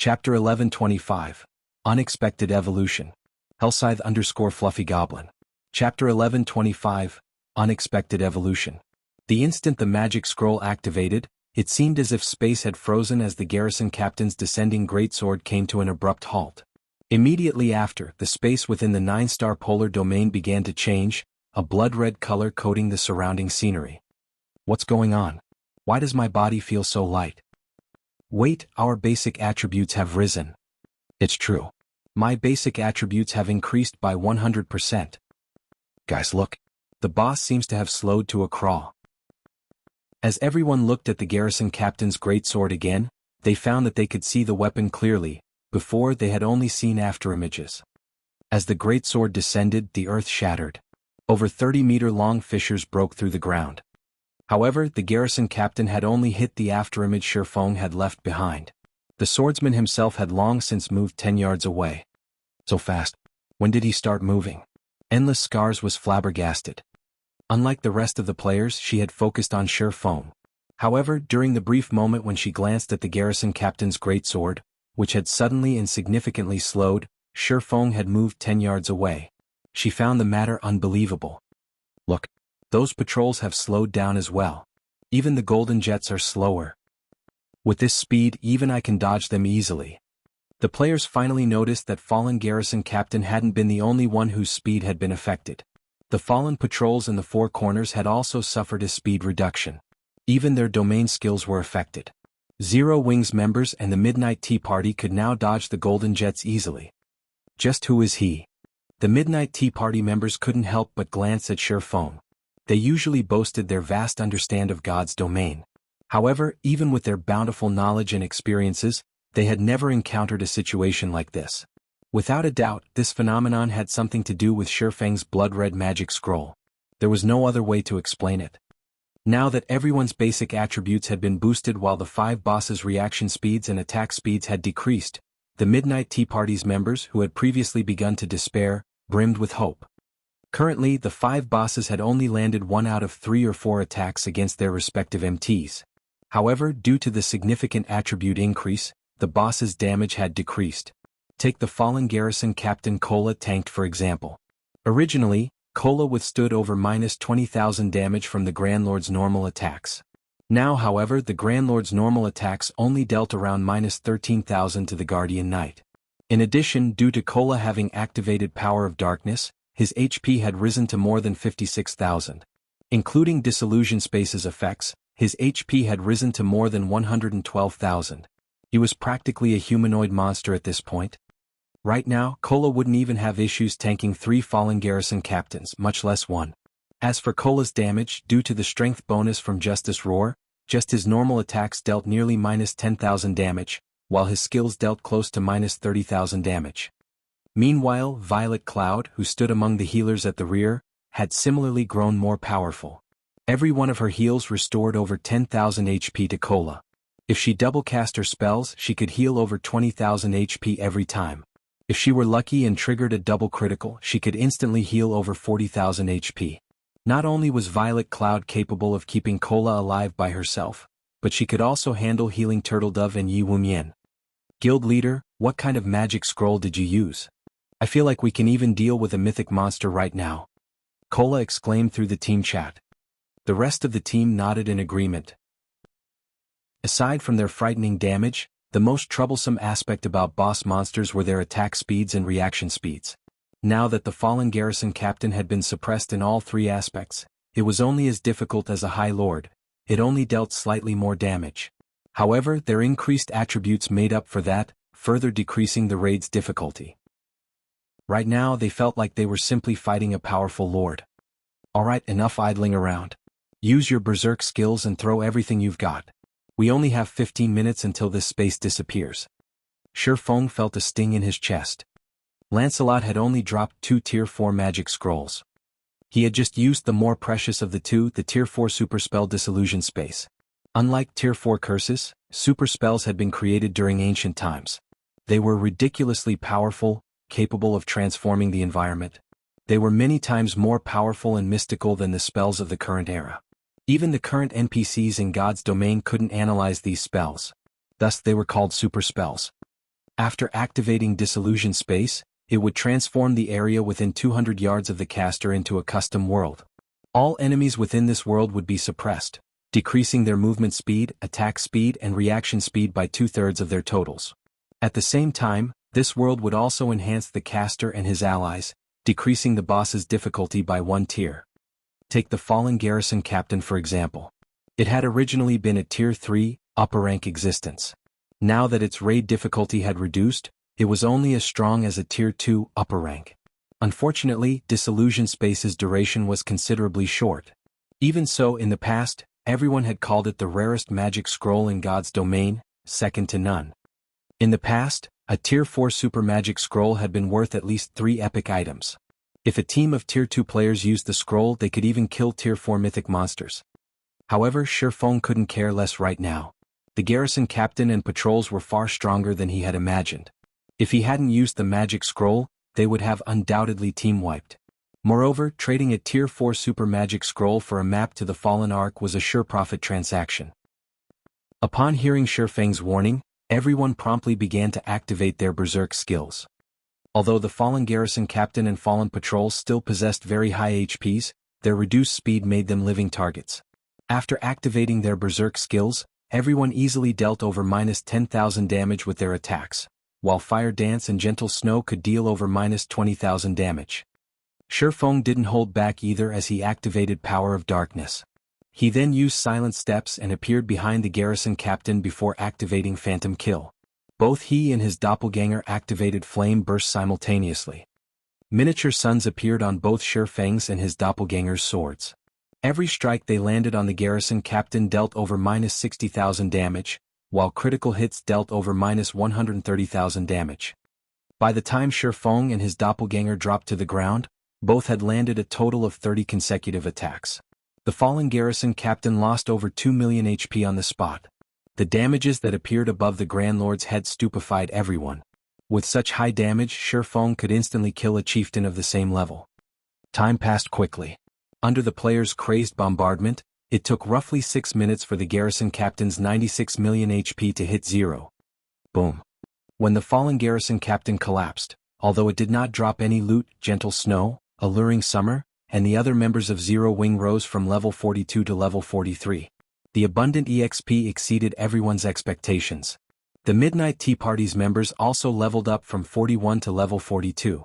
Chapter 1125. Unexpected Evolution. Hellscythe_Fluffy Goblin. Chapter 1125. Unexpected Evolution. The instant the magic scroll activated, it seemed as if space had frozen as the garrison captain's descending greatsword came to an abrupt halt. Immediately after, the space within the 9-star polar domain began to change, a blood-red color coating the surrounding scenery. What's going on? Why does my body feel so light? Wait, our basic attributes have risen. It's true. My basic attributes have increased by 100%. Guys, look. The boss seems to have slowed to a crawl. As everyone looked at the garrison captain's greatsword again, they found that they could see the weapon clearly. Before, they had only seen afterimages. As the greatsword descended, the earth shattered. Over 30-meter-long fissures broke through the ground. However, the garrison captain had only hit the afterimage Shifeng had left behind. The swordsman himself had long since moved 10 yards away. So fast. When did he start moving? Endless Scars was flabbergasted. Unlike the rest of the players, she had focused on Shifeng. However, during the brief moment when she glanced at the garrison captain's greatsword, which had suddenly and significantly slowed, Shifeng had moved 10 yards away. She found the matter unbelievable. Look. Those patrols have slowed down as well. Even the golden jets are slower. With this speed, even I can dodge them easily. The players finally noticed that fallen garrison captain hadn't been the only one whose speed had been affected. The fallen patrols in the four corners had also suffered a speed reduction. Even their domain skills were affected. Zero Wings members and the Midnight Tea Party could now dodge the golden jets easily. Just who is he? The Midnight Tea Party members couldn't help but glance at Shifeng. They usually boasted their vast understanding of God's domain. However, even with their bountiful knowledge and experiences, they had never encountered a situation like this. Without a doubt, this phenomenon had something to do with Shifeng's blood-red magic scroll. There was no other way to explain it. Now that everyone's basic attributes had been boosted while the 5 bosses' reaction speeds and attack speeds had decreased, the Midnight Tea Party's members who had previously begun to despair, brimmed with hope. Currently, the 5 bosses had only landed 1 out of 3 or 4 attacks against their respective MTs. However, due to the significant attribute increase, the boss's damage had decreased. Take the fallen garrison captain Kola tanked for example. Originally, Kola withstood over -20,000 damage from the Grand Lord's normal attacks. Now, however, the Grand Lord's normal attacks only dealt around -13,000 to the Guardian Knight. In addition, due to Kola having activated Power of Darkness, his HP had risen to more than 56,000. Including Disillusion Space's effects, his HP had risen to more than 112,000. He was practically a humanoid monster at this point. Right now, Kola wouldn't even have issues tanking 3 fallen garrison captains, much less 1. As for Kola's damage, due to the strength bonus from Justice Roar, just his normal attacks dealt nearly -10,000 damage, while his skills dealt close to -30,000 damage. Meanwhile, Violet Cloud, who stood among the healers at the rear, had similarly grown more powerful. Every one of her heals restored over 10,000 HP to Kola. If she double-cast her spells, she could heal over 20,000 HP every time. If she were lucky and triggered a double critical, she could instantly heal over 40,000 HP. Not only was Violet Cloud capable of keeping Kola alive by herself, but she could also handle healing Turtledove and Yi Wunyan. Guild leader, what kind of magic scroll did you use? I feel like we can even deal with a mythic monster right now. Kola exclaimed through the team chat. The rest of the team nodded in agreement. Aside from their frightening damage, the most troublesome aspect about boss monsters were their attack speeds and reaction speeds. Now that the fallen garrison captain had been suppressed in all 3 aspects, it was only as difficult as a High Lord. It only dealt slightly more damage. However, their increased attributes made up for that, further decreasing the raid's difficulty. Right now they felt like they were simply fighting a powerful lord. Alright, enough idling around. Use your berserk skills and throw everything you've got. We only have 15 minutes until this space disappears. Shifeng felt a sting in his chest. Lancelot had only dropped 2 Tier 4 magic scrolls. He had just used the more precious of the 2, the Tier 4 super spell Disillusion Space. Unlike Tier 4 curses, super spells had been created during ancient times. They were ridiculously powerful, capable of transforming the environment. They were many times more powerful and mystical than the spells of the current era. Even the current NPCs in God's domain couldn't analyze these spells. Thus they were called super spells. After activating Dissolution Space, it would transform the area within 200 yards of the caster into a custom world. All enemies within this world would be suppressed, decreasing their movement speed, attack speed and reaction speed by 2/3 of their totals. At the same time, this world would also enhance the caster and his allies, decreasing the boss's difficulty by 1 tier. Take the Fallen Garrison Captain for example. It had originally been a Tier 3, upper rank existence. Now that its raid difficulty had reduced, it was only as strong as a Tier 2, upper rank. Unfortunately, Dissolution Space's duration was considerably short. Even so, in the past, everyone had called it the rarest magic scroll in God's domain, second to none. In the past, a Tier 4 super magic scroll had been worth at least 3 epic items. If a team of Tier 2 players used the scroll, they could even kill Tier 4 mythic monsters. However, Shifeng couldn't care less right now. The garrison captain and patrols were far stronger than he had imagined. If he hadn't used the magic scroll, they would have undoubtedly team-wiped. Moreover, trading a Tier 4 super magic scroll for a map to the Fallen Ark was a sure profit transaction. Upon hearing Shifeng's warning, everyone promptly began to activate their berserk skills. Although the Fallen Garrison Captain and Fallen Patrols still possessed very high HPs, their reduced speed made them living targets. After activating their berserk skills, everyone easily dealt over -10,000 damage with their attacks, while Fire Dance and Gentle Snow could deal over -20,000 damage. Shifeng didn't hold back either as he activated Power of Darkness. He then used Silent Steps and appeared behind the garrison captain before activating Phantom Kill. Both he and his doppelganger activated Flame Burst simultaneously. Miniature suns appeared on both Shifeng's and his doppelganger's swords. Every strike they landed on the garrison captain dealt over -60,000 damage, while critical hits dealt over -130,000 damage. By the time Shifeng and his doppelganger dropped to the ground, both had landed a total of 30 consecutive attacks. The fallen garrison captain lost over 2 million HP on the spot. The damages that appeared above the Grand Lord's head stupefied everyone. With such high damage, Shifeng could instantly kill a chieftain of the same level. Time passed quickly. Under the players' crazed bombardment, it took roughly 6 minutes for the garrison captain's 96 million HP to hit zero. Boom. When the fallen garrison captain collapsed, although it did not drop any loot, Gentle Snow, Alluring Summer, and the other members of Zero Wing rose from level 42 to level 43. The abundant EXP exceeded everyone's expectations. The Midnight Tea Party's members also leveled up from 41 to level 42.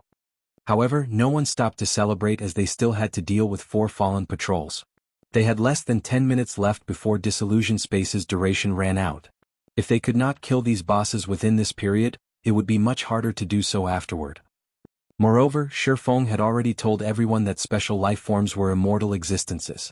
However, no one stopped to celebrate as they still had to deal with 4 fallen patrols. They had less than 10 minutes left before Dissolution Space's duration ran out. If they could not kill these bosses within this period, it would be much harder to do so afterward. Moreover, Shifeng had already told everyone that special life forms were immortal existences.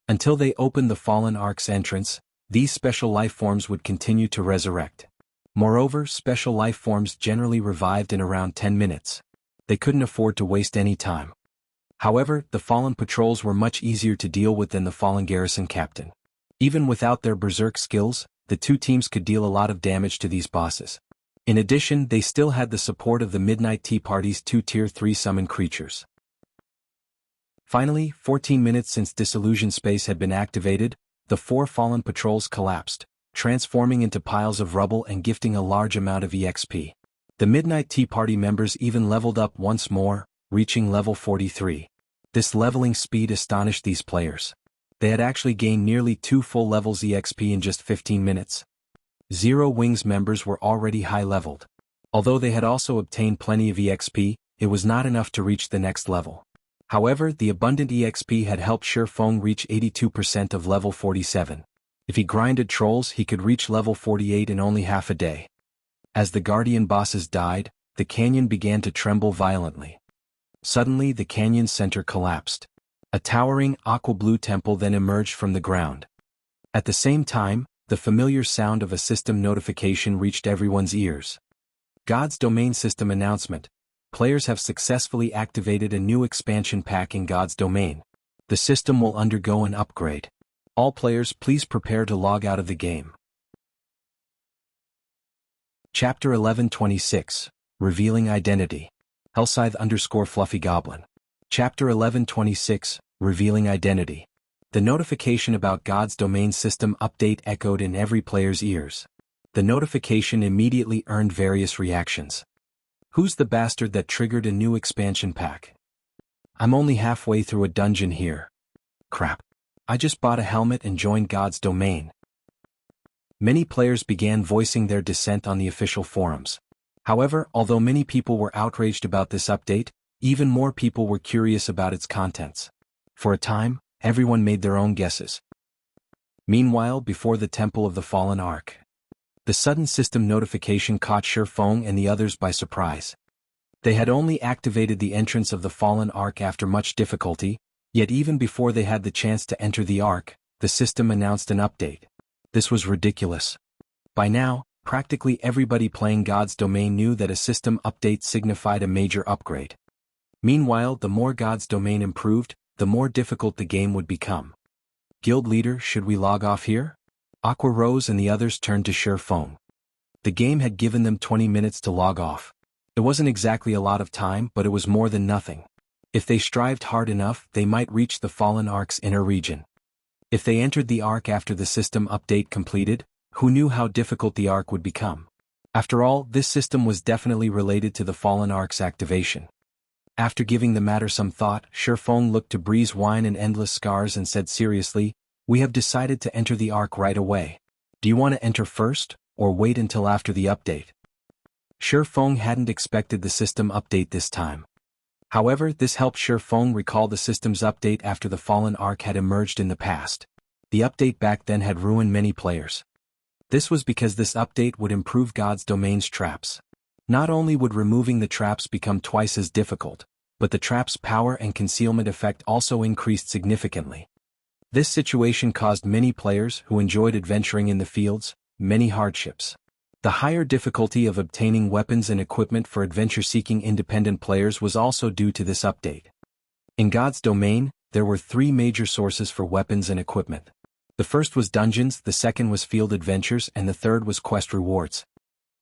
Until they opened the Fallen Ark's entrance, these special life forms would continue to resurrect. Moreover, special life forms generally revived in around 10 minutes. They couldn't afford to waste any time. However, the fallen patrols were much easier to deal with than the fallen garrison captain. Even without their berserk skills, the two teams could deal a lot of damage to these bosses. In addition, they still had the support of the Midnight Tea Party's 2 Tier 3 summon creatures. Finally, 14 minutes since Dissolution Space had been activated, the 4 fallen patrols collapsed, transforming into piles of rubble and gifting a large amount of EXP. The Midnight Tea Party members even leveled up once more, reaching level 43. This leveling speed astonished these players. They had actually gained nearly 2 full levels EXP in just 15 minutes. Zero Wings members were already high-leveled. Although they had also obtained plenty of EXP, it was not enough to reach the next level. However, the abundant EXP had helped Shifeng reach 82% of level 47. If he grinded trolls, he could reach level 48 in only half a day. As the guardian bosses died, the canyon began to tremble violently. Suddenly, the canyon's center collapsed. A towering aqua-blue temple then emerged from the ground. At the same time, the familiar sound of a system notification reached everyone's ears. God's Domain System announcement. Players have successfully activated a new expansion pack in God's Domain. The system will undergo an upgrade. All players, please prepare to log out of the game. Chapter 1126, Revealing Identity. Hellscythe_Fluffy Goblin. Chapter 1126, Revealing Identity. The notification about God's Domain System update echoed in every player's ears. The notification immediately earned various reactions. Who's the bastard that triggered a new expansion pack? I'm only halfway through a dungeon here. Crap. I just bought a helmet and joined God's domain. Many players began voicing their dissent on the official forums. However, although many people were outraged about this update, even more people were curious about its contents. For a time, everyone made their own guesses. Meanwhile, before the Temple of the Fallen Ark, the sudden system notification caught Shifeng and the others by surprise. They had only activated the entrance of the Fallen Ark after much difficulty, yet even before they had the chance to enter the Ark, the system announced an update. This was ridiculous. By now, practically everybody playing God's domain knew that a system update signified a major upgrade. Meanwhile, the more God's domain improved, the more difficult the game would become. Guild leader, should we log off here? Aqua Rose and the others turned to Shifeng. The game had given them 20 minutes to log off. It wasn't exactly a lot of time, but it was more than nothing. If they strived hard enough, they might reach the Fallen Ark's inner region. If they entered the Ark after the system update completed, who knew how difficult the Ark would become? After all, this system was definitely related to the Fallen Ark's activation. After giving the matter some thought, Shifeng looked to Breeze Wine and Endless Scars and said seriously, "We have decided to enter the Ark right away. Do you want to enter first, or wait until after the update?" Shifeng hadn't expected the system update this time. However, this helped Shifeng recall the system's update after the Fallen Ark had emerged in the past. The update back then had ruined many players. This was because this update would improve God's domain's traps. Not only would removing the traps become twice as difficult, but the trap's power and concealment effect also increased significantly. This situation caused many players who enjoyed adventuring in the fields many hardships. The higher difficulty of obtaining weapons and equipment for adventure-seeking independent players was also due to this update. In God's domain, there were 3 major sources for weapons and equipment. The first was dungeons, the second was field adventures, and the third was quest rewards.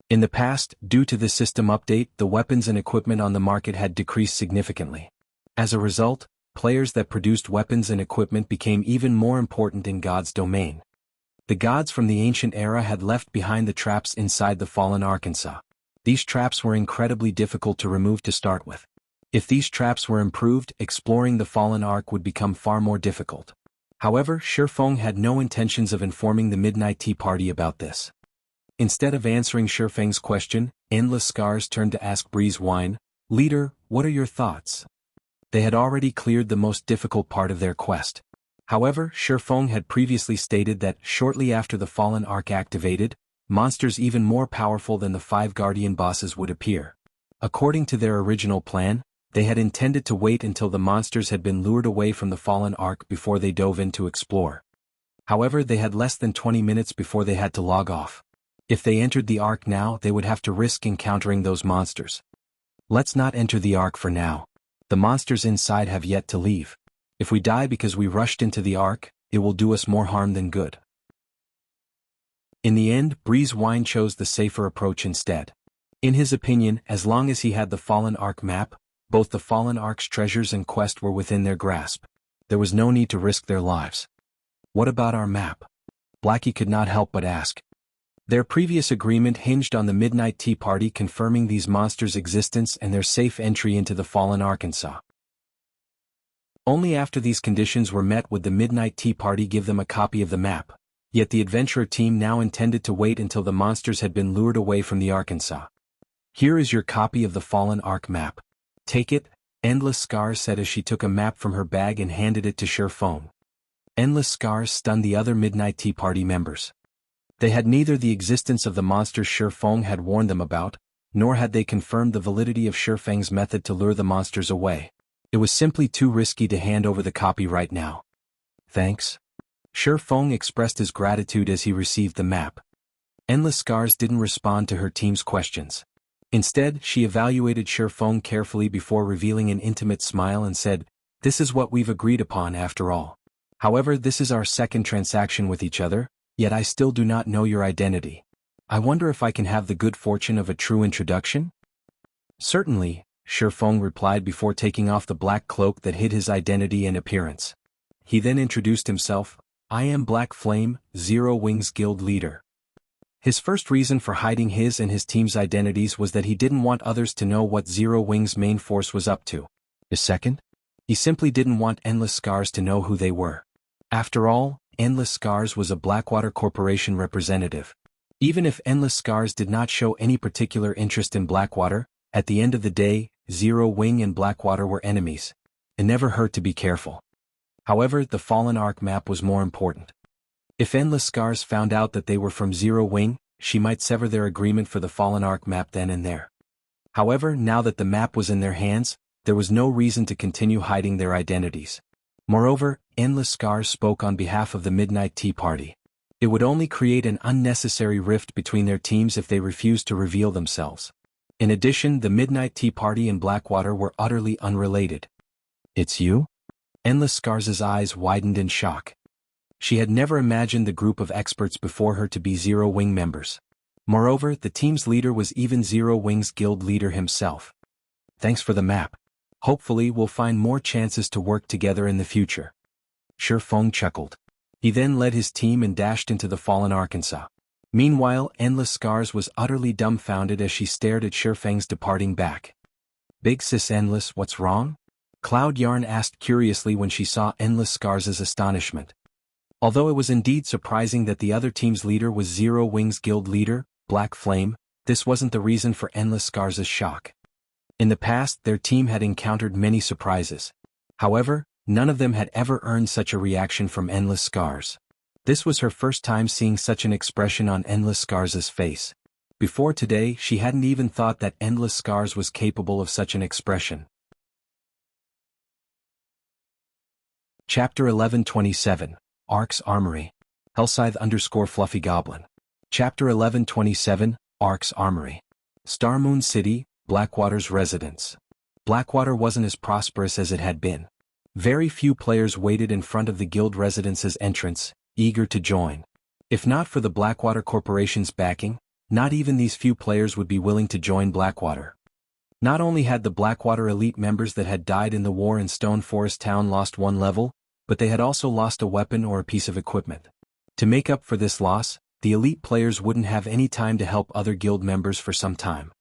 In the past, due to this system update, the weapons and equipment on the market had decreased significantly. As a result, players that produced weapons and equipment became even more important in God's domain. The gods from the ancient era had left behind the traps inside the Fallen Arkansas. These traps were incredibly difficult to remove to start with. If these traps were improved, exploring the Fallen Ark would become far more difficult. However, Shifeng had no intentions of informing the Midnight Tea Party about this. Instead of answering Shifeng's question, Endless Scars turned to ask Breeze Wine, "Leader, what are your thoughts?" They had already cleared the most difficult part of their quest. However, Shifeng had previously stated that shortly after the Fallen Ark activated, monsters even more powerful than the 5 Guardian bosses would appear. According to their original plan, they had intended to wait until the monsters had been lured away from the Fallen Ark before they dove in to explore. However, they had less than 20 minutes before they had to log off. If they entered the Ark now, they would have to risk encountering those monsters. Let's not enter the Ark for now. The monsters inside have yet to leave. If we die because we rushed into the Ark, it will do us more harm than good. In the end, Breeze Wine chose the safer approach instead. In his opinion, as long as he had the Fallen Ark map, both the Fallen Ark's treasures and quest were within their grasp. There was no need to risk their lives. What about our map? Blackie could not help but ask. Their previous agreement hinged on the Midnight Tea Party confirming these monsters' existence and their safe entry into the Fallen Arkansas. Only after these conditions were met would the Midnight Tea Party give them a copy of the map, yet the adventurer team now intended to wait until the monsters had been lured away from the Arkansas. "Here is your copy of the Fallen Ark map. Take it," Endless Scars said as she took a map from her bag and handed it to Shifeng. Endless Scars stunned the other Midnight Tea Party members. They had neither the existence of the monsters Shifeng had warned them about, nor had they confirmed the validity of Shifeng's method to lure the monsters away. It was simply too risky to hand over the copy right now. "Thanks." Shifeng expressed his gratitude as he received the map. Endless Scars didn't respond to her team's questions. Instead, she evaluated Shifeng carefully before revealing an intimate smile and said, "This is what we've agreed upon after all. However, this is our second transaction with each other, yet I still do not know your identity. I wonder if I can have the good fortune of a true introduction?" "Certainly," Shifeng replied before taking off the black cloak that hid his identity and appearance. He then introduced himself, "I am Black Flame, Zero Wings Guild leader." His first reason for hiding his and his team's identities was that he didn't want others to know what Zero Wing's main force was up to. His second? He simply didn't want Endless Scars to know who they were. After all, Endless Scars was a Blackwater Corporation representative. Even if Endless Scars did not show any particular interest in Blackwater, at the end of the day, Zero Wing and Blackwater were enemies. It never hurt to be careful. However, the Fallen Ark map was more important. If Endless Scars found out that they were from Zero Wing, she might sever their agreement for the Fallen Ark map then and there. However, now that the map was in their hands, there was no reason to continue hiding their identities. Moreover, Endless Scars spoke on behalf of the Midnight Tea Party. It would only create an unnecessary rift between their teams if they refused to reveal themselves. In addition, the Midnight Tea Party and Blackwater were utterly unrelated. "It's you?" Endless Scars' eyes widened in shock. She had never imagined the group of experts before her to be Zero Wing members. Moreover, the team's leader was even Zero Wing's guild leader himself. "Thanks for the map. Hopefully we'll find more chances to work together in the future." Shi Feng chuckled. He then led his team and dashed into the fallen Arkansas. Meanwhile, Endless Scars was utterly dumbfounded as she stared at Shi Feng's departing back. "Big Sis Endless, what's wrong?" Cloud Yarn asked curiously when she saw Endless Scars' astonishment. Although it was indeed surprising that the other team's leader was Zero Wing's guild leader, Black Flame, this wasn't the reason for Endless Scars' shock. In the past, their team had encountered many surprises. However, none of them had ever earned such a reaction from Endless Scars. This was her first time seeing such an expression on Endless Scars' face. Before today, she hadn't even thought that Endless Scars was capable of such an expression. Chapter 1127, Ark's Armory. Hellscythe_Fluffy Goblin. Chapter 1127, Ark's Armory. Starmoon City, Blackwater's residence. Blackwater wasn't as prosperous as it had been. Very few players waited in front of the guild residence's entrance, eager to join. If not for the Blackwater Corporation's backing, not even these few players would be willing to join Blackwater. Not only had the Blackwater elite members that had died in the war in Stone Forest Town lost one level, but they had also lost a weapon or a piece of equipment. To make up for this loss, the elite players wouldn't have any time to help other guild members for some time.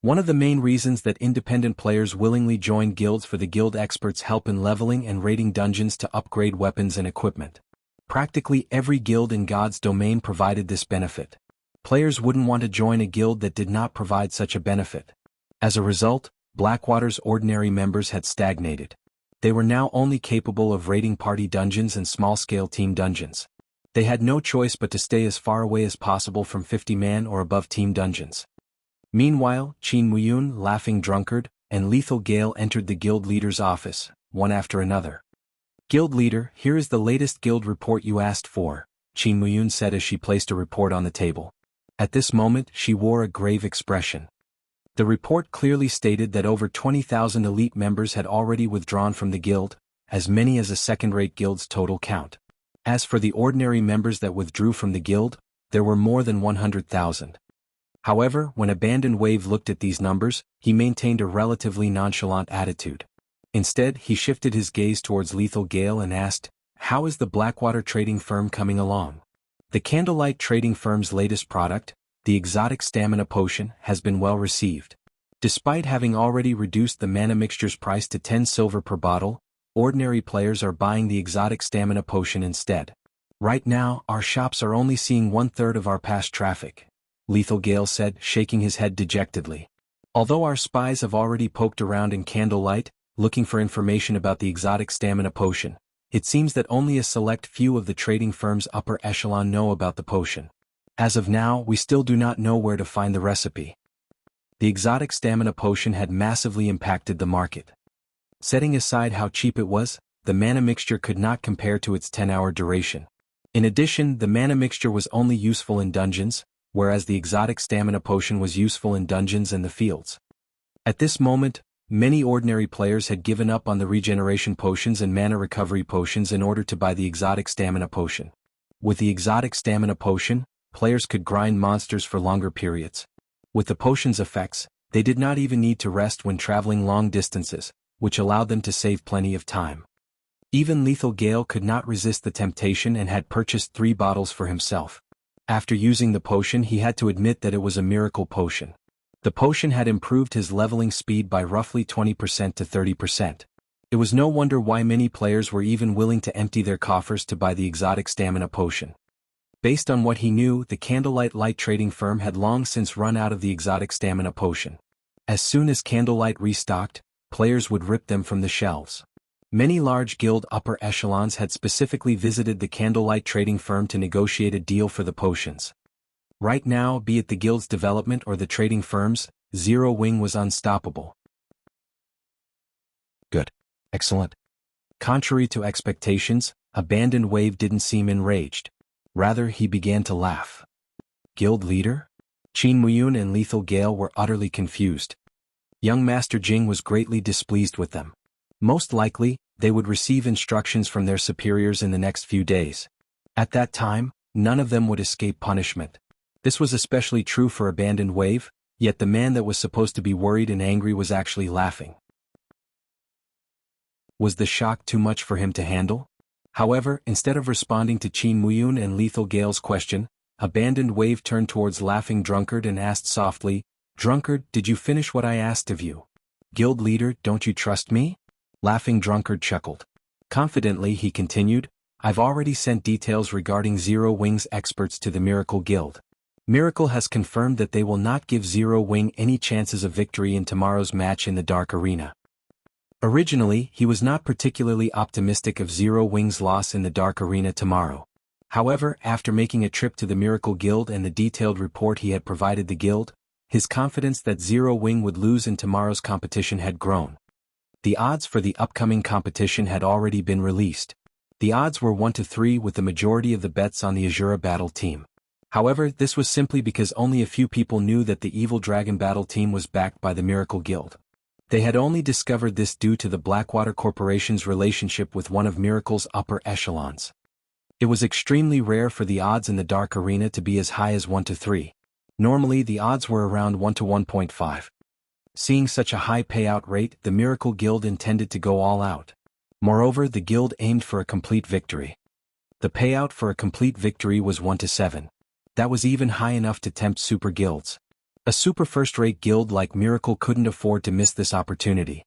One of the main reasons that independent players willingly join guilds for the guild experts' help in leveling and raiding dungeons to upgrade weapons and equipment. Practically every guild in God's domain provided this benefit. Players wouldn't want to join a guild that did not provide such a benefit. As a result, Blackwater's ordinary members had stagnated. They were now only capable of raiding party dungeons and small-scale team dungeons. They had no choice but to stay as far away as possible from 50-man or above team dungeons. Meanwhile, Qin Muyun, Laughing Drunkard, and Lethal Gale entered the guild leader's office, one after another. "Guild leader, here is the latest guild report you asked for," Qin Muyun said as she placed a report on the table. At this moment, she wore a grave expression. The report clearly stated that over 20,000 elite members had already withdrawn from the guild, as many as a second-rate guild's total count. As for the ordinary members that withdrew from the guild, there were more than 100,000. However, when Abandoned Wave looked at these numbers, he maintained a relatively nonchalant attitude. Instead, he shifted his gaze towards Lethal Gale and asked, "How is the Blackwater trading firm coming along?" The Candlelight trading firm's latest product, the exotic stamina potion, has been well received. Despite having already reduced the mana mixture's price to 10 silver per bottle, ordinary players are buying the exotic stamina potion instead. "Right now, our shops are only seeing 1/3 of our past traffic," Lethal Gale said, shaking his head dejectedly. "Although our spies have already poked around in Candlelight, looking for information about the exotic stamina potion, it seems that only a select few of the trading firm's upper echelon know about the potion. As of now, we still do not know where to find the recipe." The exotic stamina potion had massively impacted the market. Setting aside how cheap it was, the mana mixture could not compare to its 10-hour duration. In addition, the mana mixture was only useful in dungeons, whereas the exotic stamina potion was useful in dungeons and the fields. At this moment, many ordinary players had given up on the regeneration potions and mana recovery potions in order to buy the exotic stamina potion. With the exotic stamina potion, players could grind monsters for longer periods. With the potion's effects, they did not even need to rest when traveling long distances, which allowed them to save plenty of time. Even Lethal Gale could not resist the temptation and had purchased 3 bottles for himself. After using the potion, he had to admit that it was a miracle potion. The potion had improved his leveling speed by roughly 20% to 30%. It was no wonder why many players were even willing to empty their coffers to buy the exotic stamina potion. Based on what he knew, the Candlelight Light trading firm had long since run out of the exotic stamina potion. As soon as Candlelight restocked, players would rip them from the shelves. Many large guild upper echelons had specifically visited the Candlelight trading firm to negotiate a deal for the potions. Right now, be it the guild's development or the trading firms, Zero Wing was unstoppable. Good. Excellent. Contrary to expectations, Abandoned Wave didn't seem enraged. Rather, he began to laugh. Guild leader? Qin Muyun and Lethal Gale were utterly confused. Young Master Jing was greatly displeased with them. Most likely, they would receive instructions from their superiors in the next few days. At that time, none of them would escape punishment. This was especially true for Abandoned Wave, yet the man that was supposed to be worried and angry was actually laughing. Was the shock too much for him to handle? However, instead of responding to Qin Muyun and Lethal Gale's question, Abandoned Wave turned towards Laughing Drunkard and asked softly, "Drunkard, did you finish what I asked of you? Guild leader, don't you trust me?" Laughing Drunkard chuckled. Confidently, he continued, "I've already sent details regarding Zero Wing's experts to the Miracle Guild. Miracle has confirmed that they will not give Zero Wing any chances of victory in tomorrow's match in the Dark Arena." Originally, he was not particularly optimistic of Zero Wing's loss in the Dark Arena tomorrow. However, after making a trip to the Miracle Guild and the detailed report he had provided the guild, his confidence that Zero Wing would lose in tomorrow's competition had grown. The odds for the upcoming competition had already been released. The odds were 1 to 3 with the majority of the bets on the Azura Battle team. However, this was simply because only a few people knew that the Evil Dragon Battle team was backed by the Miracle Guild. They had only discovered this due to the Blackwater Corporation's relationship with one of Miracle's upper echelons. It was extremely rare for the odds in the Dark Arena to be as high as 1 to 3. Normally the odds were around 1 to 1.5. Seeing such a high payout rate, the Miracle Guild intended to go all out. Moreover, the guild aimed for a complete victory. The payout for a complete victory was 1 to 7. That was even high enough to tempt super guilds. A super first-rate guild like Miracle couldn't afford to miss this opportunity.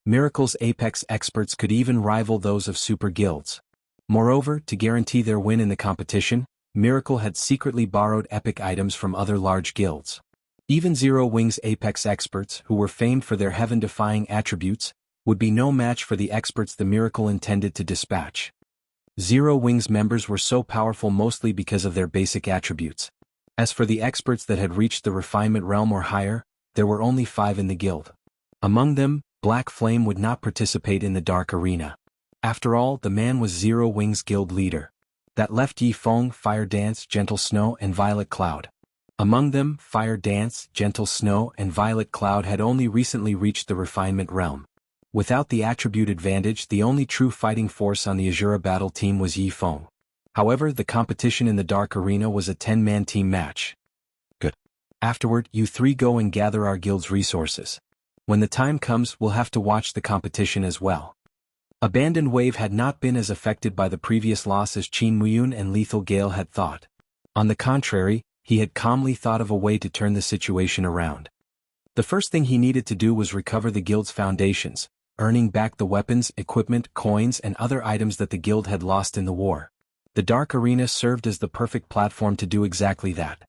Miracle's apex experts could even rival those of super guilds. Moreover, to guarantee their win in the competition, Miracle had secretly borrowed epic items from other large guilds. Even Zero Wing's apex experts, who were famed for their heaven-defying attributes, would be no match for the experts the Miracle intended to dispatch. Zero Wing's members were so powerful mostly because of their basic attributes. As for the experts that had reached the refinement realm or higher, there were only 5 in the guild. Among them, Black Flame would not participate in the Dark Arena. After all, the man was Zero Wing's guild leader. That left Yi Feng, Fire Dance, Gentle Snow, and Violet Cloud. Among them, Fire Dance, Gentle Snow, and Violet Cloud had only recently reached the refinement realm. Without the attribute advantage, the only true fighting force on the Azura Battle team was Yi Feng. However, the competition in the Dark Arena was a 10-man team match. Good. Afterward, you 3 go and gather our guild's resources. When the time comes, we'll have to watch the competition as well. Abandoned Wave had not been as affected by the previous loss as Qin Muyun and Lethal Gale had thought. On the contrary, he had calmly thought of a way to turn the situation around. The first thing he needed to do was recover the guild's foundations, earning back the weapons, equipment, coins, and other items that the guild had lost in the war. The Dark Arena served as the perfect platform to do exactly that.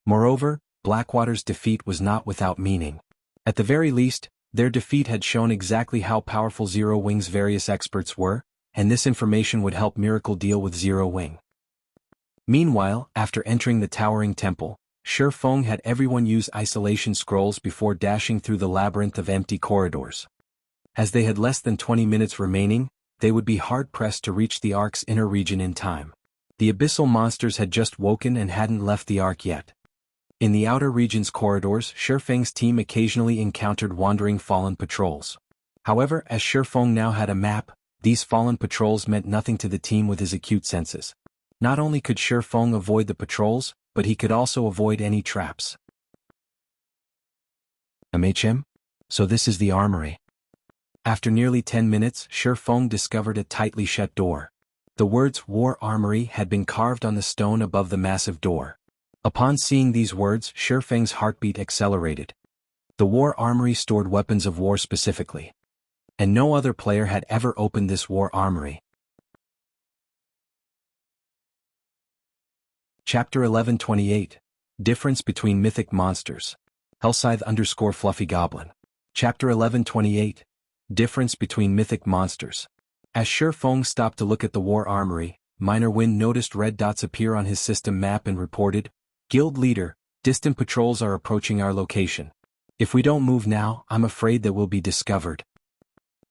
Moreover, Blackwater's defeat was not without meaning. At the very least, their defeat had shown exactly how powerful Zero Wing's various experts were, and this information would help Miracle deal with Zero Wing. Meanwhile, after entering the towering temple, Shi Feng had everyone use isolation scrolls before dashing through the labyrinth of empty corridors. As they had less than 20 minutes remaining, they would be hard-pressed to reach the Ark's inner region in time. The abyssal monsters had just woken and hadn't left the Ark yet. In the outer region's corridors, Shi Feng's team occasionally encountered wandering fallen patrols. However, as Shi Feng now had a map, these fallen patrols meant nothing to the team with his acute senses. Not only could Shi Feng avoid the patrols, but he could also avoid any traps. MHM? So this is the Armory. After nearly 10 minutes, Shi Feng discovered a tightly shut door. The words War Armory had been carved on the stone above the massive door. Upon seeing these words, Shifeng's heartbeat accelerated. The War Armory stored weapons of war specifically. And no other player had ever opened this War Armory. Chapter 1128. Difference between Mythic Monsters. Hellscythe_Fluffy Goblin. Chapter 1128. Difference between Mythic Monsters. As Shifeng stopped to look at the War Armory, Minor Wind noticed red dots appear on his system map and reported, "Guild Leader, distant patrols are approaching our location. If we don't move now, I'm afraid that we'll be discovered."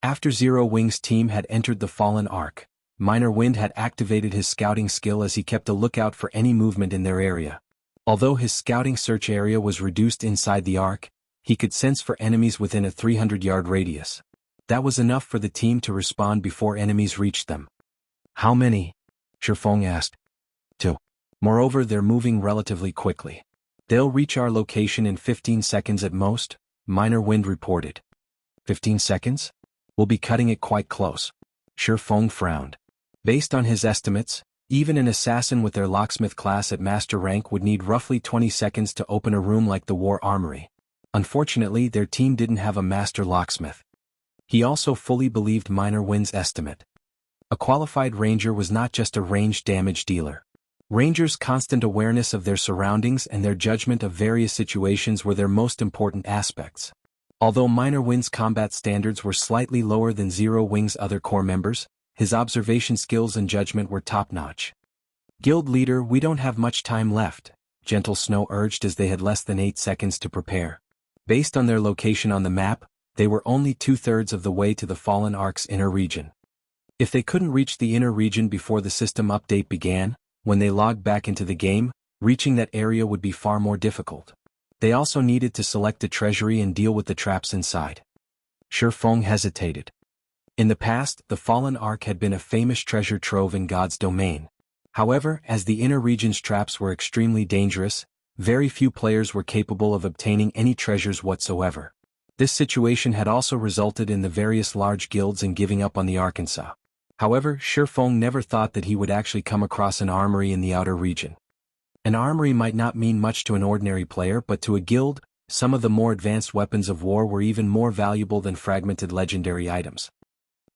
After Zero Wing's team had entered the Fallen Ark, Minor Wind had activated his scouting skill as he kept a lookout for any movement in their area. Although his scouting search area was reduced inside the Ark, he could sense for enemies within a 300-yard radius. That was enough for the team to respond before enemies reached them. "How many?" Shifeng asked. "2. Moreover, they're moving relatively quickly. They'll reach our location in 15 seconds at most," Minor Wind reported. 15 seconds? We'll be cutting it quite close. Shifeng frowned. Based on his estimates, even an assassin with their locksmith class at master rank would need roughly 20 seconds to open a room like the War Armory. Unfortunately, their team didn't have a master locksmith. He also fully believed Minor Wind's estimate. A qualified ranger was not just a ranged damage dealer. Rangers' constant awareness of their surroundings and their judgment of various situations were their most important aspects. Although Minor Wind's combat standards were slightly lower than Zero Wing's other core members, his observation skills and judgment were top-notch. "Guild Leader, we don't have much time left," Gentle Snow urged as they had less than 8 seconds to prepare. Based on their location on the map, they were only 2/3 of the way to the Fallen Ark's inner region. If they couldn't reach the inner region before the system update began, when they logged back into the game, reaching that area would be far more difficult. They also needed to select a treasury and deal with the traps inside. Shifeng hesitated. In the past, the Fallen Ark had been a famous treasure trove in God's domain. However, as the inner region's traps were extremely dangerous, very few players were capable of obtaining any treasures whatsoever. This situation had also resulted in the various large guilds in giving up on the Arkansas. However, Shifeng never thought that he would actually come across an armory in the outer region. An armory might not mean much to an ordinary player, but to a guild, some of the more advanced weapons of war were even more valuable than fragmented legendary items.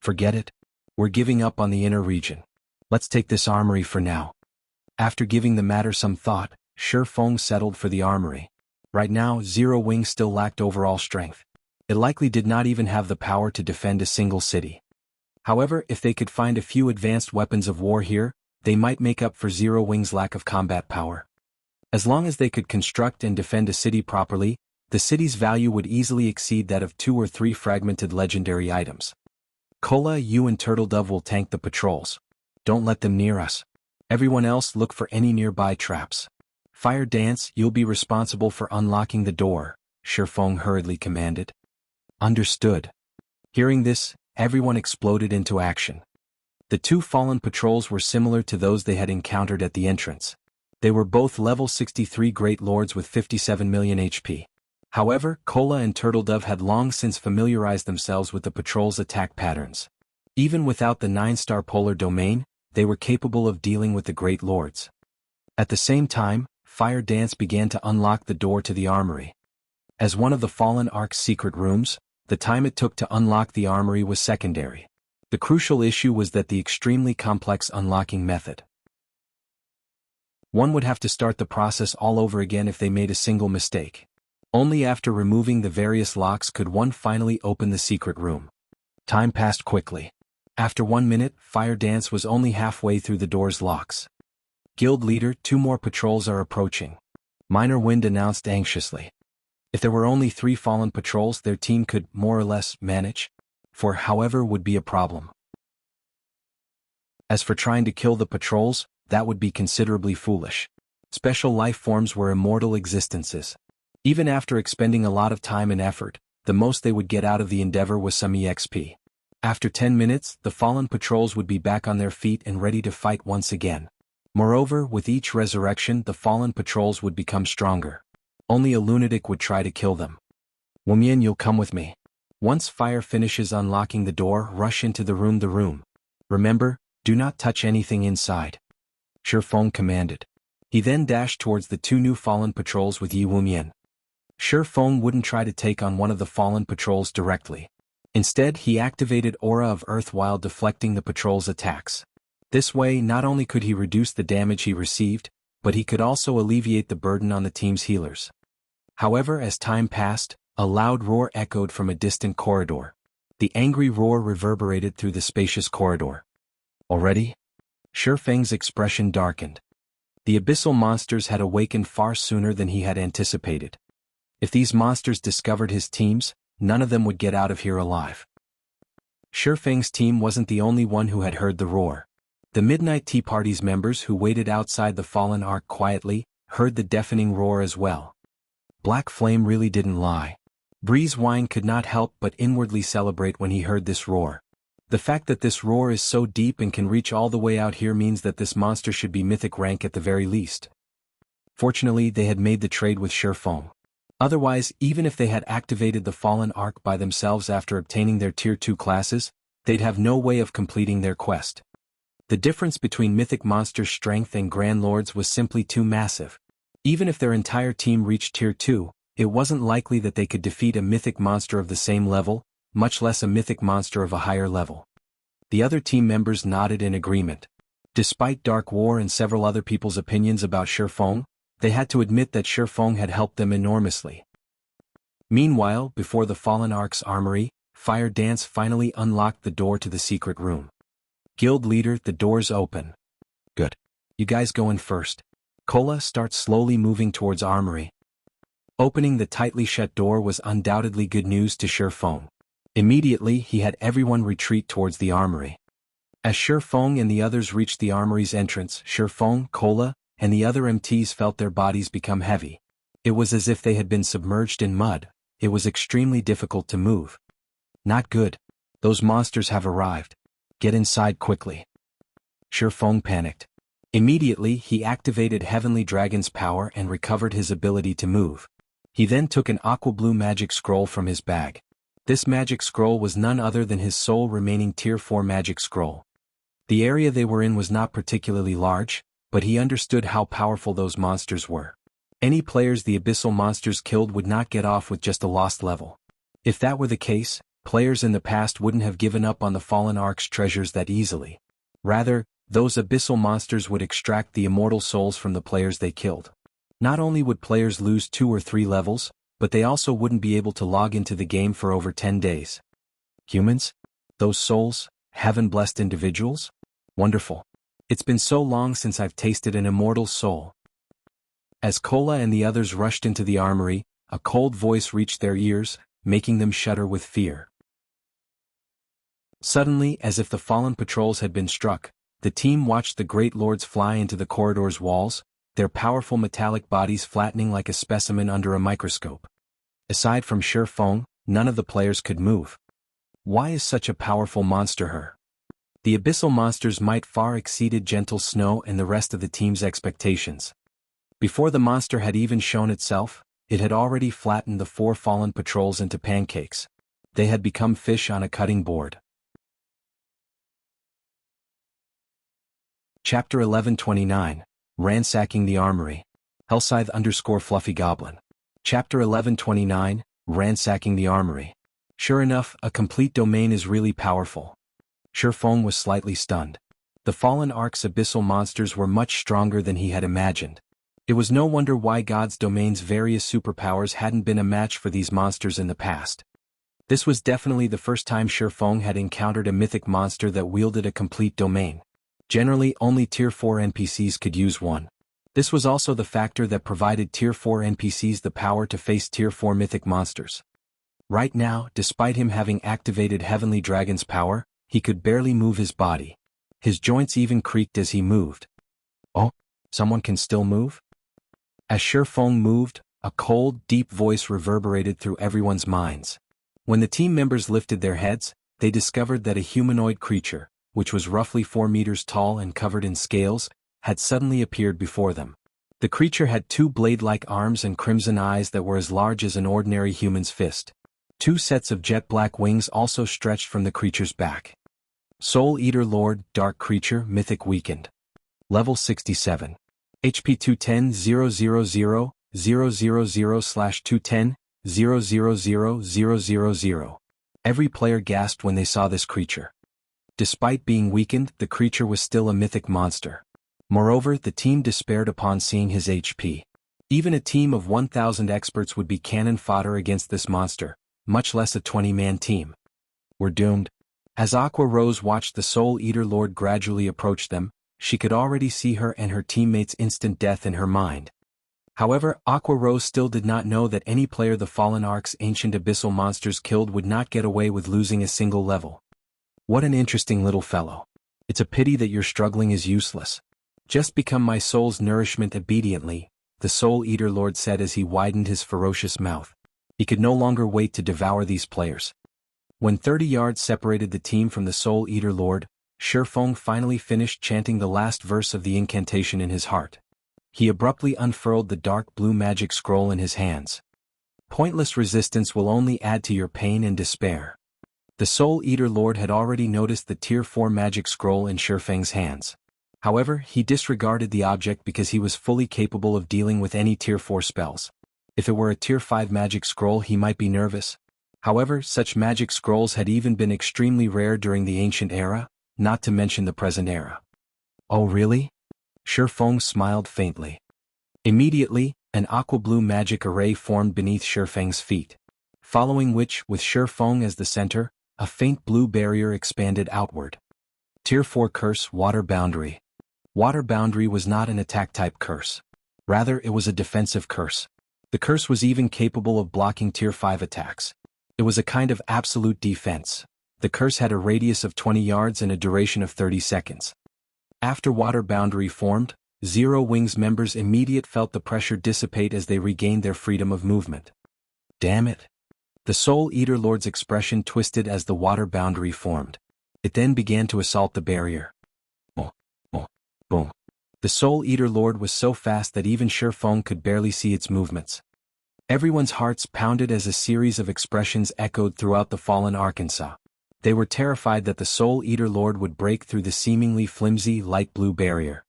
"Forget it. We're giving up on the inner region. Let's take this armory for now." After giving the matter some thought, Shifeng settled for the armory. Right now, Zero Wing still lacked overall strength. It likely did not even have the power to defend a single city. However, if they could find a few advanced weapons of war here, they might make up for Zero Wing's lack of combat power. As long as they could construct and defend a city properly, the city's value would easily exceed that of 2 or 3 fragmented legendary items. "Cola, you and Turtledove will tank the patrols. Don't let them near us. Everyone else look for any nearby traps. Fire Dance, you'll be responsible for unlocking the door," Shifeng hurriedly commanded. "Understood." Hearing this, everyone exploded into action. The 2 fallen patrols were similar to those they had encountered at the entrance. They were both level 63 Great Lords with 57 million HP. However, Cola and Turtledove had long since familiarized themselves with the patrol's attack patterns. Even without the 9-star polar domain, they were capable of dealing with the Great Lords. At the same time, Fire Dance began to unlock the door to the armory. As one of the Fallen Ark's secret rooms, the time it took to unlock the armory was secondary. The crucial issue was that the extremely complex unlocking method. One would have to start the process all over again if they made a single mistake. Only after removing the various locks could one finally open the secret room. Time passed quickly. After 1 minute, Fire Dance was only halfway through the door's locks. "Guild Leader, 2 more patrols are approaching," Minor Wind announced anxiously. If there were only 3 fallen patrols, their team could, more or less, manage. 4, however, would be a problem. As for trying to kill the patrols, that would be considerably foolish. Special life forms were immortal existences. Even after expending a lot of time and effort, the most they would get out of the endeavor was some EXP. After 10 minutes, the fallen patrols would be back on their feet and ready to fight once again. Moreover, with each resurrection, the fallen patrols would become stronger. Only a lunatic would try to kill them. "Wumian, you'll come with me. Once Fire finishes unlocking the door, rush into the room. Remember, Do not touch anything inside. Shi Feng commanded. He then dashed towards the two new fallen patrols with Yi Wumian. Shi Feng wouldn't try to take on one of the fallen patrols directly. Instead, he activated Aura of Earth while deflecting the patrol's attacks. This way, not only could he reduce the damage he received, but he could also alleviate the burden on the team's healers. However, as time passed, a loud roar echoed from a distant corridor. The angry roar reverberated through the spacious corridor. Already? Shi Feng's expression darkened. The abyssal monsters had awakened far sooner than he had anticipated. If these monsters discovered his teams, none of them would get out of here alive. Shi Feng's team wasn't the only one who had heard the roar. The Midnight Tea Party's members who waited outside the fallen ark quietly, heard the deafening roar as well. Black Flame really didn't lie. Breeze Wine could not help but inwardly celebrate when he heard this roar. The fact that this roar is so deep and can reach all the way out here means that this monster should be mythic rank at the very least. Fortunately, they had made the trade with Shi Feng. Otherwise, even if they had activated the fallen ark by themselves after obtaining their tier 2 classes, they'd have no way of completing their quest. The difference between mythic monsters' strength and Grand Lords was simply too massive. Even if their entire team reached tier 2, it wasn't likely that they could defeat a mythic monster of the same level, much less a mythic monster of a higher level. The other team members nodded in agreement. Despite Dark War and several other people's opinions about Shi Feng, they had to admit that Shi Feng had helped them enormously. Meanwhile, before the Fallen Ark's armory, Fire Dance finally unlocked the door to the secret room. Guild leader, the door's open. Good. You guys go in first. Kola starts slowly moving towards armory. Opening the tightly shut door was undoubtedly good news to Shi Feng. Immediately, he had everyone retreat towards the armory. As Shi Feng and the others reached the armory's entrance, Shi Feng, Kola, and the other MTs felt their bodies become heavy. It was as if they had been submerged in mud. It was extremely difficult to move. Not good. Those monsters have arrived. Get inside quickly. Shi Feng panicked. Immediately, he activated Heavenly Dragon's power and recovered his ability to move. He then took an aqua blue magic scroll from his bag. This magic scroll was none other than his sole remaining tier 4 magic scroll. The area they were in was not particularly large, but he understood how powerful those monsters were. Any players the abyssal monsters killed would not get off with just a lost level. If that were the case, players in the past wouldn't have given up on the Fallen Ark's treasures that easily. Rather, those abyssal monsters would extract the immortal souls from the players they killed. Not only would players lose 2 or 3 levels, but they also wouldn't be able to log into the game for over 10 days. Humans? Those souls? Heaven-blessed individuals? Wonderful. It's been so long since I've tasted an immortal soul. As Kola and the others rushed into the armory, a cold voice reached their ears, making them shudder with fear. Suddenly, as if the fallen patrols had been struck, the team watched the Great Lords fly into the corridor's walls, their powerful metallic bodies flattening like a specimen under a microscope. Aside from Shi Feng, none of the players could move. Why is such a powerful monster here? The abyssal monster's might far exceeded Gentle Snow and the rest of the team's expectations. Before the monster had even shown itself, it had already flattened the 4 fallen patrols into pancakes. They had become fish on a cutting board. Chapter 1129, Ransacking the Armory. Hellscythe_Fluffy Goblin. Chapter 1129, Ransacking the Armory. Sure enough, a complete domain is really powerful. Shi Feng was slightly stunned. The Fallen Ark's abyssal monsters were much stronger than he had imagined. It was no wonder why God's domain's various superpowers hadn't been a match for these monsters in the past. This was definitely the first time Shi Feng had encountered a mythic monster that wielded a complete domain. Generally, only Tier 4 NPCs could use one. This was also the factor that provided Tier 4 NPCs the power to face Tier 4 mythic monsters. Right now, despite him having activated Heavenly Dragon's power, he could barely move his body. His joints even creaked as he moved. Oh, someone can still move? As Shi Feng moved, a cold, deep voice reverberated through everyone's minds. When the team members lifted their heads, they discovered that a humanoid creature, which was roughly 4 meters tall and covered in scales, had suddenly appeared before them. The creature had 2 blade-like arms and crimson eyes that were as large as an ordinary human's fist. 2 sets of jet black wings also stretched from the creature's back. Soul Eater Lord, Dark Creature, Mythic weakened. Level 67. HP 210,000/210,000,000. Every player gasped when they saw this creature. Despite being weakened, the creature was still a mythic monster. Moreover, the team despaired upon seeing his HP. Even a team of 1,000 experts would be cannon fodder against this monster, much less a 20-man team. We're doomed. As Aqua Rose watched the Soul Eater Lord gradually approach them, she could already see her and her teammates' instant death in her mind. However, Aqua Rose still did not know that any player the Fallen Ark's ancient abyssal monsters killed would not get away with losing a single level. What an interesting little fellow. It's a pity that your struggling is useless. Just become my soul's nourishment obediently, the Soul Eater Lord said as he widened his ferocious mouth. He could no longer wait to devour these players. When 30 yards separated the team from the Soul Eater Lord, Shifeng finally finished chanting the last verse of the incantation in his heart. He abruptly unfurled the dark blue magic scroll in his hands. Pointless resistance will only add to your pain and despair. The Soul Eater Lord had already noticed the Tier 4 magic scroll in Shifeng's hands. However, he disregarded the object because he was fully capable of dealing with any Tier 4 spells. If it were a Tier 5 magic scroll, he might be nervous. However, such magic scrolls had even been extremely rare during the ancient era, not to mention the present era. Oh really? Shifeng smiled faintly. Immediately, an aqua-blue magic array formed beneath Shifeng's feet. Following which, with Shifeng as the center, a faint blue barrier expanded outward. Tier 4 Curse, Water Boundary. Water Boundary was not an attack-type curse. Rather, it was a defensive curse. The curse was even capable of blocking Tier 5 attacks. It was a kind of absolute defense. The curse had a radius of 20 yards and a duration of 30 seconds. After Water Boundary formed, Zero Wings members immediately felt the pressure dissipate as they regained their freedom of movement. Damn it! The Soul Eater Lord's expression twisted as the Water Boundary formed. It then began to assault the barrier. Boom, boom, boom. The Soul Eater Lord was so fast that even Shifeng could barely see its movements. Everyone's hearts pounded as a series of expressions echoed throughout the fallen Arkansas. They were terrified that the Soul Eater Lord would break through the seemingly flimsy light blue barrier.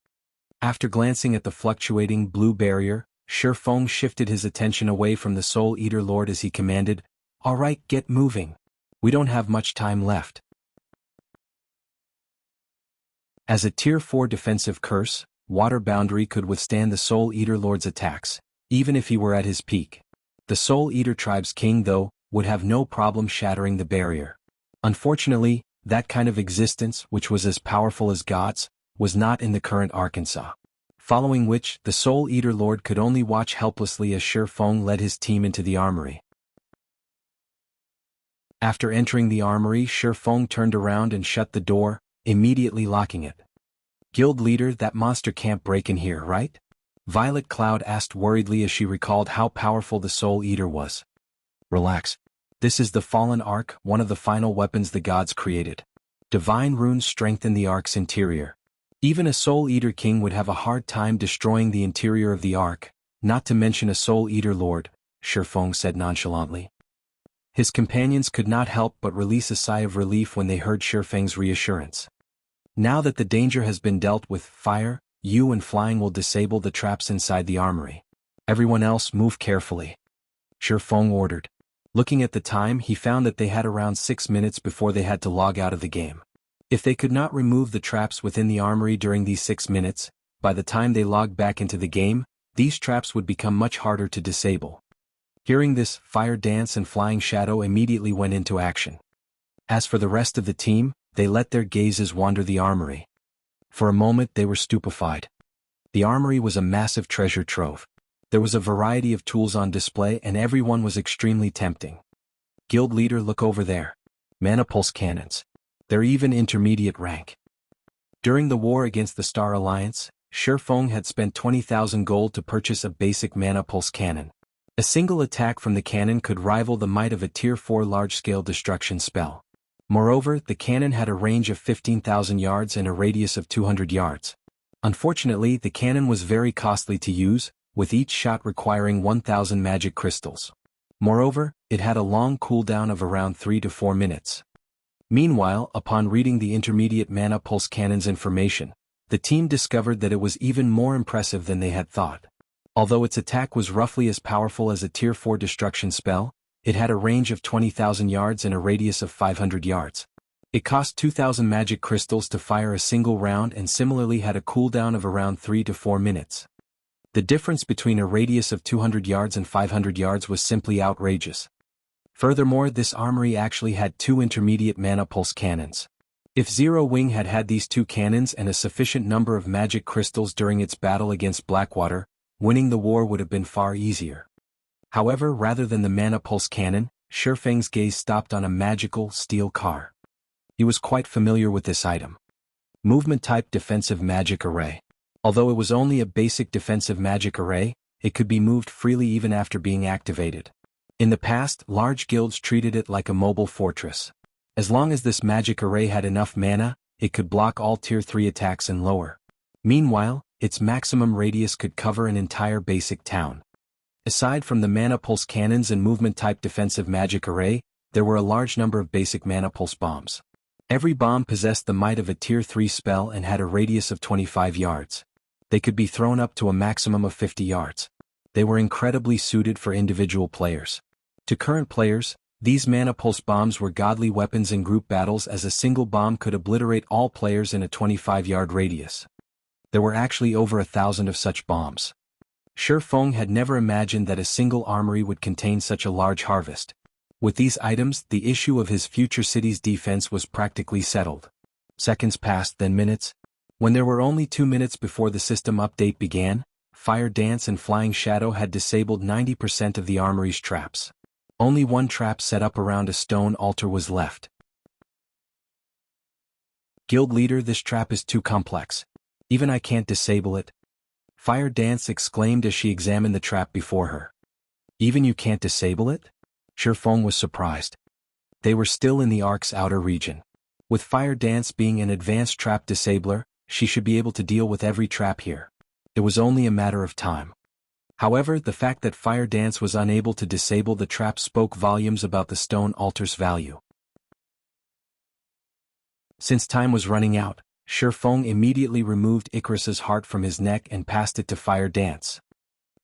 After glancing at the fluctuating blue barrier, Shifeng shifted his attention away from the Soul Eater Lord as he commanded, "All right, get moving. We don't have much time left." As a Tier 4 defensive curse, Water Boundary could withstand the Soul Eater Lord's attacks, even if he were at his peak. The Soul Eater tribe's king, though, would have no problem shattering the barrier. Unfortunately, that kind of existence, which was as powerful as gods, was not in the current Arkansas. Following which, the Soul Eater Lord could only watch helplessly as Shifeng led his team into the armory. After entering the armory, Shifeng turned around and shut the door, immediately locking it. "Guild leader, that monster can't break in here, right?" Violet Cloud asked worriedly as she recalled how powerful the Soul Eater was. "Relax. This is the Fallen Ark, one of the final weapons the gods created. Divine runes strengthen the Ark's interior. Even a Soul Eater king would have a hard time destroying the interior of the Ark, not to mention a Soul Eater Lord," Shifeng said nonchalantly. His companions could not help but release a sigh of relief when they heard Shifeng's reassurance. Now that the danger has been dealt with, fire, you and flying will disable the traps inside the armory. Everyone else move carefully. Shifeng ordered. Looking at the time, he found that they had around 6 minutes before they had to log out of the game. If they could not remove the traps within the armory during these 6 minutes, by the time they logged back into the game, these traps would become much harder to disable. Hearing this, Fire Dance and Flying Shadow immediately went into action. As for the rest of the team, they let their gazes wander the armory. For a moment they were stupefied. The armory was a massive treasure trove. There was a variety of tools on display and everyone was extremely tempting. "Guild leader, look over there. Mana pulse cannons. They're even intermediate rank." During the war against the Star Alliance, Shifeng had spent 20,000 gold to purchase a basic mana pulse cannon. A single attack from the cannon could rival the might of a Tier 4 large-scale destruction spell. Moreover, the cannon had a range of 15,000 yards and a radius of 200 yards. Unfortunately, the cannon was very costly to use, with each shot requiring 1,000 magic crystals. Moreover, it had a long cooldown of around 3 to 4 minutes. Meanwhile, upon reading the intermediate mana pulse cannon's information, the team discovered that it was even more impressive than they had thought. Although its attack was roughly as powerful as a Tier 4 destruction spell, it had a range of 20,000 yards and a radius of 500 yards. It cost 2,000 magic crystals to fire a single round and similarly had a cooldown of around 3 to 4 minutes. The difference between a radius of 200 yards and 500 yards was simply outrageous. Furthermore, this armory actually had 2 intermediate mana pulse cannons. If Zero Wing had had these 2 cannons and a sufficient number of magic crystals during its battle against Blackwater, winning the war would have been far easier. However, rather than the mana pulse cannon, Shifeng's gaze stopped on a magical steel car. He was quite familiar with this item. Movement-type defensive magic array. Although it was only a basic defensive magic array, it could be moved freely even after being activated. In the past, large guilds treated it like a mobile fortress. As long as this magic array had enough mana, it could block all Tier 3 attacks and lower. Meanwhile, its maximum radius could cover an entire basic town. Aside from the mana pulse cannons and movement-type defensive magic array, there were a large number of basic mana pulse bombs. Every bomb possessed the might of a Tier 3 spell and had a radius of 25 yards. They could be thrown up to a maximum of 50 yards. They were incredibly suited for individual players. To current players, these mana pulse bombs were godly weapons in group battles as a single bomb could obliterate all players in a 25-yard radius. There were actually over 1,000 of such bombs. Shifeng had never imagined that a single armory would contain such a large harvest. With these items, the issue of his future city's defense was practically settled. Seconds passed, then minutes. When there were only 2 minutes before the system update began, Fire Dance and Flying Shadow had disabled 90% of the armory's traps. Only one trap set up around a stone altar was left. Guild leader, this trap is too complex. Even I can't disable it. Fire Dance exclaimed as she examined the trap before her. Even you can't disable it? Shifeng was surprised. They were still in the Ark's outer region. With Fire Dance being an advanced trap disabler, she should be able to deal with every trap here. It was only a matter of time. However, the fact that Fire Dance was unable to disable the trap spoke volumes about the stone altar's value. Since time was running out, Shifeng immediately removed Icarus's heart from his neck and passed it to Fire Dance.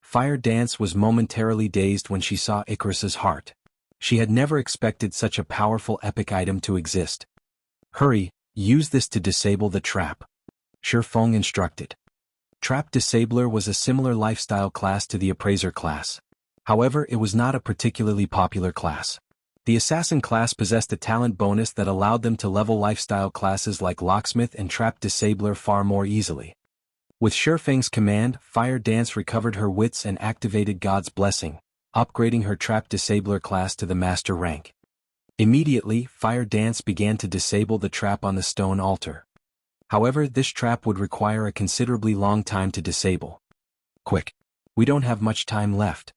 Fire Dance was momentarily dazed when she saw Icarus's heart. She had never expected such a powerful epic item to exist. Hurry, use this to disable the trap. Shifeng instructed. Trap Disabler was a similar lifestyle class to the Appraiser class. However, it was not a particularly popular class. The Assassin class possessed a talent bonus that allowed them to level lifestyle classes like Locksmith and Trap Disabler far more easily. With Shifeng's command, Fire Dance recovered her wits and activated God's Blessing, upgrading her Trap Disabler class to the Master rank. Immediately, Fire Dance began to disable the trap on the stone altar. However, this trap would require a considerably long time to disable. Quick! We don't have much time left.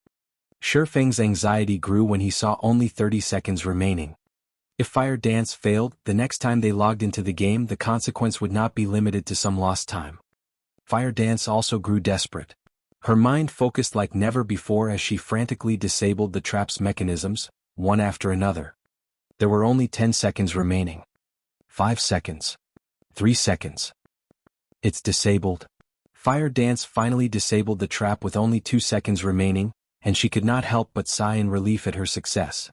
Shifeng's anxiety grew when he saw only 30 seconds remaining. If Fire Dance failed, the next time they logged into the game the consequence would not be limited to some lost time. Fire Dance also grew desperate. Her mind focused like never before as she frantically disabled the trap's mechanisms, one after another. There were only 10 seconds remaining. 5 seconds. 3 seconds. It's disabled. Fire Dance finally disabled the trap with only 2 seconds remaining, and she could not help but sigh in relief at her success.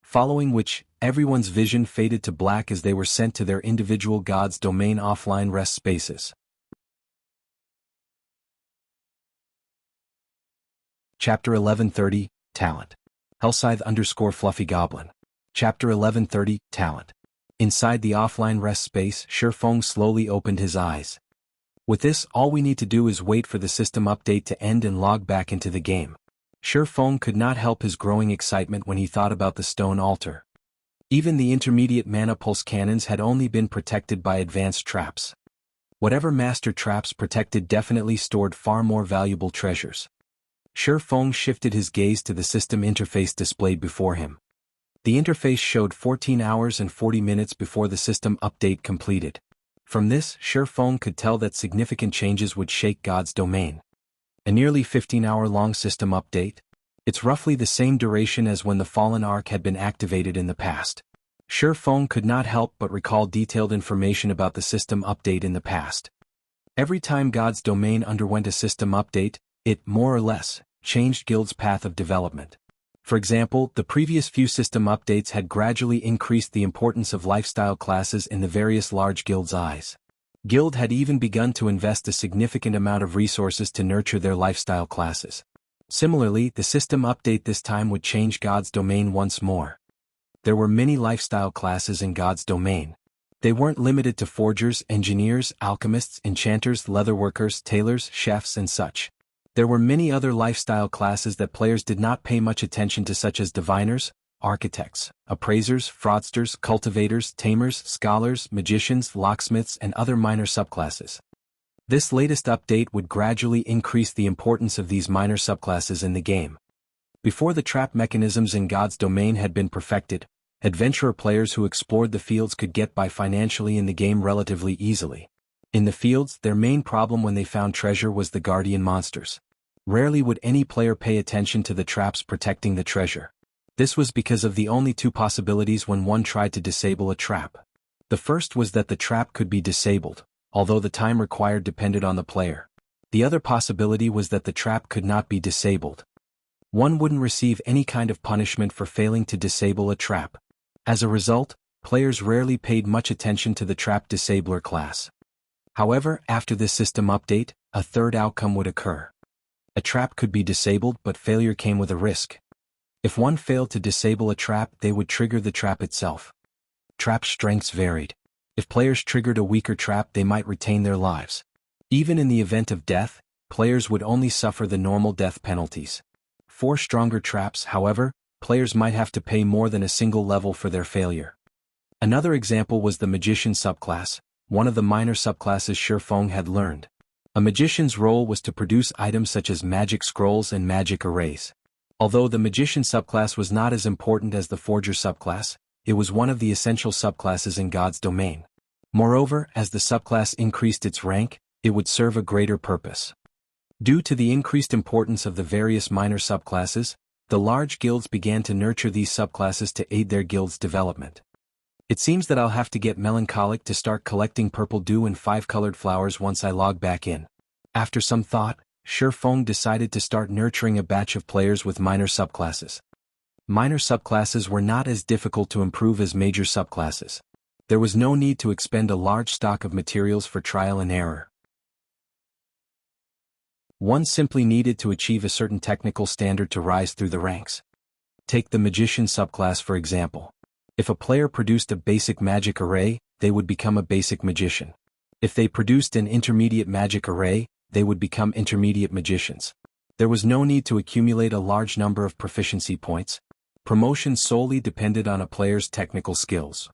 Following which, everyone's vision faded to black as they were sent to their individual god's domain offline rest spaces. Chapter 1130, Talent. Hellscythe_Fluffy Goblin. Chapter 1130, Talent. Inside the offline rest space, Shifeng slowly opened his eyes. With this, all we need to do is wait for the system update to end and log back into the game. Shifeng could not help his growing excitement when he thought about the stone altar. Even the intermediate mana pulse cannons had only been protected by advanced traps. Whatever master traps protected definitely stored far more valuable treasures. Shifeng shifted his gaze to the system interface displayed before him. The interface showed 14 hours and 40 minutes before the system update completed. From this, Shifeng could tell that significant changes would shake God's domain. A nearly 15-hour-long system update? It's roughly the same duration as when the Fallen Ark had been activated in the past. Shi Feng could not help but recall detailed information about the system update in the past. Every time God's domain underwent a system update, it, more or less, changed Guild's path of development. For example, the previous few system updates had gradually increased the importance of lifestyle classes in the various large guilds' eyes. Guild had even begun to invest a significant amount of resources to nurture their lifestyle classes. Similarly, the system update this time would change God's domain once more. There were many lifestyle classes in God's domain. They weren't limited to forgers, engineers, alchemists, enchanters, leatherworkers, tailors, chefs, and such. There were many other lifestyle classes that players did not pay much attention to, such as diviners, architects, appraisers, fraudsters, cultivators, tamers, scholars, magicians, locksmiths, and other minor subclasses. This latest update would gradually increase the importance of these minor subclasses in the game. Before the trap mechanisms in God's domain had been perfected, adventurer players who explored the fields could get by financially in the game relatively easily. In the fields, their main problem when they found treasure was the guardian monsters. Rarely would any player pay attention to the traps protecting the treasure. This was because of the only two possibilities when one tried to disable a trap. The first was that the trap could be disabled, although the time required depended on the player. The other possibility was that the trap could not be disabled. One wouldn't receive any kind of punishment for failing to disable a trap. As a result, players rarely paid much attention to the trap disabler class. However, after this system update, a third outcome would occur. A trap could be disabled, but failure came with a risk. If one failed to disable a trap, they would trigger the trap itself. Trap strengths varied. If players triggered a weaker trap, they might retain their lives. Even in the event of death, players would only suffer the normal death penalties. For stronger traps, however, players might have to pay more than a single level for their failure. Another example was the magician subclass, one of the minor subclasses Shi Feng had learned. A magician's role was to produce items such as magic scrolls and magic arrays. Although the magician subclass was not as important as the forger subclass, it was one of the essential subclasses in God's domain. Moreover, as the subclass increased its rank, it would serve a greater purpose. Due to the increased importance of the various minor subclasses, the large guilds began to nurture these subclasses to aid their guild's development. It seems that I'll have to get melancholic to start collecting purple dew and 5-colored flowers once I log back in. After some thought, Shi Feng decided to start nurturing a batch of players with minor subclasses. Minor subclasses were not as difficult to improve as major subclasses. There was no need to expend a large stock of materials for trial and error. One simply needed to achieve a certain technical standard to rise through the ranks. Take the magician subclass for example. If a player produced a basic magic array, they would become a basic magician. If they produced an intermediate magic array, they would become intermediate magicians. There was no need to accumulate a large number of proficiency points. Promotion solely depended on a player's technical skills.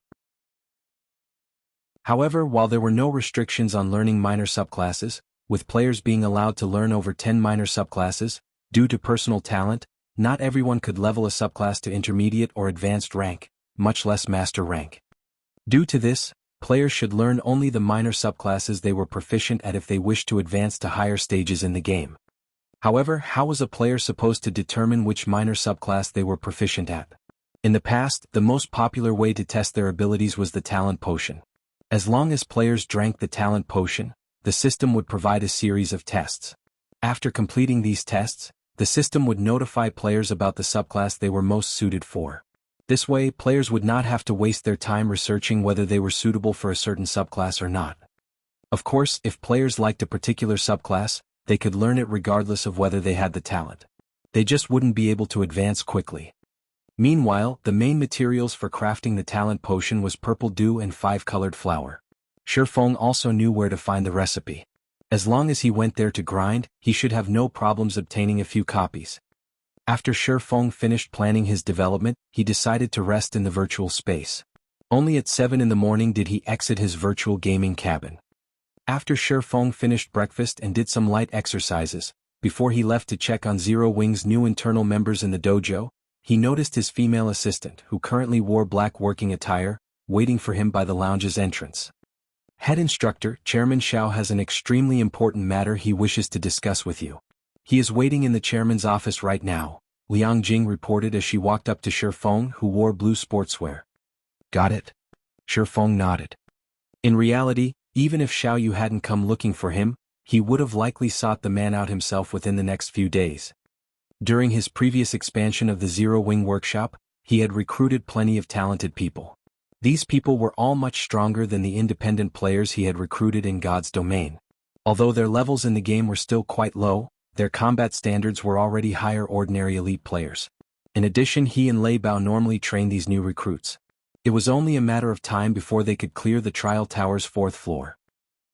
However, while there were no restrictions on learning minor subclasses, with players being allowed to learn over 10 minor subclasses, due to personal talent, not everyone could level a subclass to intermediate or advanced rank, much less master rank. Due to this, players should learn only the minor subclasses they were proficient at if they wished to advance to higher stages in the game. However, how was a player supposed to determine which minor subclass they were proficient at? In the past, the most popular way to test their abilities was the talent potion. As long as players drank the talent potion, the system would provide a series of tests. After completing these tests, the system would notify players about the subclass they were most suited for. This way, players would not have to waste their time researching whether they were suitable for a certain subclass or not. Of course, if players liked a particular subclass, they could learn it regardless of whether they had the talent. They just wouldn't be able to advance quickly. Meanwhile, the main materials for crafting the talent potion was purple dew and 5-colored flower. Shi Feng also knew where to find the recipe. As long as he went there to grind, he should have no problems obtaining a few copies. After Shi Feng finished planning his development, he decided to rest in the virtual space. Only at 7 in the morning did he exit his virtual gaming cabin. After Shi Feng finished breakfast and did some light exercises, before he left to check on Zero Wing's new internal members in the dojo, he noticed his female assistant, who currently wore black working attire, waiting for him by the lounge's entrance. Head instructor, Chairman Xiao has an extremely important matter he wishes to discuss with you. He is waiting in the chairman's office right now, Liang Jing reported as she walked up to Shi Feng, who wore blue sportswear. Got it? Shifeng nodded. In reality, even if Xiao Yu hadn't come looking for him, he would have likely sought the man out himself within the next few days. During his previous expansion of the Zero Wing Workshop, he had recruited plenty of talented people. These people were all much stronger than the independent players he had recruited in God's domain. Although their levels in the game were still quite low, their combat standards were already higher ordinary elite players. In addition, he and Lei Bao normally trained these new recruits. It was only a matter of time before they could clear the trial tower's 4th floor.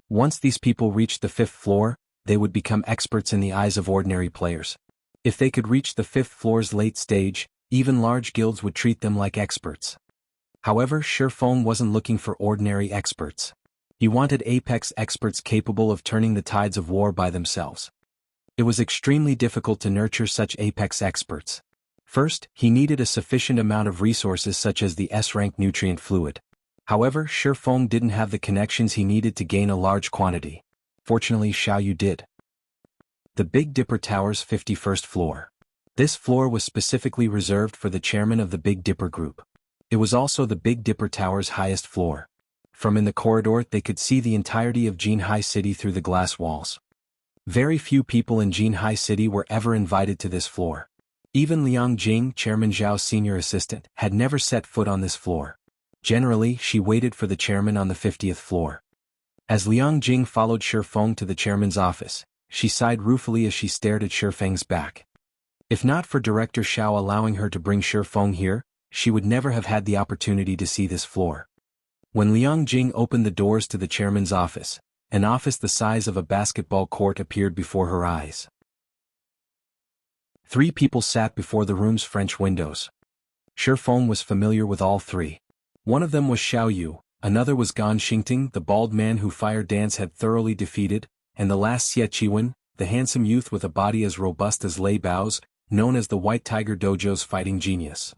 Once these people reached the 5th floor, they would become experts in the eyes of ordinary players. If they could reach the 5th floor's late stage, even large guilds would treat them like experts. However, Shifeng wasn't looking for ordinary experts. He wanted apex experts capable of turning the tides of war by themselves. It was extremely difficult to nurture such apex experts. First, he needed a sufficient amount of resources such as the S-rank nutrient fluid. However, Shifeng didn't have the connections he needed to gain a large quantity. Fortunately, Xiao Yu did. The Big Dipper Tower's 51st floor. This floor was specifically reserved for the chairman of the Big Dipper group. It was also the Big Dipper Tower's highest floor. From in the corridor they could see the entirety of Jianghu City through the glass walls. Very few people in Jianghu City were ever invited to this floor. Even Liang Jing, Chairman Zhao's senior assistant, had never set foot on this floor. Generally, she waited for the chairman on the 50th floor. As Liang Jing followed Shifeng to the chairman's office, she sighed ruefully as she stared at Shifeng's back. If not for Director Xiao allowing her to bring Shifeng here, she would never have had the opportunity to see this floor. When Liang Jing opened the doors to the chairman's office, an office the size of a basketball court appeared before her eyes. 3 people sat before the room's French windows. Shifeng was familiar with all 3. One of them was Xiao Yu, another was Gan Xingting, the bald man who Fire Dance had thoroughly defeated, and the last Xie Chiwen, the handsome youth with a body as robust as Lei Bao's, known as the White Tiger Dojo's fighting genius.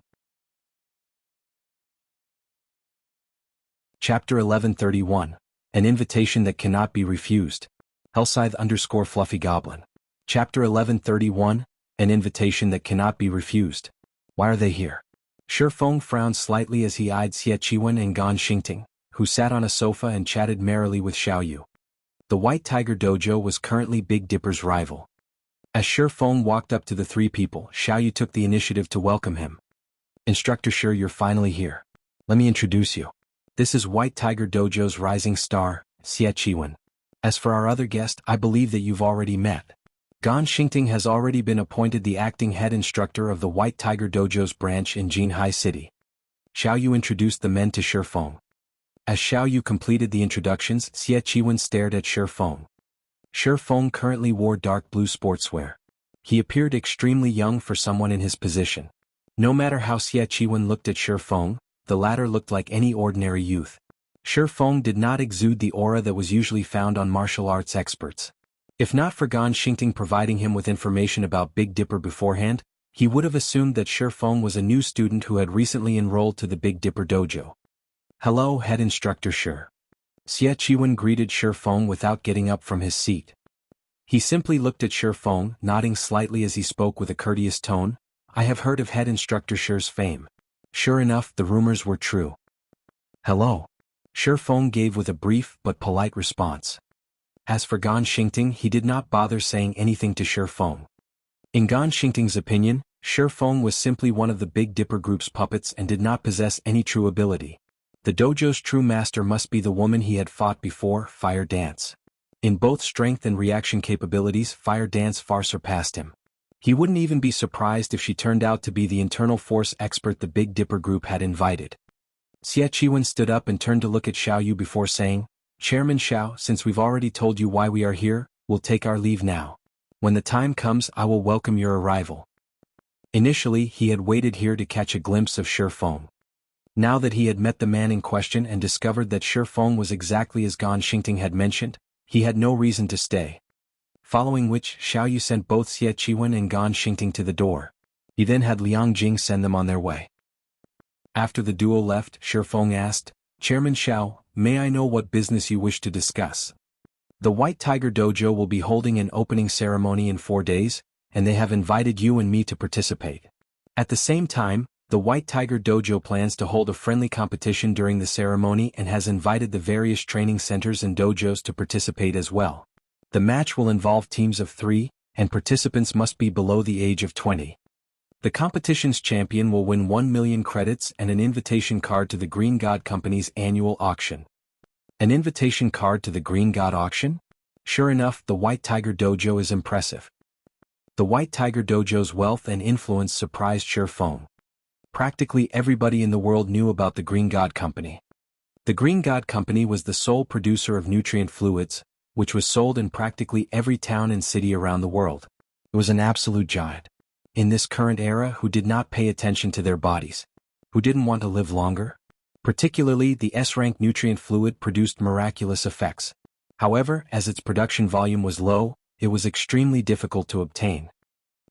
Chapter 1131. An Invitation That Cannot Be Refused. Hellscythe_Fluffy Goblin. Chapter 1131. An Invitation That Cannot Be Refused. Why are they here? Shifeng frowned slightly as he eyed Xie Chiwen and Gan Xingting, who sat on a sofa and chatted merrily with Xiao Yu. The White Tiger Dojo was currently Big Dipper's rival. As Shifeng walked up to the 3 people, Xiao Yu took the initiative to welcome him. Instructor Shi, you're finally here. Let me introduce you. This is White Tiger Dojo's rising star, Xie Chiwen. As for our other guest, I believe that you've already met. Gan Xingting has already been appointed the acting head instructor of the White Tiger Dojo's branch in Jianghu City. Xiao Yu introduced the men to Shifeng. As Xiao Yu completed the introductions, Xie Chiwen stared at Shifeng. Shifeng currently wore dark blue sportswear. He appeared extremely young for someone in his position. No matter how Xie Chiwen looked at Shifeng, the latter looked like any ordinary youth. Shifeng did not exude the aura that was usually found on martial arts experts. If not for Gan Xingting providing him with information about Big Dipper beforehand, he would have assumed that Shifeng was a new student who had recently enrolled to the Big Dipper dojo. Hello, head instructor Shi. Xie Chiwen greeted Shifeng without getting up from his seat. He simply looked at Shifeng, nodding slightly as he spoke with a courteous tone. I have heard of head instructor Shi's fame. Sure enough, the rumors were true. Hello. Shifeng gave with a brief but polite response. As for Gan Xingting, he did not bother saying anything to Shifeng. In Gan Xingting's opinion, Shifeng was simply one of the Big Dipper group's puppets and did not possess any true ability. The dojo's true master must be the woman he had fought before, Fire Dance. In both strength and reaction capabilities, Fire Dance far surpassed him. He wouldn't even be surprised if she turned out to be the internal force expert the Big Dipper group had invited. Xie Chiwen stood up and turned to look at Xiao Yu before saying, Chairman Xiao, since we've already told you why we are here, we'll take our leave now. When the time comes, I will welcome your arrival. Initially, he had waited here to catch a glimpse of Shifeng. Now that he had met the man in question and discovered that Shifeng was exactly as Gan Xingting had mentioned, he had no reason to stay. Following which, Xiao Yu sent both Xie Chiwen and Gan Xingting to the door. He then had Liang Jing send them on their way. After the duo left, Shifeng asked, Chairman Xiao, may I know what business you wish to discuss? The White Tiger Dojo will be holding an opening ceremony in 4 days, and they have invited you and me to participate. At the same time, The White Tiger Dojo plans to hold a friendly competition during the ceremony and has invited the various training centers and dojos to participate as well. The match will involve teams of 3, and participants must be below the age of 20. The competition's champion will win 1 million credits and an invitation card to the Green God Company's annual auction. An invitation card to the Green God auction? Sure enough, the White Tiger Dojo is impressive. The White Tiger Dojo's wealth and influence surprised Feng. Practically everybody in the world knew about the Green God Company. The Green God Company was the sole producer of nutrient fluids, which was sold in practically every town and city around the world. It was an absolute giant. In this current era, who did not pay attention to their bodies? Who didn't want to live longer? Particularly, the S-rank nutrient fluid produced miraculous effects. However, as its production volume was low, it was extremely difficult to obtain.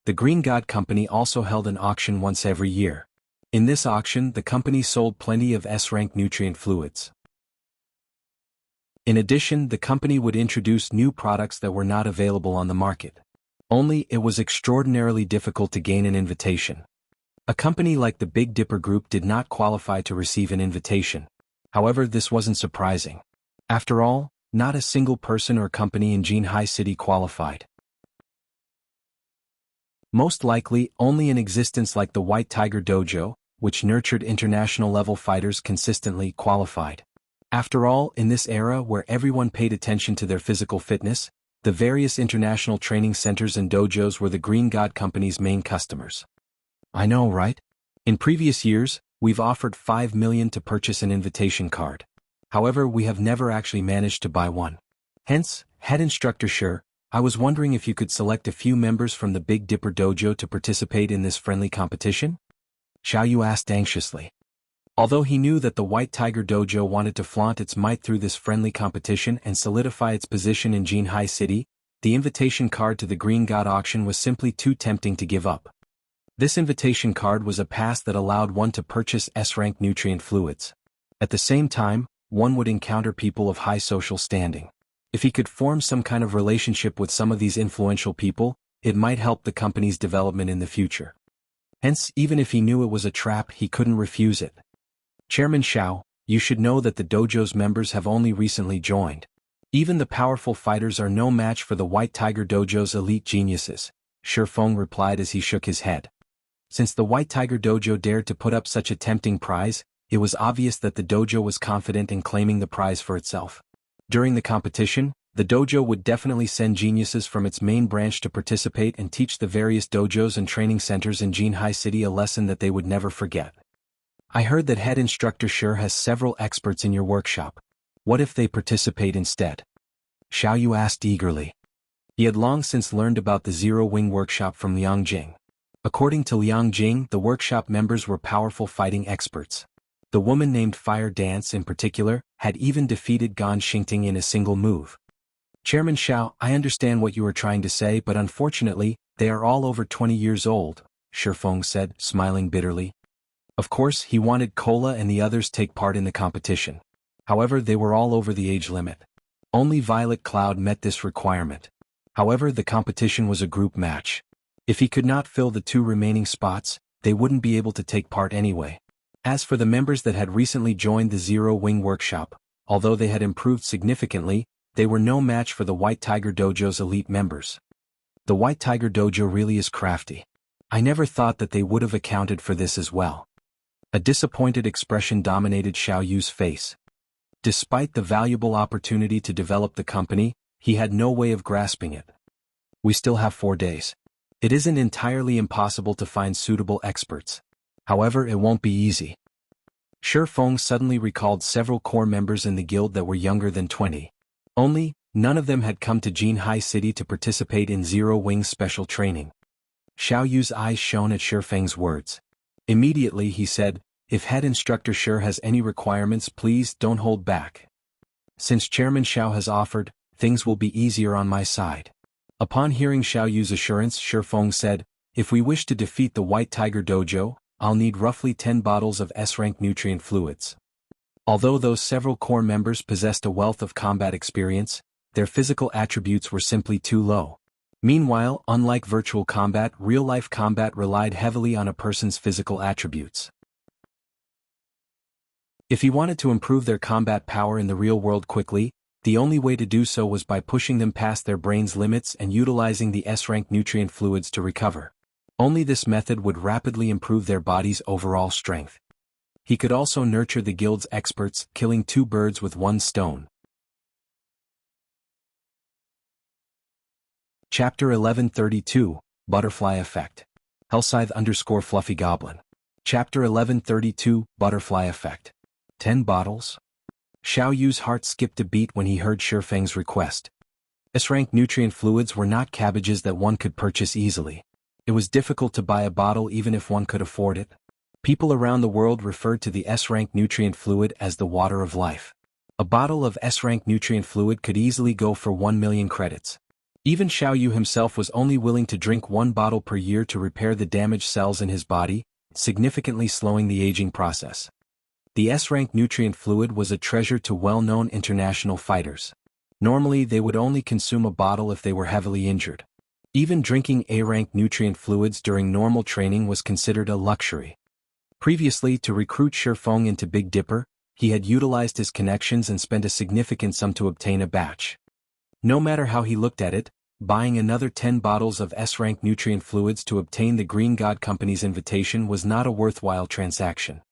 The Green God Company also held an auction once every year. In this auction, the company sold plenty of S-rank nutrient fluids. In addition, the company would introduce new products that were not available on the market. Only, it was extraordinarily difficult to gain an invitation. A company like the Big Dipper Group did not qualify to receive an invitation. However, this wasn't surprising. After all, not a single person or company in Jianghu City qualified. Most likely, only an existence like the White Tiger Dojo, which nurtured international-level fighters consistently, qualified. After all, in this era where everyone paid attention to their physical fitness, the various international training centers and dojos were the Green God Company's main customers. I know, right? In previous years, we've offered 5 million to purchase an invitation card. However, we have never actually managed to buy one. Hence, head instructor Sure, I was wondering if you could select a few members from the Big Dipper Dojo to participate in this friendly competition? Xiaoyu asked anxiously. Although he knew that the White Tiger Dojo wanted to flaunt its might through this friendly competition and solidify its position in Jianghu City, the invitation card to the Green God auction was simply too tempting to give up. This invitation card was a pass that allowed one to purchase S-rank nutrient fluids. At the same time, one would encounter people of high social standing. If he could form some kind of relationship with some of these influential people, it might help the company's development in the future. Hence, even if he knew it was a trap, he couldn't refuse it. Chairman Xiao, you should know that the dojo's members have only recently joined. Even the powerful fighters are no match for the White Tiger Dojo's elite geniuses, Feng replied as he shook his head. Since the White Tiger Dojo dared to put up such a tempting prize, it was obvious that the dojo was confident in claiming the prize for itself. During the competition, the dojo would definitely send geniuses from its main branch to participate and teach the various dojos and training centers in Jianghu City a lesson that they would never forget. I heard that head instructor Sure has several experts in your workshop. What if they participate instead? Xiaoyu asked eagerly. He had long since learned about the Zero Wing workshop from Liang Jing. According to Liang Jing, the workshop members were powerful fighting experts. The woman named Fire Dance in particular had even defeated Gan Xingting in a single move. Chairman Xiao, I understand what you are trying to say, but unfortunately, they are all over 20 years old, Feng said, smiling bitterly. Of course, he wanted Cola and the others take part in the competition. However, they were all over the age limit. Only Violet Cloud met this requirement. However, the competition was a group match. If he could not fill the 2 remaining spots, they wouldn't be able to take part anyway. As for the members that had recently joined the Zero Wing workshop, although they had improved significantly, they were no match for the White Tiger Dojo's elite members. The White Tiger Dojo really is crafty. I never thought that they would have accounted for this as well. A disappointed expression dominated Xiaoyu's face. Despite the valuable opportunity to develop the company, he had no way of grasping it. We still have 4 days. It isn't entirely impossible to find suitable experts. However, it won't be easy. Feng suddenly recalled several core members in the guild that were younger than 20. Only, none of them had come to Jianghu City to participate in Zero Wing's special training. Xiaoyu's eyes shone at Feng's words. Immediately he said, if head instructor Sure has any requirements, please don't hold back. Since Chairman Xiao has offered, things will be easier on my side. Upon hearing Xiaoyu's assurance, Feng said, if we wish to defeat the White Tiger Dojo, I'll need roughly 10 bottles of S-rank nutrient fluids. Although those several core members possessed a wealth of combat experience, their physical attributes were simply too low. Meanwhile, unlike virtual combat, real-life combat relied heavily on a person's physical attributes. If he wanted to improve their combat power in the real world quickly, the only way to do so was by pushing them past their brain's limits and utilizing the S-rank nutrient fluids to recover. Only this method would rapidly improve their body's overall strength. He could also nurture the guild's experts, killing 2 birds with 1 stone. Chapter 1132, Butterfly Effect. Hellscythe_Fluffy Goblin. Chapter 1132, Butterfly Effect. 10 bottles? Xiao Yu's heart skipped a beat when he heard Shifeng's request. S-rank nutrient fluids were not cabbages that one could purchase easily. It was difficult to buy a bottle even if one could afford it. People around the world referred to the S-rank nutrient fluid as the water of life. A bottle of S-rank nutrient fluid could easily go for 1 million credits. Even Xiao Yu himself was only willing to drink 1 bottle per year to repair the damaged cells in his body, significantly slowing the aging process. The S-rank nutrient fluid was a treasure to well-known international fighters. Normally they would only consume a bottle if they were heavily injured. Even drinking A-rank nutrient fluids during normal training was considered a luxury. Previously, to recruit Shifeng into Big Dipper, he had utilized his connections and spent a significant sum to obtain a batch. No matter how he looked at it, buying another 10 bottles of S-rank nutrient fluids to obtain the Green God Company's invitation was not a worthwhile transaction.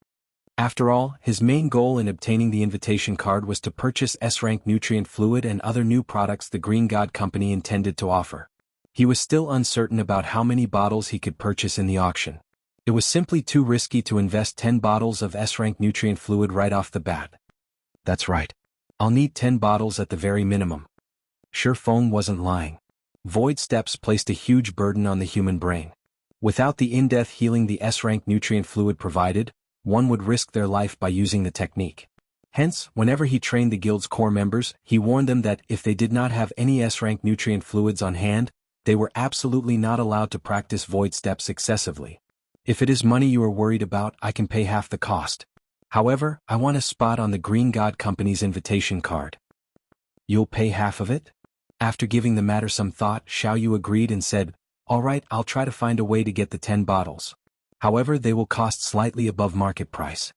After all, his main goal in obtaining the invitation card was to purchase S-rank nutrient fluid and other new products the Green God Company intended to offer. He was still uncertain about how many bottles he could purchase in the auction. It was simply too risky to invest 10 bottles of S-rank nutrient fluid right off the bat. That's right. I'll need 10 bottles at the very minimum. Shifeng wasn't lying. Void steps placed a huge burden on the human brain. Without the in-depth healing the S-rank nutrient fluid provided, one would risk their life by using the technique. Hence, whenever he trained the guild's core members, he warned them that if they did not have any S-rank nutrient fluids on hand, they were absolutely not allowed to practice void steps excessively. If it is money you are worried about, I can pay half the cost. However, I want a spot on the Green God Company's invitation card. You'll pay half of it? After giving the matter some thought, Xiao Yu agreed and said, "All right, I'll try to find a way to get the 10 bottles. However, they will cost slightly above market price."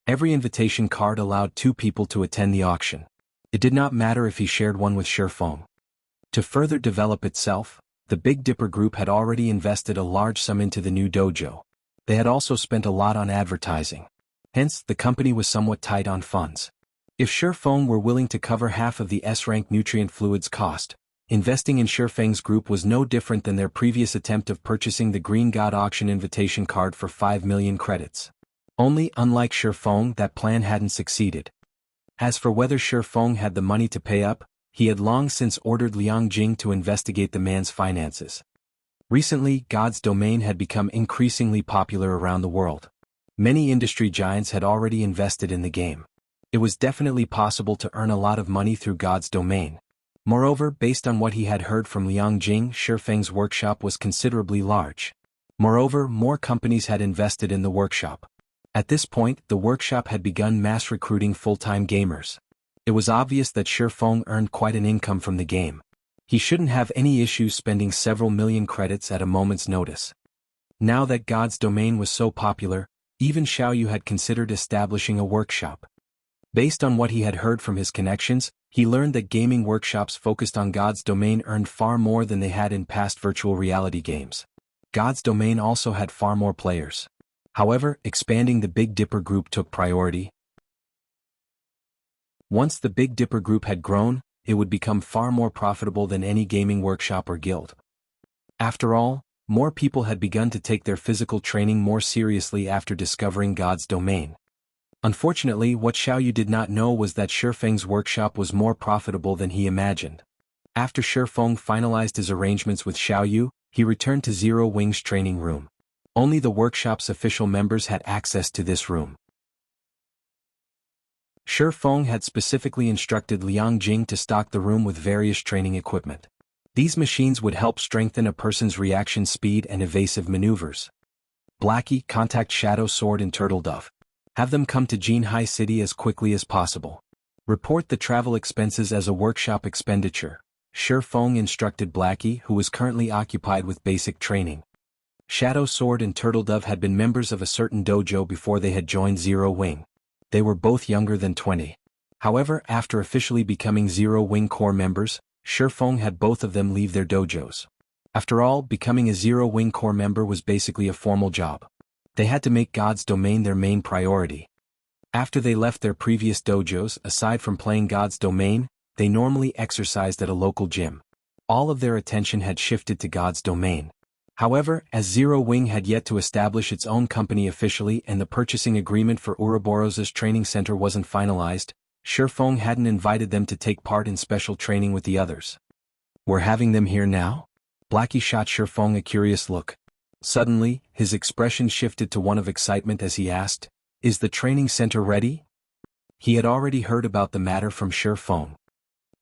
Every invitation card allowed 2 people to attend the auction. It did not matter if he shared one with Shifeng. To further develop itself, the Big Dipper group had already invested a large sum into the new dojo. They had also spent a lot on advertising. Hence, the company was somewhat tight on funds. If Shifeng were willing to cover half of the S-rank nutrient fluids cost, investing in Shifeng's group was no different than their previous attempt of purchasing the Green God auction invitation card for 5 million credits. Only, unlike Shifeng, that plan hadn't succeeded. As for whether Shifeng had the money to pay up, he had long since ordered Liang Jing to investigate the man's finances. Recently, God's domain had become increasingly popular around the world. Many industry giants had already invested in the game. It was definitely possible to earn a lot of money through God's domain. Moreover, based on what he had heard from Liang Jing, Shifeng's workshop was considerably large. Moreover, more companies had invested in the workshop. At this point, the workshop had begun mass recruiting full-time gamers. It was obvious that Shifeng earned quite an income from the game. He shouldn't have any issues spending several million credits at a moment's notice. Now that God's domain was so popular, even Xiao Yu had considered establishing a workshop. Based on what he had heard from his connections, he learned that gaming workshops focused on God's domain earned far more than they had in past virtual reality games. God's domain also had far more players. However, expanding the Big Dipper group took priority. Once the Big Dipper group had grown, it would become far more profitable than any gaming workshop or guild. After all, more people had begun to take their physical training more seriously after discovering God's domain. Unfortunately, what Xiao Yu did not know was that Shifeng's workshop was more profitable than he imagined. After Shifeng finalized his arrangements with Xiao Yu, he returned to Zero Wing's training room. Only the workshop's official members had access to this room. Shifeng had specifically instructed Liang Jing to stock the room with various training equipment. These machines would help strengthen a person's reaction speed and evasive maneuvers. Blackie, contact Shadow Sword and Turtle Dove. Have them come to Jianghu City as quickly as possible. Report the travel expenses as a workshop expenditure. Shi Feng instructed Blackie, who was currently occupied with basic training. Shadow Sword and Turtle Dove had been members of a certain dojo before they had joined Zero Wing. They were both younger than 20. However, after officially becoming Zero Wing core members, Shi Feng had both of them leave their dojos. After all, becoming a Zero Wing core member was basically a formal job. They had to make God's domain their main priority. After they left their previous dojos, aside from playing God's domain, they normally exercised at a local gym. All of their attention had shifted to God's domain. However, as Zero Wing had yet to establish its own company officially and the purchasing agreement for Ouroboros's training center wasn't finalized, Shi Feng hadn't invited them to take part in special training with the others. "We're having them here now?" Blackie shot Shi Feng a curious look. Suddenly, his expression shifted to one of excitement as he asked, "Is the training center ready?" He had already heard about the matter from Shi Feng.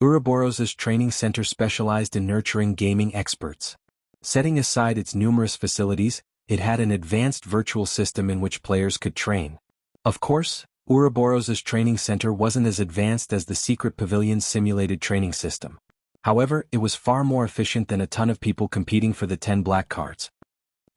Ouroboros's training center specialized in nurturing gaming experts. Setting aside its numerous facilities, it had an advanced virtual system in which players could train. Of course, Ouroboros's training center wasn't as advanced as the Secret Pavilion's simulated training system. However, it was far more efficient than a ton of people competing for the 10 black cards.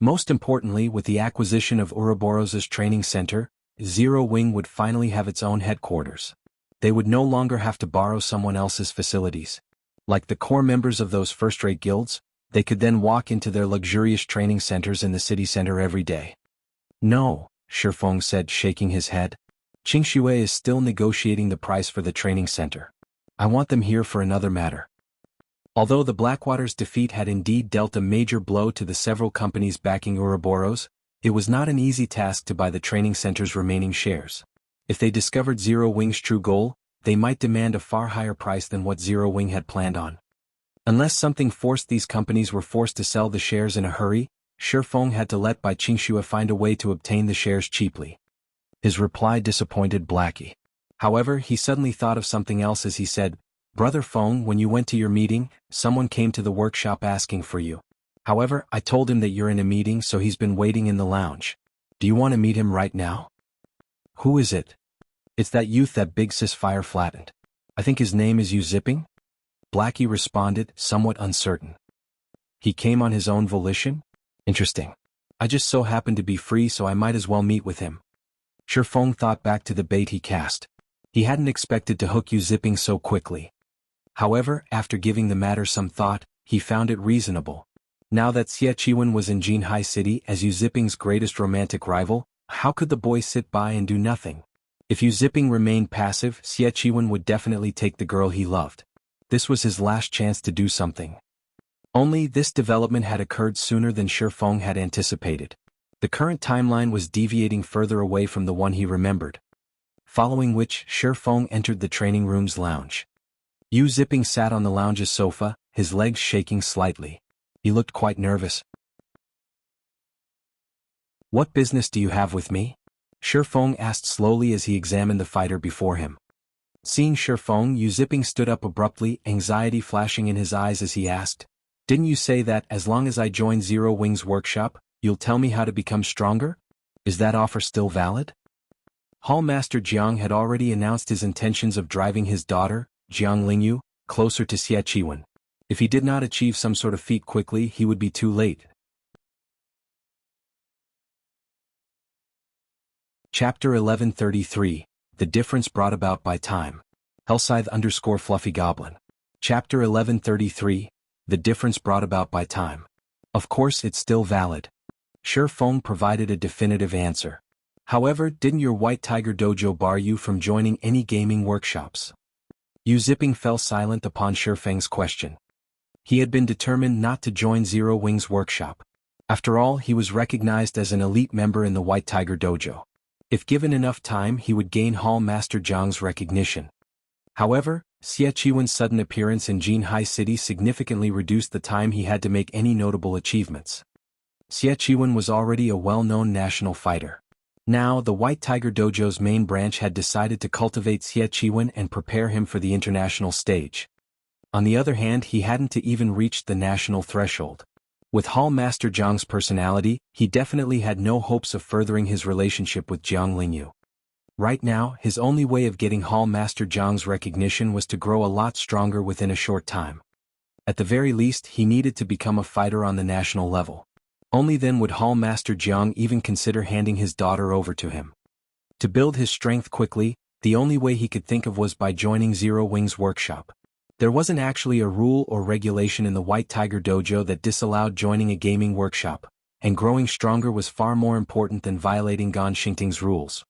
Most importantly, with the acquisition of Ouroboros's training center, Zero Wing would finally have its own headquarters. They would no longer have to borrow someone else's facilities. Like the core members of those first-rate guilds, they could then walk into their luxurious training centers in the city center every day. "No," Shi Feng said, shaking his head. "Qingshui is still negotiating the price for the training center. I want them here for another matter." Although the Blackwater's defeat had indeed dealt a major blow to the several companies backing Ouroboros, it was not an easy task to buy the training center's remaining shares. If they discovered Zero Wing's true goal, they might demand a far higher price than what Zero Wing had planned on. Unless something forced these companies were forced to sell the shares in a hurry, Shi Feng had to let Bai Qingshui find a way to obtain the shares cheaply. His reply disappointed Blackie. However, he suddenly thought of something else as he said, "Brother Feng, when you went to your meeting, someone came to the workshop asking for you. However, I told him that you're in a meeting, so he's been waiting in the lounge. Do you want to meet him right now?" "Who is it?" "It's that youth that Big Sis Fire flattened. I think his name is Zipping?" Blackie responded, somewhat uncertain. "He came on his own volition? Interesting. I just so happened to be free, so I might as well meet with him." Shi Feng thought back to the bait he cast. He hadn't expected to hook Zipping so quickly. However, after giving the matter some thought, he found it reasonable. Now that Xie Chiwen was in Jianghu City as Zipping's greatest romantic rival, how could the boy sit by and do nothing? If Zipping remained passive, Xie Chiwen would definitely take the girl he loved. This was his last chance to do something. Only this development had occurred sooner than Shi Feng had anticipated. The current timeline was deviating further away from the one he remembered. Following which, Shi Feng entered the training room's lounge. Zipping sat on the lounge's sofa, his legs shaking slightly. He looked quite nervous. "What business do you have with me?" Shi Feng asked slowly as he examined the fighter before him. Seeing Shi Feng, Zipping stood up abruptly, anxiety flashing in his eyes as he asked, "Didn't you say that as long as I join Zero Wing's workshop, you'll tell me how to become stronger? Is that offer still valid?" Hall Master Jiang had already announced his intentions of driving his daughter, Jiang Lingyu, closer to Xie Chiwen. If he did not achieve some sort of feat quickly, he would be too late. Chapter 1133, The Difference Brought About by Time. Hellscythe_Fluffy Goblin. Chapter 1133, The Difference Brought About by Time. Of course it's still valid. Shi Feng provided a definitive answer. However, didn't your White Tiger Dojo bar you from joining any gaming workshops? Zipping fell silent upon Shi Feng's question. He had been determined not to join Zero Wing's workshop. After all, he was recognized as an elite member in the White Tiger Dojo. If given enough time, he would gain Hall Master Jiang's recognition. However, Xie Chiwen's sudden appearance in Jianghu City significantly reduced the time he had to make any notable achievements. Xie Chiwen was already a well-known national fighter. Now, the White Tiger Dojo's main branch had decided to cultivate Xie Chiwen and prepare him for the international stage. On the other hand, he hadn't even reached the national threshold. With Hall Master Jiang's personality, he definitely had no hopes of furthering his relationship with Jiang Lingyu. Right now, his only way of getting Hall Master Jiang's recognition was to grow a lot stronger within a short time. At the very least, he needed to become a fighter on the national level. Only then would Hall Master Jiang even consider handing his daughter over to him. To build his strength quickly, the only way he could think of was by joining Zero Wing's workshop. There wasn't actually a rule or regulation in the White Tiger Dojo that disallowed joining a gaming workshop, and growing stronger was far more important than violating Gan Xingting's rules.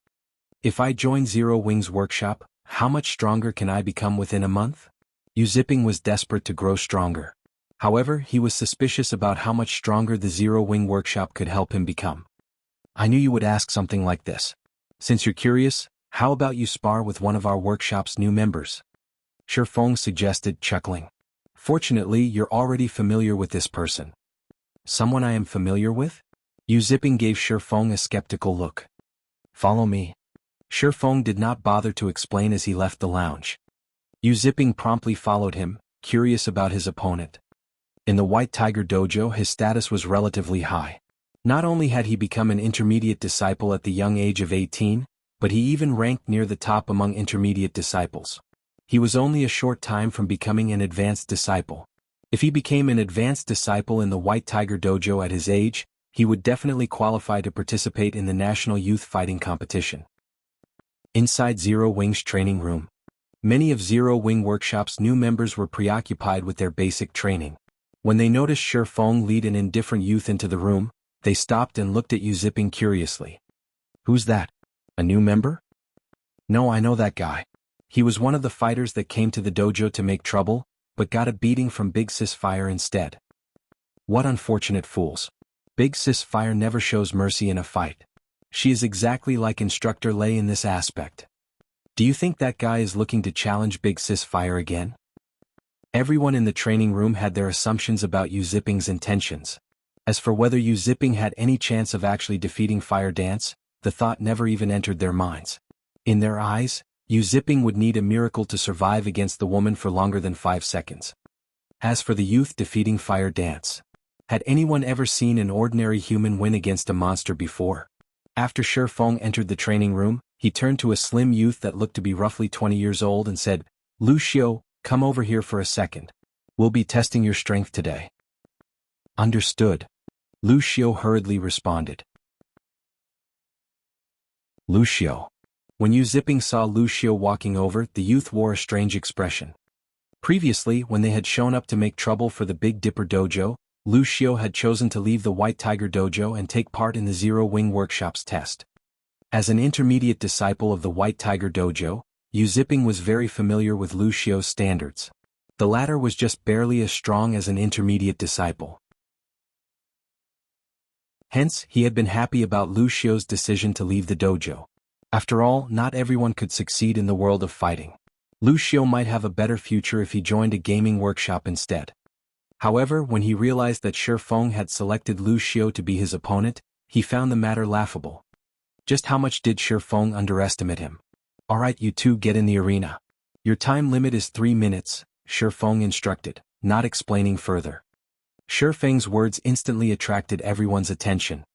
If I join Zero Wing's workshop, how much stronger can I become within a month? Yu Ziping was desperate to grow stronger. However, he was suspicious about how much stronger the Zero Wing workshop could help him become. I knew you would ask something like this. Since you're curious, how about you spar with one of our workshop's new members? Shi Feng suggested, chuckling. Fortunately, you're already familiar with this person. Someone I am familiar with? Yu Ziping gave Shi Feng a skeptical look. Follow me. Shi Feng did not bother to explain as he left the lounge. Yu Ziping promptly followed him, curious about his opponent. In the White Tiger Dojo, his status was relatively high. Not only had he become an intermediate disciple at the young age of 18, but he even ranked near the top among intermediate disciples. He was only a short time from becoming an advanced disciple. If he became an advanced disciple in the White Tiger Dojo at his age, he would definitely qualify to participate in the National Youth Fighting Competition. Inside Zero Wing's training room, many of Zero Wing Workshop's new members were preoccupied with their basic training. When they noticed Shi Feng lead an indifferent youth into the room, they stopped and looked at Yu Ziping curiously. Who's that? A new member? No, I know that guy. He was one of the fighters that came to the dojo to make trouble, but got a beating from Big Sis Fire instead. What unfortunate fools. Big Sis Fire never shows mercy in a fight. She is exactly like Instructor Lei in this aspect. Do you think that guy is looking to challenge Big Sis Fire again? Everyone in the training room had their assumptions about Yu Ziping's intentions. As for whether Yu Ziping had any chance of actually defeating Fire Dance, the thought never even entered their minds. In their eyes, Yu Ziping would need a miracle to survive against the woman for longer than 5 seconds. As for the youth defeating Fire Dance, had anyone ever seen an ordinary human win against a monster before? After Shi Feng entered the training room, he turned to a slim youth that looked to be roughly 20 years old and said, "Lu Xiu, come over here for a second. We'll be testing your strength today." Understood. Lu Xiu hurriedly responded. Lu Xiu. When Yu Ziping saw Lu Xiu walking over, the youth wore a strange expression. Previously, when they had shown up to make trouble for the Big Dipper Dojo, Lu Xiu had chosen to leave the White Tiger Dojo and take part in the Zero Wing Workshop's test. As an intermediate disciple of the White Tiger Dojo, Yu Ziping was very familiar with Lu Xiu's standards. The latter was just barely as strong as an intermediate disciple. Hence, he had been happy about Lu Xiu's decision to leave the dojo. After all, not everyone could succeed in the world of fighting. Lu Xiu might have a better future if he joined a gaming workshop instead. However, when he realized that Shi Feng had selected Lu Xiu to be his opponent, he found the matter laughable. Just how much did Shi Feng underestimate him? "Alright, you two, get in the arena. Your time limit is 3 minutes, Shi Feng instructed, not explaining further. Shi Feng's words instantly attracted everyone's attention.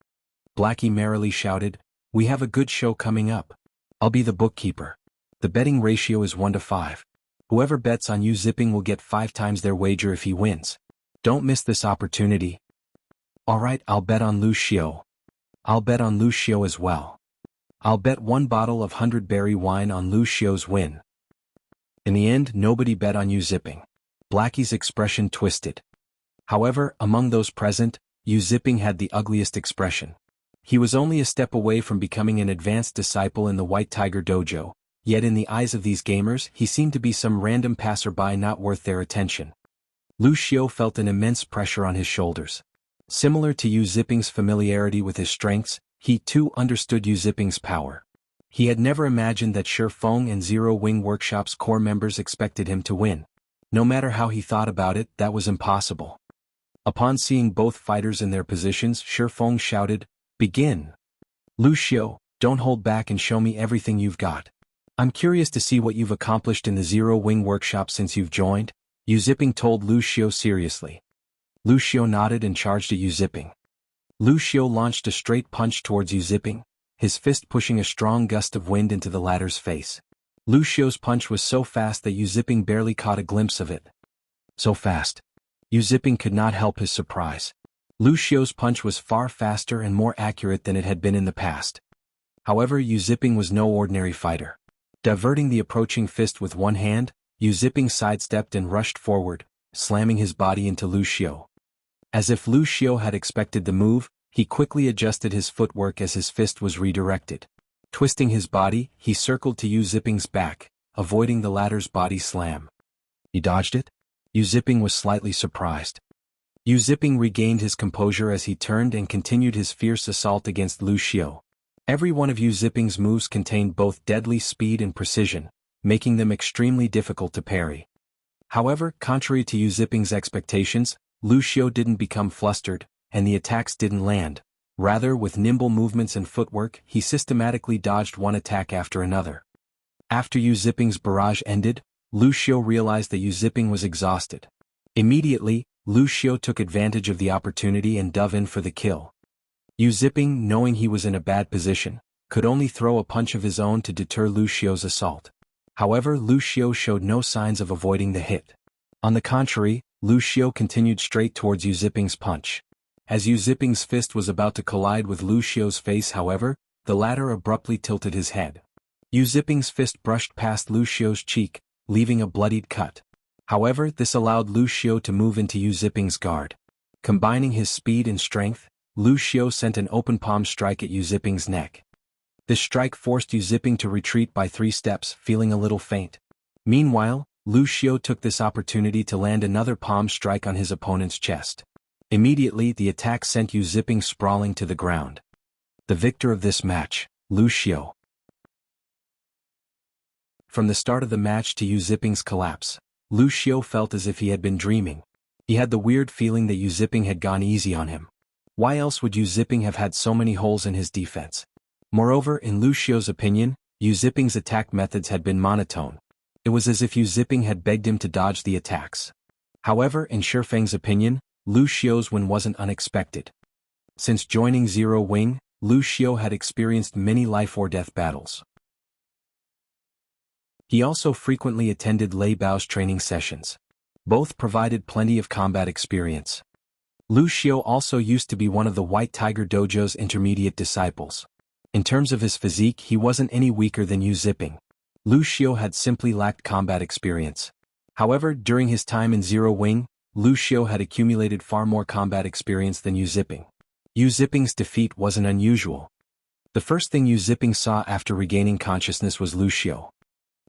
Blackie merrily shouted, "We have a good show coming up. I'll be the bookkeeper. The betting ratio is 1 to 5. Whoever bets on Yu Ziping will get 5 times their wager if he wins. Don't miss this opportunity." "Alright, I'll bet on Lu Xiu. I'll bet on Lu Xiu as well. I'll bet 1 bottle of 100-berry wine on Lu Xiu's win." In the end, nobody bet on Yu Ziping. Blackie's expression twisted. However, among those present, Yu Ziping had the ugliest expression. He was only a step away from becoming an advanced disciple in the White Tiger Dojo, yet in the eyes of these gamers he seemed to be some random passerby not worth their attention. Lu Xiu felt an immense pressure on his shoulders. Similar to Yu Ziping's familiarity with his strengths, he too understood Yu Ziping's power. He had never imagined that Shi Feng and Zero Wing Workshop's core members expected him to win. No matter how he thought about it, that was impossible. Upon seeing both fighters in their positions, Shi Feng shouted, "Begin! Lu Xiu, don't hold back and show me everything you've got. I'm curious to see what you've accomplished in the Zero Wing Workshop since you've joined," Yu Ziping told Lu Xiu seriously. Lu Xiu nodded and charged at Yu Ziping. Lu Xiu launched a straight punch towards Yu Ziping, his fist pushing a strong gust of wind into the latter's face. Lu Xiu's punch was so fast that Yu Ziping barely caught a glimpse of it. So fast. Yu Ziping could not help his surprise. Lu Xiu's punch was far faster and more accurate than it had been in the past. However, Yu Ziping was no ordinary fighter. Diverting the approaching fist with one hand, Yu Ziping sidestepped and rushed forward, slamming his body into Lu Xiu. As if Lu Xiu had expected the move, he quickly adjusted his footwork as his fist was redirected. Twisting his body, he circled to Yu Ziping's back, avoiding the latter's body slam. You dodged it? Yu Ziping was slightly surprised. Yu Ziping regained his composure as he turned and continued his fierce assault against Lu Xiu. Every one of Yu Ziping's moves contained both deadly speed and precision, making them extremely difficult to parry. However, contrary to Yu Ziping's expectations, Lu Xiu didn't become flustered, and the attacks didn't land. Rather, with nimble movements and footwork, he systematically dodged one attack after another. After Yu Ziping's barrage ended, Lu Xiu realized that Yu Ziping was exhausted. Immediately, Lu Xiu took advantage of the opportunity and dove in for the kill. Yu Ziping, knowing he was in a bad position, could only throw a punch of his own to deter Lu Xiu's assault. However, Lu Xiu showed no signs of avoiding the hit. On the contrary, Lu Xiu continued straight towards Yu Ziping's punch. As Yu Ziping's fist was about to collide with Lu Xiu's face, however, the latter abruptly tilted his head. Yu Ziping's fist brushed past Lu Xiu's cheek, leaving a bloodied cut. However, this allowed Lu Xiu to move into Yu Ziping's guard. Combining his speed and strength, Lu Xiu sent an open palm strike at Yu Ziping's neck. This strike forced Yu Ziping to retreat by 3 steps, feeling a little faint. Meanwhile, Lu Xiu took this opportunity to land another palm strike on his opponent's chest. Immediately, the attack sent Yu Ziping sprawling to the ground. The victor of this match, Lu Xiu. From the start of the match to Yu Ziping's collapse, Lu Xiu felt as if he had been dreaming. He had the weird feeling that Yu Ziping had gone easy on him. Why else would Yu Ziping have had so many holes in his defense? Moreover, in Lu Xiu's opinion, Yu Ziping's attack methods had been monotone. It was as if Yu Ziping had begged him to dodge the attacks. However, in Shifeng's opinion, Lu Xiu's win wasn't unexpected. Since joining Zero Wing, Lu Xiu had experienced many life-or-death battles. He also frequently attended Lei Bao's training sessions. Both provided plenty of combat experience. Lu Xiu also used to be one of the White Tiger Dojo's intermediate disciples. In terms of his physique, he wasn't any weaker than Yu Ziping. Lu Xiu had simply lacked combat experience. However, during his time in Zero Wing, Lu Xiu had accumulated far more combat experience than Yu Ziping. Yu Ziping's defeat wasn't unusual. The first thing Yu Ziping saw after regaining consciousness was Lu Xiu.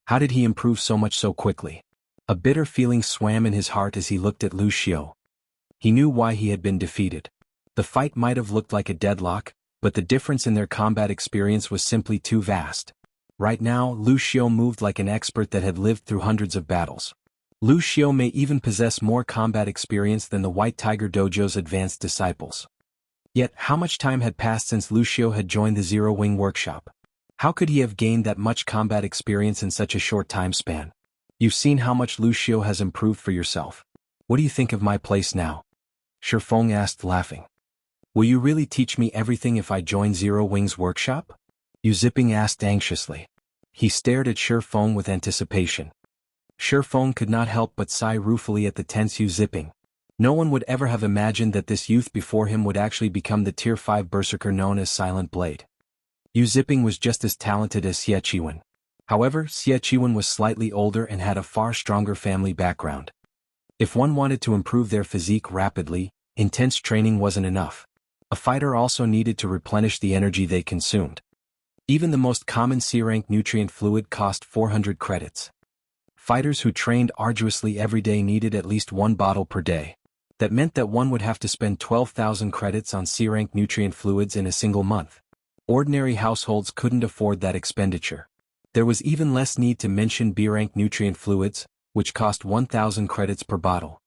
How did he improve so much so quickly? A bitter feeling swam in his heart as he looked at Lu Xiu. He knew why he had been defeated. The fight might have looked like a deadlock, but the difference in their combat experience was simply too vast. Right now, Lu Xiu moved like an expert that had lived through hundreds of battles. Lu Xiu may even possess more combat experience than the White Tiger Dojo's advanced disciples. Yet, how much time had passed since Lu Xiu had joined the Zero Wing workshop? How could he have gained that much combat experience in such a short time span? You've seen how much Lu Xiu has improved for yourself. What do you think of my place now? Shifeng asked, laughing. Will you really teach me everything if I join Zero Wing's workshop? Yu Ziping asked anxiously. He stared at Shifeng with anticipation. Shifeng could not help but sigh ruefully at the tense Yu Ziping. No one would ever have imagined that this youth before him would actually become the Tier 5 berserker known as Silent Blade. Yu Ziping was just as talented as Xie Qiwen. However, Xie Qiwen was slightly older and had a far stronger family background. If one wanted to improve their physique rapidly, intense training wasn't enough. A fighter also needed to replenish the energy they consumed. Even the most common C-rank nutrient fluid cost 400 credits. Fighters who trained arduously every day needed at least 1 bottle per day. That meant that one would have to spend 12,000 credits on C-rank nutrient fluids in a single month. Ordinary households couldn't afford that expenditure. There was even less need to mention B-rank nutrient fluids, which cost 1,000 credits per bottle.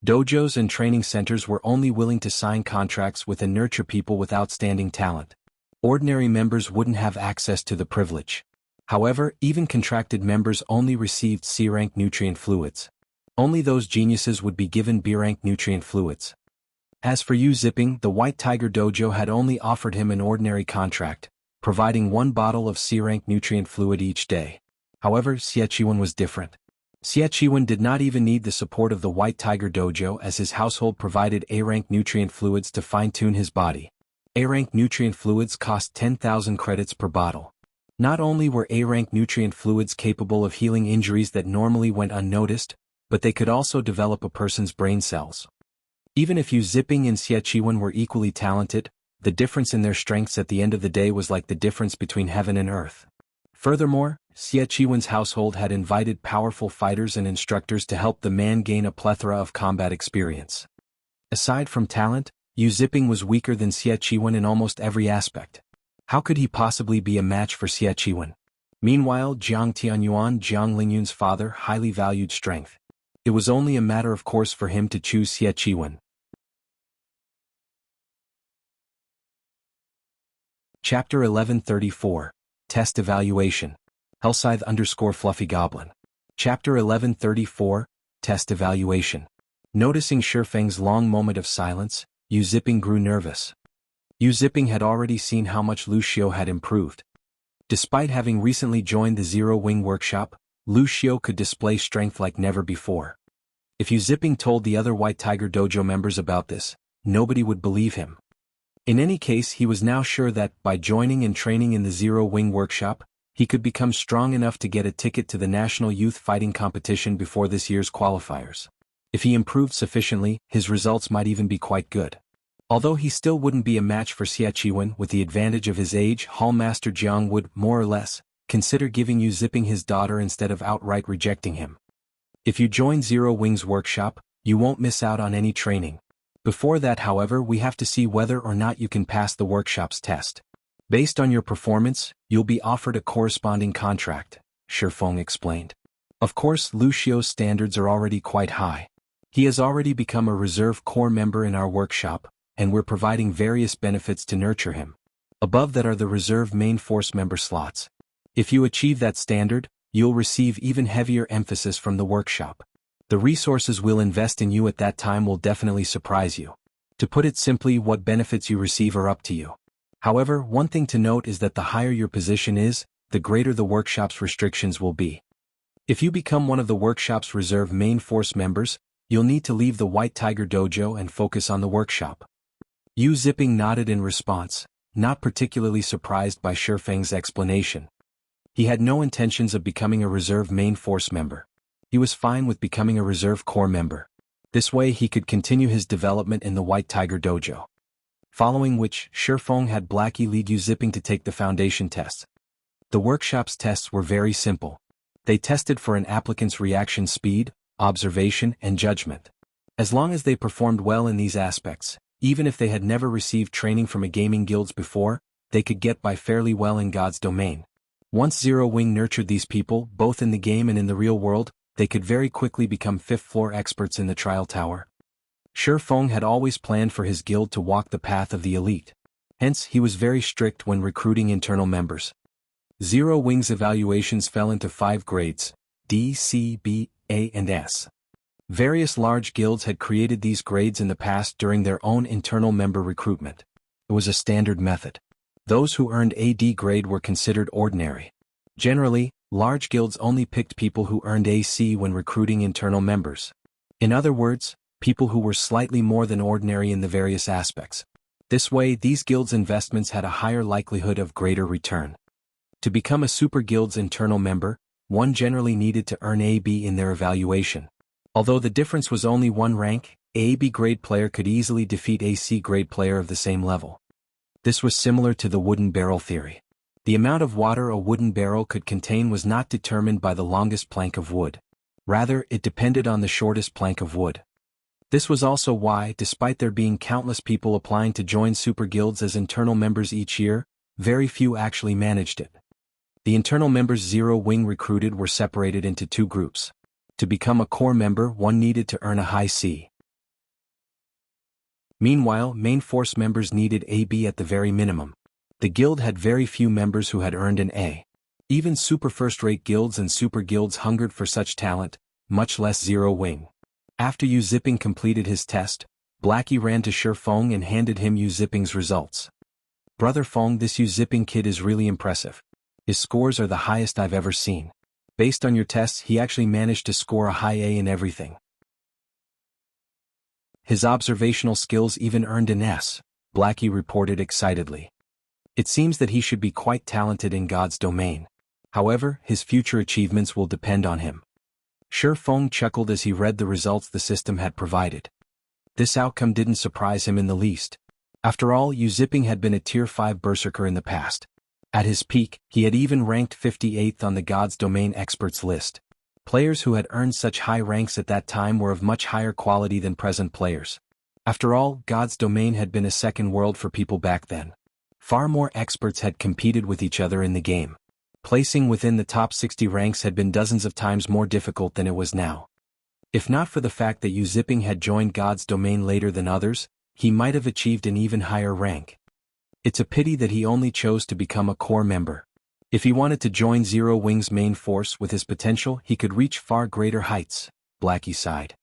Dojos and training centers were only willing to sign contracts with and nurture people with outstanding talent. Ordinary members wouldn't have access to the privilege. However, even contracted members only received C-rank nutrient fluids. Only those geniuses would be given B-rank nutrient fluids. As for Yu Ziping, the White Tiger Dojo had only offered him an ordinary contract, providing 1 bottle of C-rank nutrient fluid each day. However, Xie Qiwen was different. Xie Qiwen did not even need the support of the White Tiger Dojo as his household provided A-rank nutrient fluids to fine-tune his body. A-rank nutrient fluids cost 10,000 credits per bottle. Not only were A-rank nutrient fluids capable of healing injuries that normally went unnoticed, but they could also develop a person's brain cells. Even if Yu Ziping and Xie Qiwen were equally talented, the difference in their strengths at the end of the day was like the difference between heaven and earth. Furthermore, Xie Qiwen's household had invited powerful fighters and instructors to help the man gain a plethora of combat experience. Aside from talent, Yu Ziping was weaker than Xie Qiwen in almost every aspect. How could he possibly be a match for Xie Qiwen? Meanwhile, Jiang Tianyuan, Jiang Lingyun's father, highly valued strength. It was only a matter of course for him to choose Xie Qiwen. Chapter 1134. Test Evaluation. Hellscythe_Fluffy Goblin. Chapter 1134. Test Evaluation. Noticing Shifeng's long moment of silence, Yu Ziping grew nervous. Yu Ziping had already seen how much Wuxia had improved. Despite having recently joined the Zero Wing workshop, Wuxia could display strength like never before. If Yu Ziping told the other White Tiger Dojo members about this, nobody would believe him. In any case, he was now sure that, by joining and training in the Zero Wing workshop, he could become strong enough to get a ticket to the National Youth Fighting Competition before this year's qualifiers. If he improved sufficiently, his results might even be quite good. Although he still wouldn't be a match for Xie Qiwen with the advantage of his age, Hallmaster Jiang would, more or less, consider giving Yu Ziping his daughter instead of outright rejecting him. If you join Zero Wing's workshop, you won't miss out on any training. Before that, however, we have to see whether or not you can pass the workshop's test. Based on your performance, you'll be offered a corresponding contract, Shifeng explained. Of course, Wuxia's standards are already quite high. He has already become a reserve corps member in our workshop, and we're providing various benefits to nurture him. Above that are the reserve main force member slots. If you achieve that standard, you'll receive even heavier emphasis from the workshop. The resources we'll invest in you at that time will definitely surprise you. To put it simply, what benefits you receive are up to you. However, one thing to note is that the higher your position is, the greater the workshop's restrictions will be. If you become one of the workshop's reserve main force members, you'll need to leave the White Tiger Dojo and focus on the workshop. Yu Ziping nodded in response, not particularly surprised by Shifeng's explanation. He had no intentions of becoming a reserve main force member. He was fine with becoming a reserve corps member. This way he could continue his development in the White Tiger Dojo. Following which, Shifeng had Blackie lead Yu Ziping to take the foundation tests. The workshop's tests were very simple. They tested for an applicant's reaction speed, observation, and judgment. As long as they performed well in these aspects, even if they had never received training from a gaming guilds before, they could get by fairly well in God's domain. Once Zero Wing nurtured these people, both in the game and in the real world, they could very quickly become fifth-floor experts in the trial tower. Shifeng had always planned for his guild to walk the path of the elite. Hence, he was very strict when recruiting internal members. Zero Wing's evaluations fell into 5 grades: D, C, B, A, and S. Various large guilds had created these grades in the past during their own internal member recruitment. It was a standard method. Those who earned a D grade were considered ordinary. Generally, large guilds only picked people who earned a C when recruiting internal members. In other words, people who were slightly more than ordinary in the various aspects. This way, these guilds' investments had a higher likelihood of greater return. To become a super guild's internal member, one generally needed to earn a B in their evaluation. Although the difference was only 1 rank, a B grade player could easily defeat a C grade player of the same level. This was similar to the wooden barrel theory. The amount of water a wooden barrel could contain was not determined by the longest plank of wood. Rather, it depended on the shortest plank of wood. This was also why, despite there being countless people applying to join super guilds as internal members each year, very few actually managed it. The internal members Zero Wing recruited were separated into 2 groups. To become a core member, one needed to earn a high C. Meanwhile, main force members needed a B at the very minimum. The guild had very few members who had earned an A. Even super first-rate guilds and super guilds hungered for such talent, much less Zero Wing. After Yu Ziping completed his test, Blackie ran to Shifeng and handed him Yu Ziping's results. "Brother Feng, this Yu Ziping kid is really impressive. His scores are the highest I've ever seen. Based on your tests, he actually managed to score a high A in everything. His observational skills even earned an S, Blackie reported excitedly. It seems that he should be quite talented in God's domain. However, his future achievements will depend on him. Shi Feng chuckled as he read the results the system had provided. This outcome didn't surprise him in the least. After all, Yu Zipping had been a Tier 5 berserker in the past. At his peak, he had even ranked 58th on the God's Domain experts list. Players who had earned such high ranks at that time were of much higher quality than present players. After all, God's Domain had been a second world for people back then. Far more experts had competed with each other in the game. Placing within the top 60 ranks had been dozens of times more difficult than it was now. If not for the fact that Yu Zipping had joined God's Domain later than others, he might have achieved an even higher rank. It's a pity that he only chose to become a core member. If he wanted to join Zero Wing's main force with his potential, he could reach far greater heights, Blackie sighed.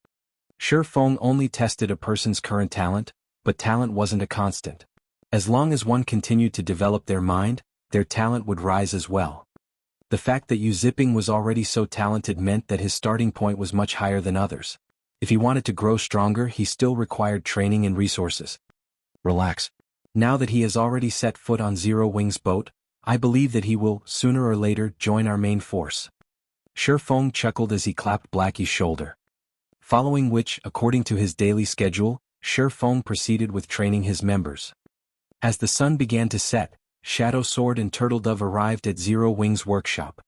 Shi Feng only tested a person's current talent, but talent wasn't a constant. As long as one continued to develop their mind, their talent would rise as well. The fact that Yu Zipping was already so talented meant that his starting point was much higher than others. If he wanted to grow stronger, he still required training and resources. Relax. Now that he has already set foot on Zero Wing's boat, I believe that he will, sooner or later, join our main force. Shi Feng chuckled as he clapped Blackie's shoulder. Following which, according to his daily schedule, Shi Feng proceeded with training his members. As the sun began to set, Shadow Sword and Turtle Dove arrived at Zero Wing's workshop.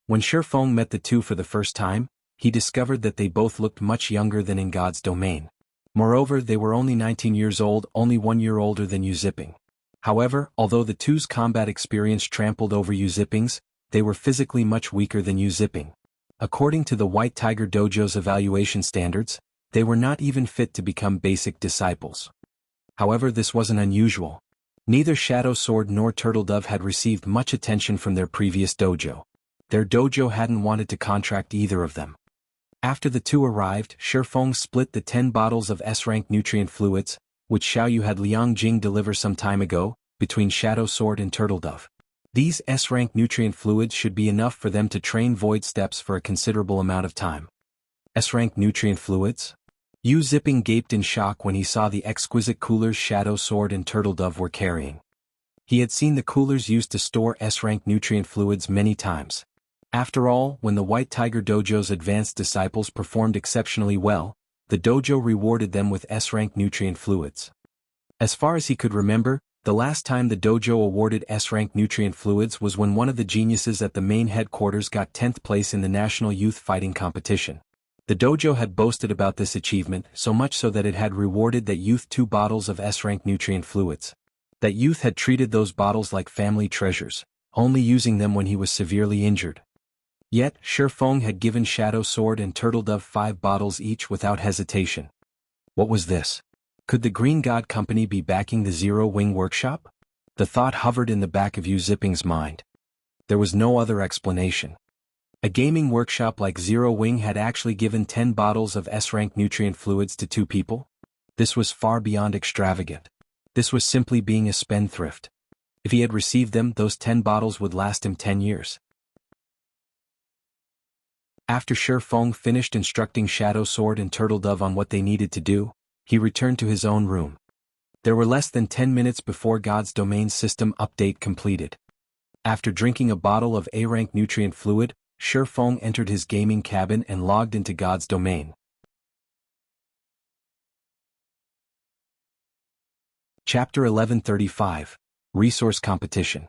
When Shi Feng met the two for the first time, he discovered that they both looked much younger than in God's Domain. Moreover, they were only 19 years old, only 1 year older than Yu Zipping. However, although the two's combat experience trampled over Yu Zipping's, they were physically much weaker than Yu Zipping. According to the White Tiger Dojo's evaluation standards, they were not even fit to become basic disciples. However, this wasn't unusual. Neither Shadow Sword nor Turtle Dove had received much attention from their previous dojo. Their dojo hadn't wanted to contract either of them. After the two arrived, Shi Feng split the 10 bottles of S-rank nutrient fluids, which Xiaoyu had Liang Jing deliver some time ago, between Shadow Sword and Turtle Dove. These S-rank nutrient fluids should be enough for them to train void steps for a considerable amount of time. S-rank nutrient fluids? Yu Zipping gaped in shock when he saw the exquisite coolers Shadow Sword and Turtle Dove were carrying. He had seen the coolers used to store S-rank nutrient fluids many times. After all, when the White Tiger Dojo's advanced disciples performed exceptionally well, the dojo rewarded them with S-rank nutrient fluids. As far as he could remember, the last time the dojo awarded S-rank nutrient fluids was when one of the geniuses at the main headquarters got 10th place in the National Youth Fighting Competition. The dojo had boasted about this achievement, so much so that it had rewarded that youth 2 bottles of S-rank nutrient fluids. That youth had treated those bottles like family treasures, only using them when he was severely injured. Yet, Shi Feng had given Shadow Sword and Turtle Dove 5 bottles each without hesitation. What was this? Could the Green God Company be backing the Zero Wing workshop? The thought hovered in the back of Yu Zipping's mind. There was no other explanation. A gaming workshop like Zero Wing had actually given 10 bottles of S-rank nutrient fluids to 2 people? This was far beyond extravagant. This was simply being a spendthrift. If he had received them, those 10 bottles would last him 10 years. After Shi Feng finished instructing Shadow Sword and Turtle Dove on what they needed to do, he returned to his own room. There were less than 10 minutes before God's Domain system update completed. After drinking a bottle of A-rank nutrient fluid, Shi Feng entered his gaming cabin and logged into God's Domain. Chapter 1135, Resource Competition.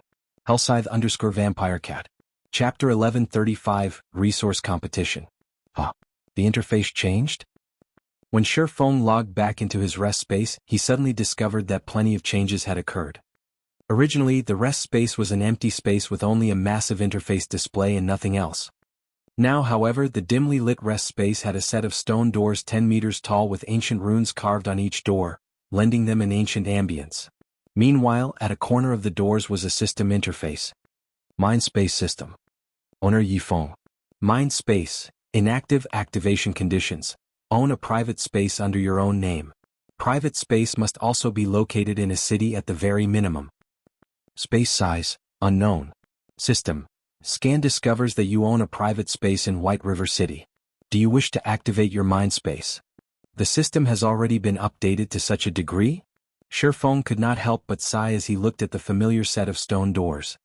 Hellscythe_VampireCat. Chapter 1135, Resource Competition. The interface changed? When Shi Feng logged back into his rest space, he suddenly discovered that plenty of changes had occurred. Originally, the rest space was an empty space with only a massive interface display and nothing else. Now, however, the dimly lit rest space had a set of stone doors 10 meters tall with ancient runes carved on each door, lending them an ancient ambience. Meanwhile, at a corner of the doors was a system interface. Mindspace System. Owner Yifeng. Mindspace. Inactive activation conditions. Own a private space under your own name. Private space must also be located in a city at the very minimum. Space size, unknown. System. Scan discovers that you own a private space in White River City. Do you wish to activate your mind space? The system has already been updated to such a degree? Shifeng could not help but sigh as he looked at the familiar set of stone doors.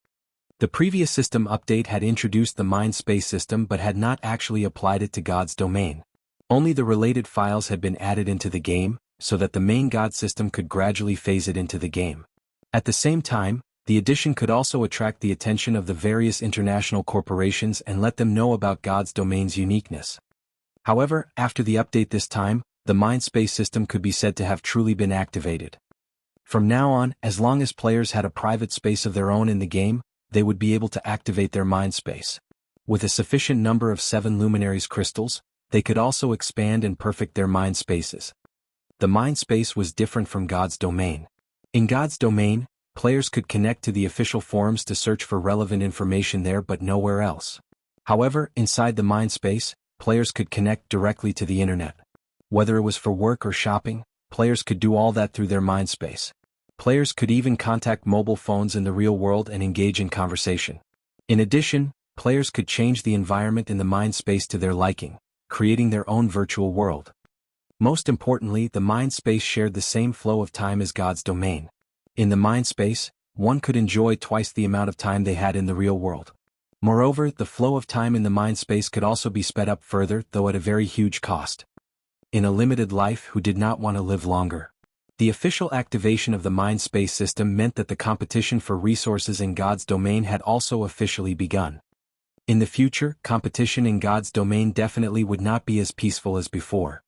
The previous system update had introduced the mind space system but had not actually applied it to God's domain. Only the related files had been added into the game, so that the main God system could gradually phase it into the game. At the same time, the addition could also attract the attention of the various international corporations and let them know about God's domain's uniqueness. However, after the update this time, the mind space system could be said to have truly been activated. From now on, as long as players had a private space of their own in the game, they would be able to activate their mind space. With a sufficient number of 7 luminaries crystals, they could also expand and perfect their mind spaces. The mind space was different from God's domain. In God's domain, players could connect to the official forums to search for relevant information there but nowhere else. However, inside the mind space, players could connect directly to the internet. Whether it was for work or shopping, players could do all that through their mind space. Players could even contact mobile phones in the real world and engage in conversation. In addition, players could change the environment in the mind space to their liking, creating their own virtual world. Most importantly, the mind space shared the same flow of time as God's domain. In the mind space, one could enjoy twice the amount of time they had in the real world. Moreover, the flow of time in the mind space could also be sped up further, though at a very huge cost. In a limited life, who did not want to live longer? The official activation of the mind space system meant that the competition for resources in God's domain had also officially begun. In the future, competition in God's domain definitely would not be as peaceful as before.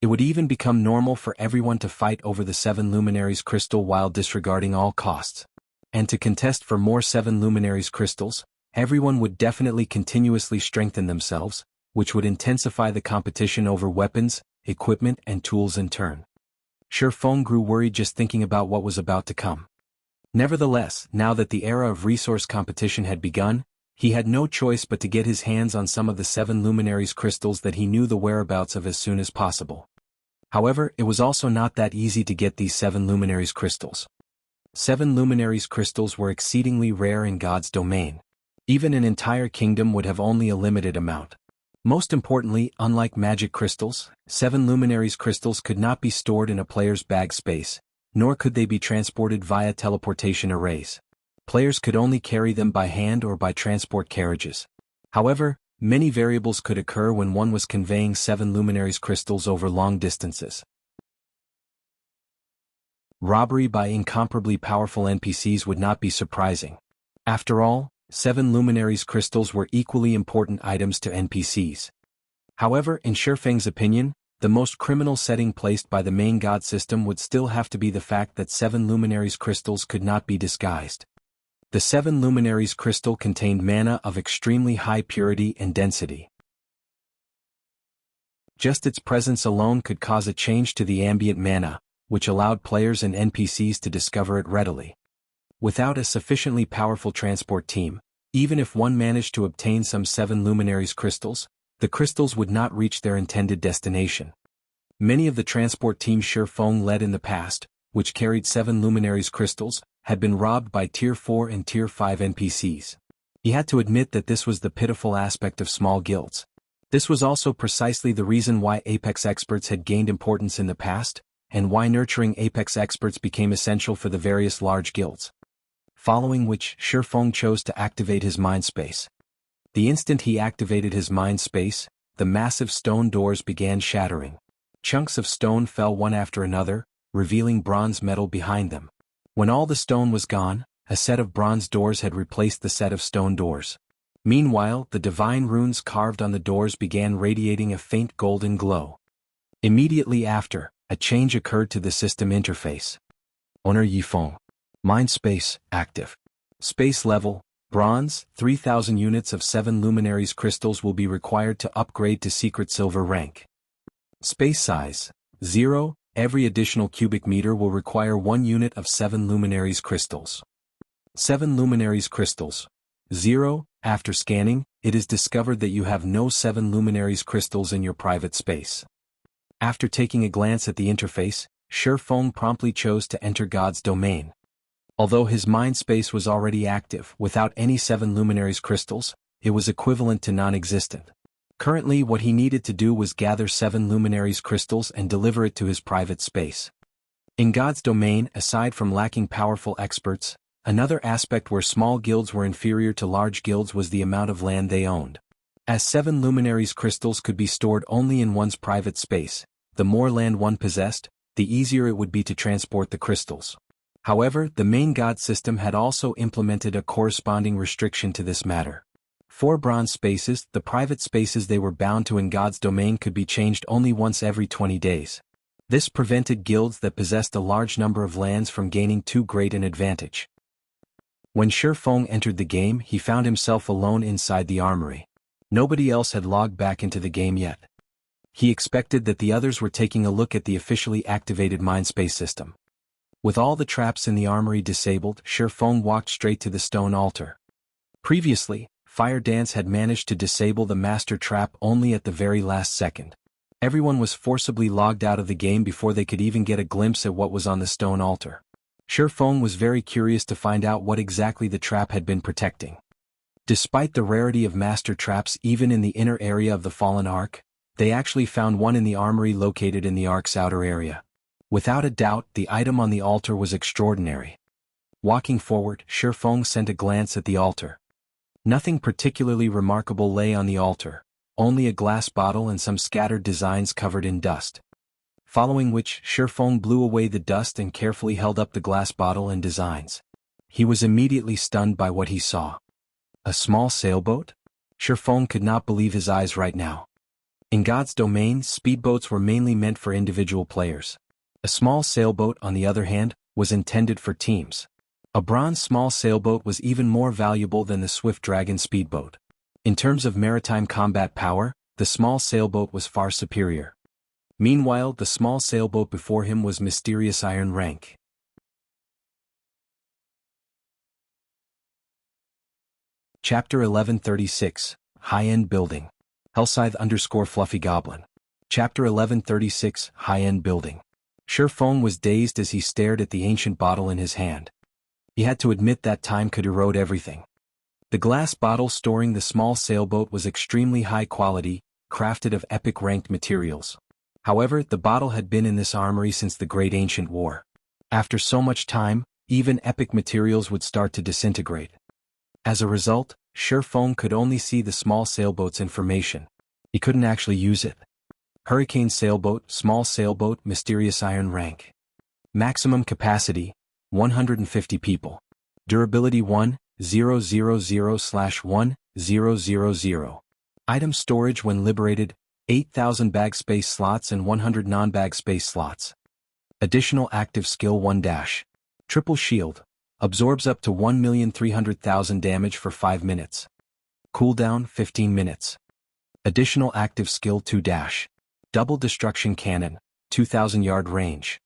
It would even become normal for everyone to fight over the 7 luminaries crystal while disregarding all costs. And to contest for more 7 luminaries crystals, everyone would definitely continuously strengthen themselves, which would intensify the competition over weapons, equipment and tools in turn. Shifeng grew worried just thinking about what was about to come. Nevertheless, now that the era of resource competition had begun, he had no choice but to get his hands on some of the 7 luminaries crystals that he knew the whereabouts of as soon as possible. However, it was also not that easy to get these 7 luminaries crystals. 7 luminaries crystals were exceedingly rare in God's domain. Even an entire kingdom would have only a limited amount. Most importantly, unlike magic crystals, 7 luminaries crystals could not be stored in a player's bag space, nor could they be transported via teleportation arrays. Players could only carry them by hand or by transport carriages. However, many variables could occur when one was conveying 7 luminaries crystals over long distances. Robbery by incomparably powerful NPCs would not be surprising. After all, 7 luminaries crystals were equally important items to NPCs. However, in Shifeng's opinion, the most criminal setting placed by the main god system would still have to be the fact that 7 luminaries crystals could not be disguised. The 7 luminaries crystal contained mana of extremely high purity and density. Just its presence alone could cause a change to the ambient mana, which allowed players and NPCs to discover it readily. Without a sufficiently powerful transport team, even if one managed to obtain some 7 luminaries crystals, the crystals would not reach their intended destination. Many of the transport teams Shifeng led in the past, which carried 7 luminaries crystals, had been robbed by Tier 4 and Tier 5 NPCs. He had to admit that this was the pitiful aspect of small guilds. This was also precisely the reason why Apex experts had gained importance in the past, and why nurturing Apex experts became essential for the various large guilds. Following which, Shifeng chose to activate his mind space. The instant he activated his mind space, the massive stone doors began shattering. Chunks of stone fell one after another, revealing bronze metal behind them. When all the stone was gone, a set of bronze doors had replaced the set of stone doors. Meanwhile, the divine runes carved on the doors began radiating a faint golden glow. Immediately after, a change occurred to the system interface. Honor Yifeng. Mind space, active. Space level, bronze, 3,000 units of 7 luminaries crystals will be required to upgrade to secret silver rank. Space size, 0, every additional cubic meter will require 1 unit of 7 luminaries crystals. 7 luminaries crystals. 0, after scanning, it is discovered that you have no 7 luminaries crystals in your private space. After taking a glance at the interface, Shifeng promptly chose to enter God's domain. Although his mind space was already active without any 7 luminaries crystals, it was equivalent to non-existent. Currently what he needed to do was gather 7 luminaries crystals and deliver it to his private space. In God's domain, aside from lacking powerful experts, another aspect where small guilds were inferior to large guilds was the amount of land they owned. As 7 luminaries crystals could be stored only in one's private space, the more land one possessed, the easier it would be to transport the crystals. However, the main god system had also implemented a corresponding restriction to this matter. For bronze spaces, the private spaces they were bound to in God's domain could be changed only once every 20 days. This prevented guilds that possessed a large number of lands from gaining too great an advantage. When Shifeng entered the game, he found himself alone inside the armory. Nobody else had logged back into the game yet. He expected that the others were taking a look at the officially activated mindspace system. With all the traps in the armory disabled, Shifeng walked straight to the stone altar. Previously, Fire Dance had managed to disable the master trap only at the very last second. Everyone was forcibly logged out of the game before they could even get a glimpse at what was on the stone altar. Shifeng was very curious to find out what exactly the trap had been protecting. Despite the rarity of master traps even in the inner area of the Fallen Ark, they actually found one in the armory located in the Ark's outer area. Without a doubt, the item on the altar was extraordinary. Walking forward, Shifeng sent a glance at the altar. Nothing particularly remarkable lay on the altar, only a glass bottle and some scattered designs covered in dust. Following which, Shifeng blew away the dust and carefully held up the glass bottle and designs. He was immediately stunned by what he saw. A small sailboat? Shifeng could not believe his eyes right now. In God's domain, speedboats were mainly meant for individual players. A small sailboat, on the other hand, was intended for teams. A bronze small sailboat was even more valuable than the Swift Dragon speedboat. In terms of maritime combat power, the small sailboat was far superior. Meanwhile, the small sailboat before him was Mysterious Iron Rank. Chapter 1136, High-End Building. Hellscythe_Fluffy Goblin. Chapter 1136, High-End Building. Shifeng was dazed as he stared at the ancient bottle in his hand. He had to admit that time could erode everything. The glass bottle storing the small sailboat was extremely high quality, crafted of epic ranked materials. However, the bottle had been in this armory since the Great Ancient War. After so much time, even epic materials would start to disintegrate. As a result, Shifeng could only see the small sailboat's information. He couldn't actually use it. Hurricane sailboat, small sailboat, Mysterious Iron Rank. Maximum capacity, 150 people. Durability 1,000/1,000. Item storage when liberated, 8,000 bag space slots and 100 non-bag space slots. Additional active skill 1-. Triple shield. Absorbs up to 1,300,000 damage for 5 minutes. Cooldown 15 minutes. Additional active skill 2-. Double destruction cannon, 2,000 yard range.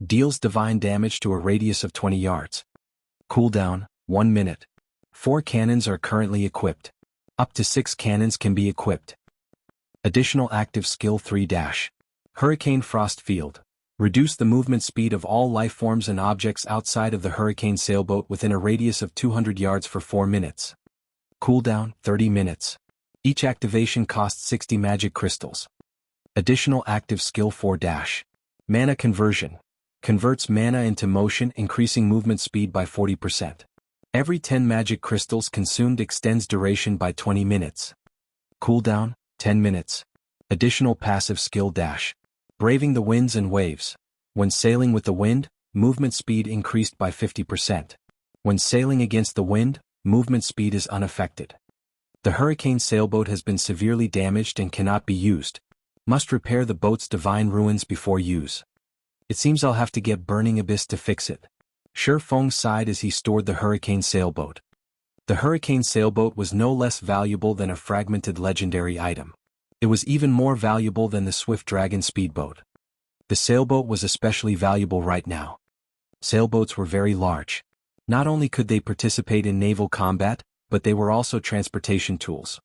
Deals divine damage to a radius of 20 yards. Cooldown, 1 minute. 4 cannons are currently equipped. Up to 6 cannons can be equipped. Additional active skill 3-. Hurricane Frost Field. Reduce the movement speed of all lifeforms and objects outside of the hurricane sailboat within a radius of 200 yards for 4 minutes. Cooldown, 30 minutes. Each activation costs 60 magic crystals. Additional active skill 4-. Mana Conversion. Converts mana into motion, increasing movement speed by 40%. Every 10 magic crystals consumed extends duration by 20 minutes. Cooldown, 10 minutes. Additional passive skill -. Braving the winds and waves. When sailing with the wind, movement speed increased by 50%. When sailing against the wind, movement speed is unaffected. The hurricane sailboat has been severely damaged and cannot be used. Must repair the boat's divine ruins before use. It seems I'll have to get Burning Abyss to fix it. Shifeng sighed as he stored the hurricane sailboat. The hurricane sailboat was no less valuable than a fragmented legendary item. It was even more valuable than the Swift Dragon speedboat. The sailboat was especially valuable right now. Sailboats were very large. Not only could they participate in naval combat, but they were also transportation tools.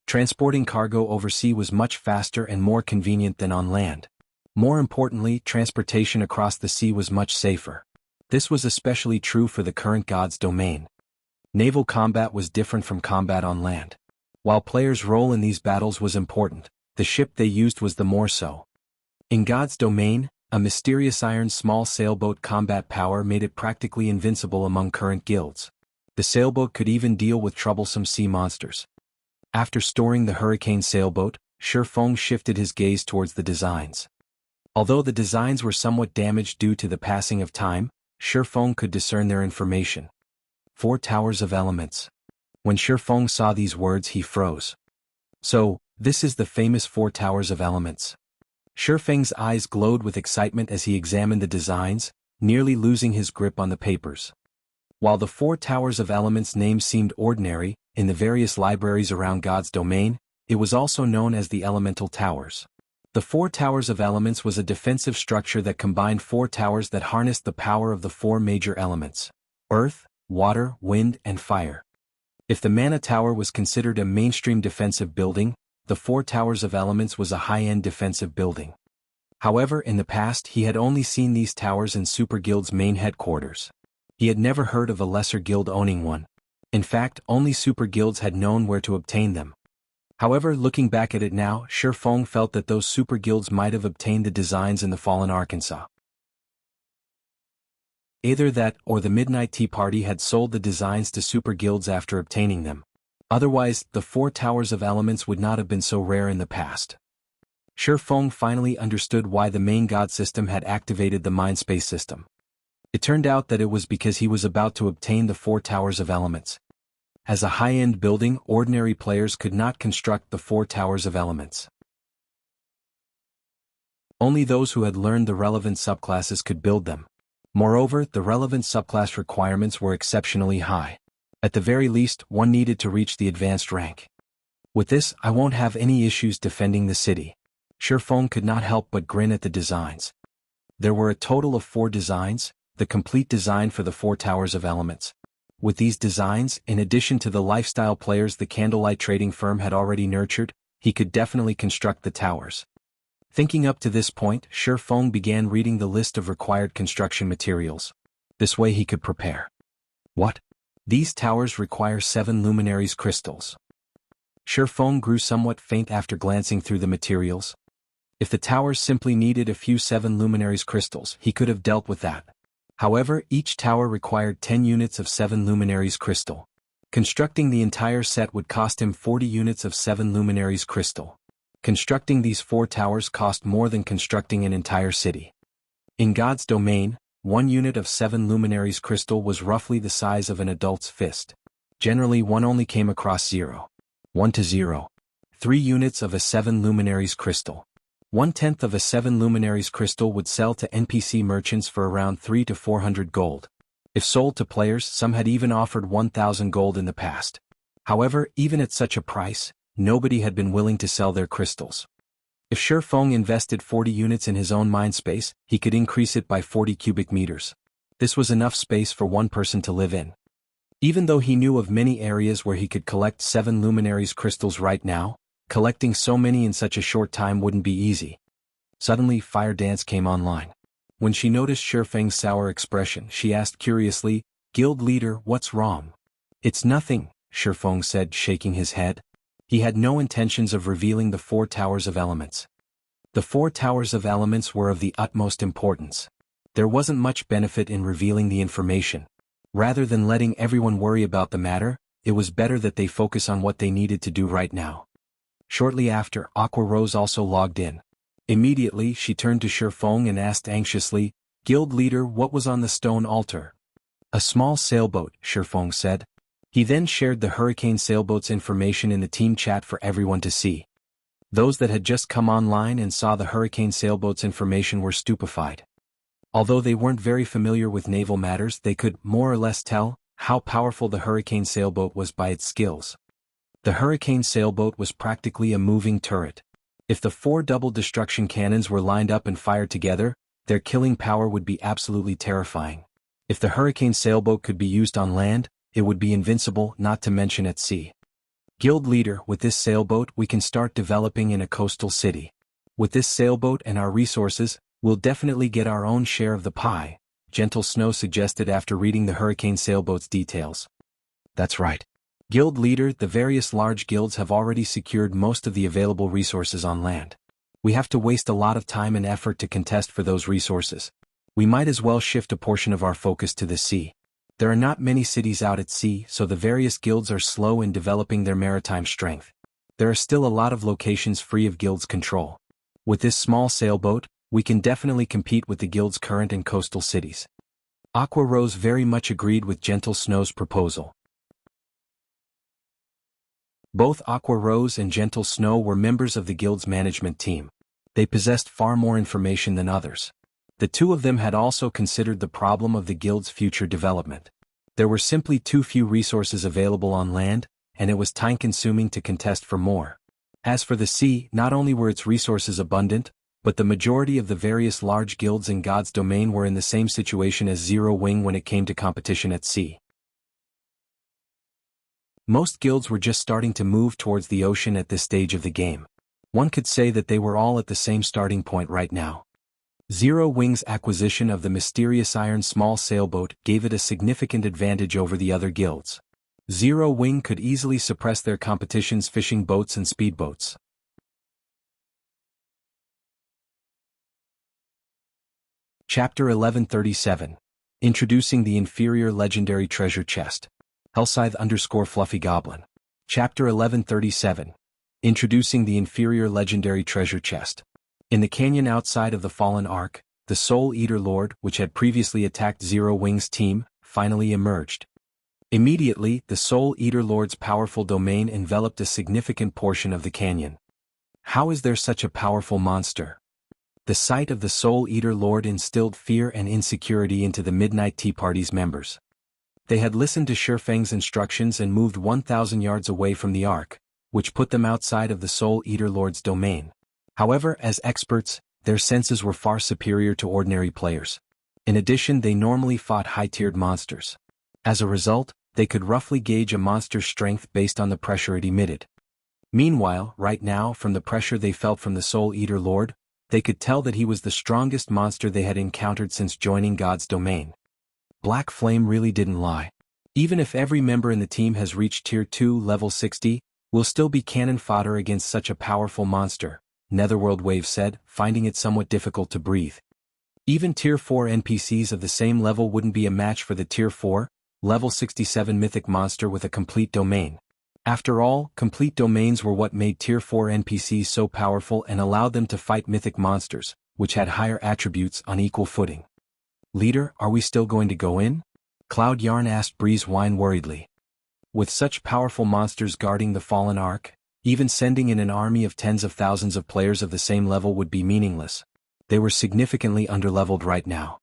Transporting cargo overseas was much faster and more convenient than on land. More importantly, transportation across the sea was much safer. This was especially true for the current god's domain. Naval combat was different from combat on land. While players' role in these battles was important, the ship they used was the more so. In God's domain, a mysterious iron small sailboat combat power made it practically invincible among current guilds. The sailboat could even deal with troublesome sea monsters. After storing the hurricane sailboat, Shifeng shifted his gaze towards the designs. Although the designs were somewhat damaged due to the passing of time, Shifeng could discern their information. 4 Towers of Elements. When Shifeng saw these words he froze. So, this is the famous 4 Towers of Elements. Shifeng's eyes glowed with excitement as he examined the designs, nearly losing his grip on the papers. While the 4 Towers of Elements name seemed ordinary, in the various libraries around God's domain, it was also known as the Elemental Towers. The 4 Towers of Elements was a defensive structure that combined 4 towers that harnessed the power of the 4 major elements: earth, water, wind, and fire. If the Mana Tower was considered a mainstream defensive building, the 4 Towers of Elements was a high-end defensive building. However, in the past he had only seen these towers in Super Guild's main headquarters. He had never heard of a lesser guild owning one. In fact, only Super Guilds had known where to obtain them. However, looking back at it now, Shifeng felt that those Super Guilds might have obtained the designs in the fallen Arkansas. Either that, or the Midnight Tea Party had sold the designs to Super Guilds after obtaining them. Otherwise, the 4 Towers of Elements would not have been so rare in the past. Shifeng finally understood why the main god system had activated the Mindspace system. It turned out that it was because he was about to obtain the 4 Towers of Elements. As a high-end building, ordinary players could not construct the 4 Towers of Elements. Only those who had learned the relevant subclasses could build them. Moreover, the relevant subclass requirements were exceptionally high. At the very least, one needed to reach the advanced rank. With this, I won't have any issues defending the city. Shifeng could not help but grin at the designs. There were a total of 4 designs, the complete design for the 4 Towers of Elements. With these designs, in addition to the lifestyle players the Candlelight trading firm had already nurtured, he could definitely construct the towers. Thinking up to this point, Shifeng began reading the list of required construction materials. This way he could prepare. What? These towers require 7 luminaries crystals. Shifeng grew somewhat faint after glancing through the materials. If the towers simply needed a few 7 luminaries crystals, he could have dealt with that. However, each tower required 10 units of 7 luminaries crystal. Constructing the entire set would cost him 40 units of 7 luminaries crystal. Constructing these 4 towers cost more than constructing an entire city. In God's domain, 1 unit of 7 luminaries crystal was roughly the size of an adult's fist. Generally, one only came across 0. 1 to 0. 3 units of a 7 luminaries crystal. 1/10 of a 7 luminaries crystal would sell to NPC merchants for around 3 to 400 gold. If sold to players, some had even offered 1,000 gold in the past. However, even at such a price, nobody had been willing to sell their crystals. If Shifeng invested 40 units in his own mind space, he could increase it by 40 cubic meters. This was enough space for one person to live in. Even though he knew of many areas where he could collect 7 luminaries crystals right now, collecting so many in such a short time wouldn't be easy. Suddenly, Fire Dance came online. When she noticed Shifeng's sour expression, she asked curiously, "Guild leader, what's wrong?" "It's nothing," Shifeng said, shaking his head. He had no intentions of revealing the 4 Towers of Elements. The 4 Towers of Elements were of the utmost importance. There wasn't much benefit in revealing the information. Rather than letting everyone worry about the matter, it was better that they focus on what they needed to do right now. Shortly after, Aqua Rose also logged in. Immediately, she turned to Shifeng and asked anxiously, "Guild leader, what was on the stone altar?" "A small sailboat," Shifeng said. He then shared the Hurricane sailboat's information in the team chat for everyone to see. Those that had just come online and saw the Hurricane sailboat's information were stupefied. Although they weren't very familiar with naval matters, they could, more or less, tell how powerful the Hurricane sailboat was by its skills. The Hurricane sailboat was practically a moving turret. If the 4 double destruction cannons were lined up and fired together, their killing power would be absolutely terrifying. If the Hurricane sailboat could be used on land, it would be invincible, not to mention at sea. "Guild leader, with this sailboat we can start developing in a coastal city. With this sailboat and our resources, we'll definitely get our own share of the pie," Gentle Snow suggested after reading the Hurricane sailboat's details. That's right. Guild leader, the various large guilds have already secured most of the available resources on land. We have to waste a lot of time and effort to contest for those resources. We might as well shift a portion of our focus to the sea. There are not many cities out at sea, so the various guilds are slow in developing their maritime strength. There are still a lot of locations free of guilds' control. With this small sailboat, we can definitely compete with the guild's current and coastal cities. Aqua Rose very much agreed with Gentle Snow's proposal. Both Aqua Rose and Gentle Snow were members of the guild's management team. They possessed far more information than others. The two of them had also considered the problem of the guild's future development. There were simply too few resources available on land, and it was time-consuming to contest for more. As for the sea, not only were its resources abundant, but the majority of the various large guilds in God's domain were in the same situation as Zero Wing when it came to competition at sea. Most guilds were just starting to move towards the ocean at this stage of the game. One could say that they were all at the same starting point right now. Zero Wing's acquisition of the mysterious iron small sailboat gave it a significant advantage over the other guilds. Zero Wing could easily suppress their competition's fishing boats and speedboats. Chapter 1137. Introducing the Inferior Legendary Treasure Chest. Hellscythe_Fluffy Goblin. Chapter 1137. Introducing the Inferior Legendary Treasure Chest. In the canyon outside of the Fallen Ark, the Soul Eater Lord, which had previously attacked Zero Wing's team, finally emerged. Immediately, the Soul Eater Lord's powerful domain enveloped a significant portion of the canyon. How is there such a powerful monster? The sight of the Soul Eater Lord instilled fear and insecurity into the Midnight Tea Party's members. They had listened to Shurfang's instructions and moved 1,000 yards away from the Ark, which put them outside of the Soul Eater Lord's domain. However, as experts, their senses were far superior to ordinary players. In addition, they normally fought high-tiered monsters. As a result, they could roughly gauge a monster's strength based on the pressure it emitted. Meanwhile, right now, from the pressure they felt from the Soul Eater Lord, they could tell that he was the strongest monster they had encountered since joining God's domain. Black Flame really didn't lie. Even if every member in the team has reached Tier 2 level 60, we'll still be cannon fodder against such a powerful monster, Netherworld Wave said, finding it somewhat difficult to breathe. Even Tier 4 NPCs of the same level wouldn't be a match for the Tier 4, level 67 mythic monster with a complete domain. After all, complete domains were what made Tier 4 NPCs so powerful and allowed them to fight mythic monsters, which had higher attributes on equal footing. Leader, are we still going to go in? Cloud Yarn asked Breeze Wine worriedly. With such powerful monsters guarding the Fallen Ark, even sending in an army of tens of thousands of players of the same level would be meaningless. They were significantly underleveled right now.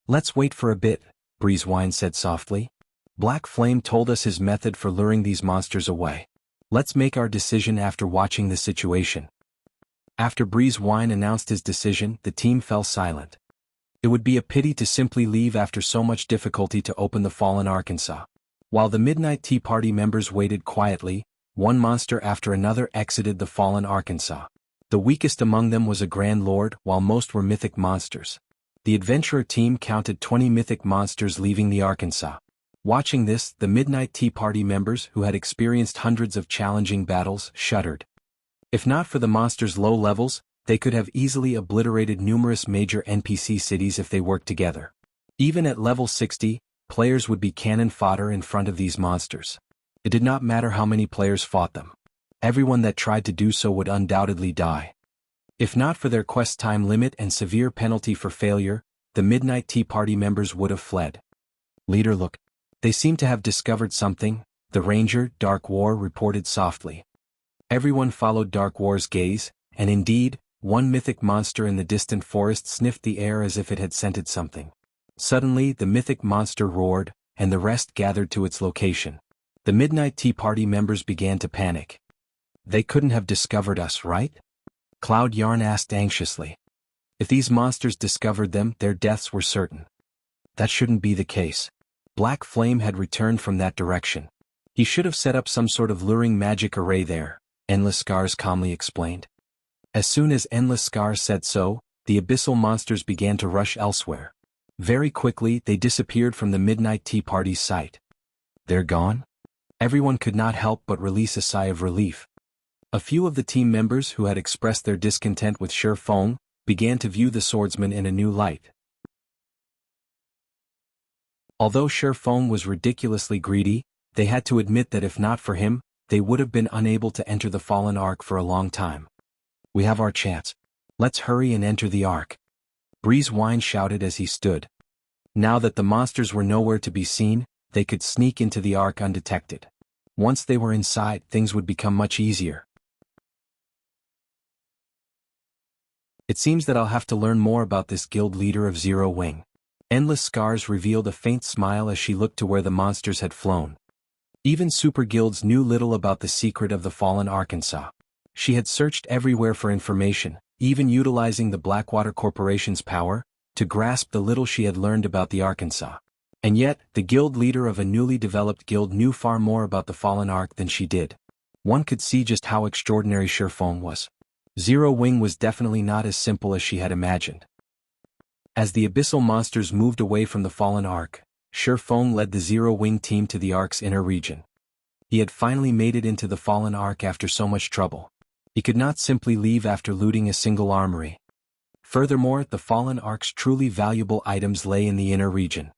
Let's wait for a bit, Breeze Wine said softly. Black Flame told us his method for luring these monsters away. Let's make our decision after watching the situation. After Breeze Wine announced his decision, the team fell silent. It would be a pity to simply leave after so much difficulty to open the Fallen Arkansas. While the Midnight Tea Party members waited quietly, one monster after another exited the Fallen Arkansas. The weakest among them was a Grand Lord, while most were mythic monsters. The adventurer team counted 20 mythic monsters leaving the Arkansas. Watching this, the Midnight Tea Party members who had experienced hundreds of challenging battles shuddered. If not for the monsters' low levels, they could have easily obliterated numerous major NPC cities if they worked together. Even at level 60, players would be cannon fodder in front of these monsters. It did not matter how many players fought them. Everyone that tried to do so would undoubtedly die. If not for their quest time limit and severe penalty for failure, the Midnight Tea Party members would have fled. Leader, look. They seem to have discovered something, the Ranger, Dark War, reported softly. Everyone followed Dark War's gaze, and indeed, one mythic monster in the distant forest sniffed the air as if it had scented something. Suddenly, the mythic monster roared, and the rest gathered to its location. The Midnight Tea Party members began to panic. They couldn't have discovered us, right? Cloud Yarn asked anxiously. If these monsters discovered them, their deaths were certain. That shouldn't be the case. Black Flame had returned from that direction. He should have set up some sort of luring magic array there, Endless Scars calmly explained. As soon as Endless Scars said so, the abyssal monsters began to rush elsewhere. Very quickly they disappeared from the midnight tea party's sight. They're gone? Everyone could not help but release a sigh of relief. A few of the team members who had expressed their discontent with Shi Feng began to view the swordsman in a new light. Although Shi Feng was ridiculously greedy, they had to admit that if not for him, they would have been unable to enter the Fallen Ark for a long time. We have our chance. Let's hurry and enter the Ark. Breeze Wine shouted as he stood. Now that the monsters were nowhere to be seen, they could sneak into the Ark undetected. Once they were inside, things would become much easier. It seems that I'll have to learn more about this guild leader of Zero Wing. Endless Scars revealed a faint smile as she looked to where the monsters had flown. Even super guilds knew little about the secret of the fallen Arkansas. She had searched everywhere for information, even utilizing the Blackwater Corporation's power, to grasp the little she had learned about the Arkansas. And yet, the guild leader of a newly developed guild knew far more about the fallen Ark than she did. One could see just how extraordinary Shi Feng was. Zero Wing was definitely not as simple as she had imagined. As the abyssal monsters moved away from the fallen Ark, Shi Feng led the Zero Wing team to the Ark's inner region. He had finally made it into the fallen Ark after so much trouble. He could not simply leave after looting a single armory. Furthermore, the fallen Ark's truly valuable items lay in the inner region.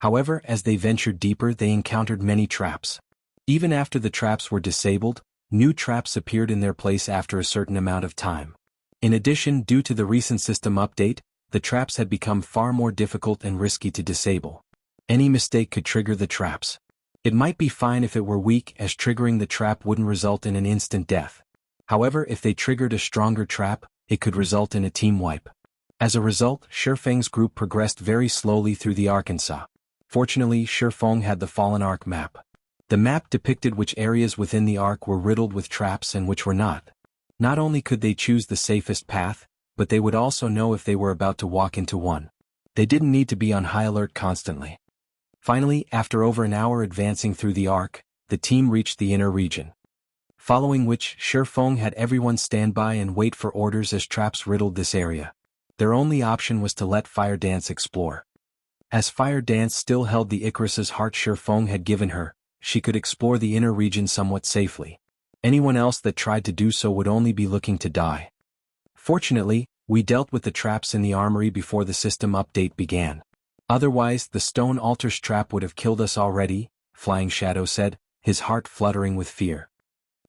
However, as they ventured deeper, they encountered many traps. Even after the traps were disabled, new traps appeared in their place after a certain amount of time. In addition, due to the recent system update, the traps had become far more difficult and risky to disable. Any mistake could trigger the traps. It might be fine if it were weak, as triggering the trap wouldn't result in an instant death. However, if they triggered a stronger trap, it could result in a team wipe. As a result, Shi Feng's group progressed very slowly through the Arkansas. Fortunately, Shi Feng had the Fallen Ark map. The map depicted which areas within the Ark were riddled with traps and which were not. Not only could they choose the safest path, but they would also know if they were about to walk into one. They didn't need to be on high alert constantly. Finally, after over an hour advancing through the Ark, the team reached the inner region. Following which, Shi Feng had everyone stand by and wait for orders as traps riddled this area. Their only option was to let Fire Dance explore. As Fire Dance still held the Icarus's heart Shi Feng had given her, she could explore the inner region somewhat safely. Anyone else that tried to do so would only be looking to die. Fortunately, we dealt with the traps in the armory before the system update began. Otherwise, the stone altar's trap would have killed us already, Flying Shadow said, his heart fluttering with fear.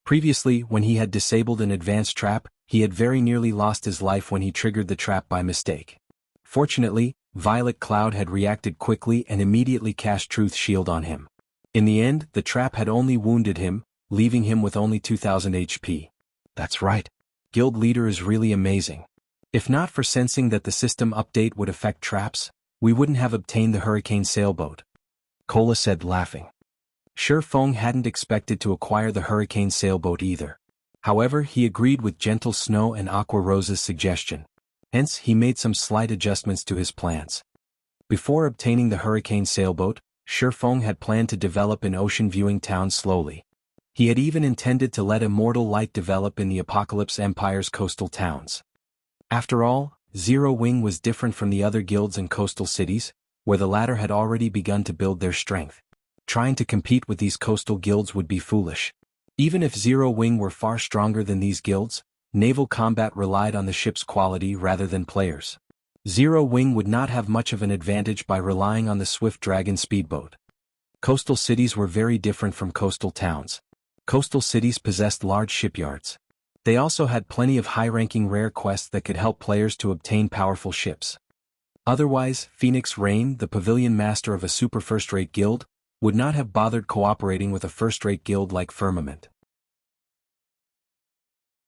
Previously, when he had disabled an advanced trap, he had very nearly lost his life when he triggered the trap by mistake. Fortunately, Violet Cloud had reacted quickly and immediately cast Truth Shield on him. In the end, the trap had only wounded him, leaving him with only 2000 HP. That's right. Guild leader is really amazing. If not for sensing that the system update would affect traps, we wouldn't have obtained the hurricane sailboat. Cola said laughing. Shi Feng hadn't expected to acquire the hurricane sailboat either. However, he agreed with Gentle Snow and Aqua Rose's suggestion. Hence, he made some slight adjustments to his plans. Before obtaining the hurricane sailboat, Shi Feng had planned to develop an ocean-viewing town slowly. He had even intended to let Immortal Light develop in the Apocalypse Empire's coastal towns. After all, Zero Wing was different from the other guilds and coastal cities, where the latter had already begun to build their strength. Trying to compete with these coastal guilds would be foolish. Even if Zero Wing were far stronger than these guilds, naval combat relied on the ship's quality rather than players. Zero Wing would not have much of an advantage by relying on the Swift Dragon speedboat. Coastal cities were very different from coastal towns. Coastal cities possessed large shipyards. They also had plenty of high-ranking rare quests that could help players to obtain powerful ships. Otherwise, Phoenix Rain, the pavilion master of a super first-rate guild, would not have bothered cooperating with a first-rate guild like Firmament.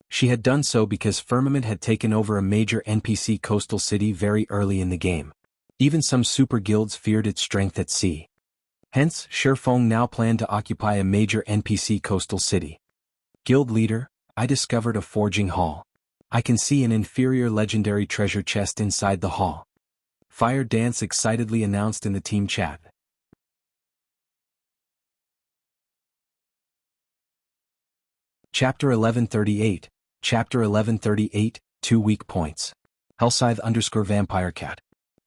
She had done so because Firmament had taken over a major NPC coastal city very early in the game. Even some super guilds feared its strength at sea. Hence, Shi Feng now planned to occupy a major NPC coastal city. Guild leader, I discovered a forging hall. I can see an inferior legendary treasure chest inside the hall. Fire Dance excitedly announced in the team chat. Chapter 1138, Chapter 1138, 2 weak points. Hellscythe _Vampire Cat.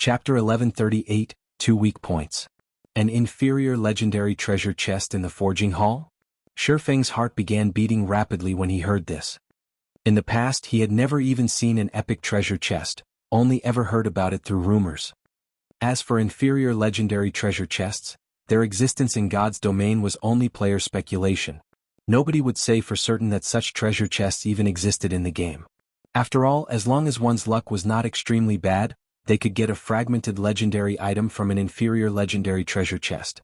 Chapter 1138, 2 Weak Points. An inferior legendary treasure chest in the forging hall? Shifeng's heart began beating rapidly when he heard this. In the past he had never even seen an epic treasure chest, only ever heard about it through rumors. As for inferior legendary treasure chests, their existence in God's domain was only player speculation. Nobody would say for certain that such treasure chests even existed in the game. After all, as long as one's luck was not extremely bad, they could get a fragmented legendary item from an inferior legendary treasure chest.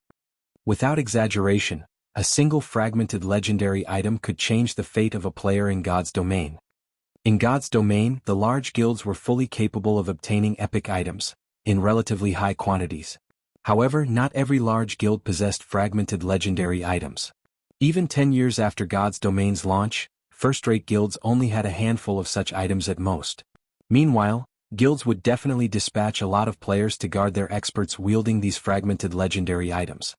Without exaggeration, a single fragmented legendary item could change the fate of a player in God's domain. In God's domain, the large guilds were fully capable of obtaining epic items, in relatively high quantities. However, not every large guild possessed fragmented legendary items. Even 10 years after God's domain's launch, first-rate guilds only had a handful of such items at most. Meanwhile, guilds would definitely dispatch a lot of players to guard their experts wielding these fragmented legendary items.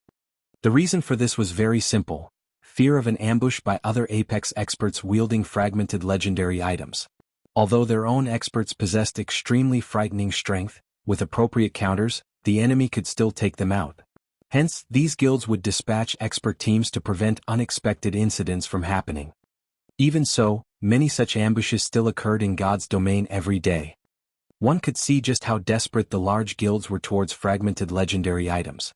The reason for this was very simple: fear of an ambush by other Apex experts wielding fragmented legendary items. Although their own experts possessed extremely frightening strength, with appropriate counters, the enemy could still take them out. Hence, these guilds would dispatch expert teams to prevent unexpected incidents from happening. Even so, many such ambushes still occurred in God's domain every day. One could see just how desperate the large guilds were towards fragmented legendary items.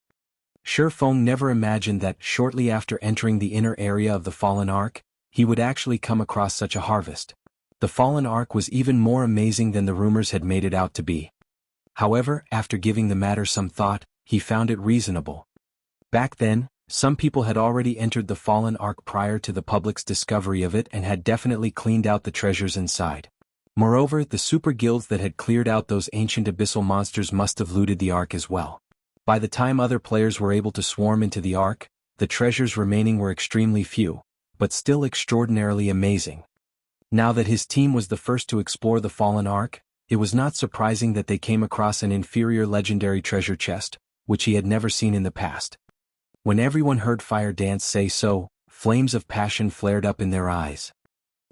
Shifeng never imagined that, shortly after entering the inner area of the Fallen Ark, he would actually come across such a harvest. The Fallen Ark was even more amazing than the rumors had made it out to be. However, after giving the matter some thought, he found it reasonable. Back then, some people had already entered the Fallen Ark prior to the public's discovery of it and had definitely cleaned out the treasures inside. Moreover, the super guilds that had cleared out those ancient abyssal monsters must have looted the Ark as well. By the time other players were able to swarm into the Ark, the treasures remaining were extremely few, but still extraordinarily amazing. Now that his team was the first to explore the Fallen Ark, it was not surprising that they came across an inferior legendary treasure chest, which he had never seen in the past. When everyone heard Fire Dance say so, flames of passion flared up in their eyes.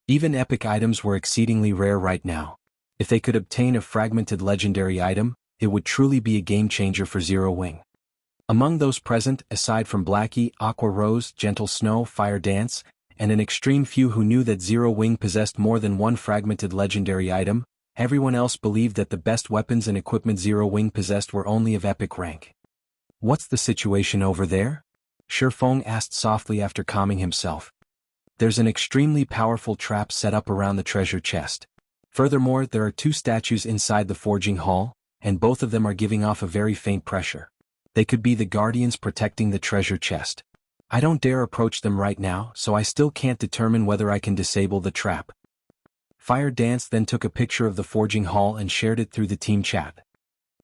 Even epic items were exceedingly rare right now. If they could obtain a fragmented legendary item, it would truly be a game-changer for Zero Wing. Among those present, aside from Blackie, Aqua Rose, Gentle Snow, Fire Dance, and an extreme few who knew that Zero Wing possessed more than one fragmented legendary item, everyone else believed that the best weapons and equipment Zero Wing possessed were only of epic rank. "What's the situation over there?" Shifeng asked softly after calming himself. "There's an extremely powerful trap set up around the treasure chest. Furthermore, there are 2 statues inside the forging hall, and both of them are giving off a very faint pressure. They could be the guardians protecting the treasure chest. I don't dare approach them right now, so I still can't determine whether I can disable the trap." Fire Dance then took a picture of the forging hall and shared it through the team chat.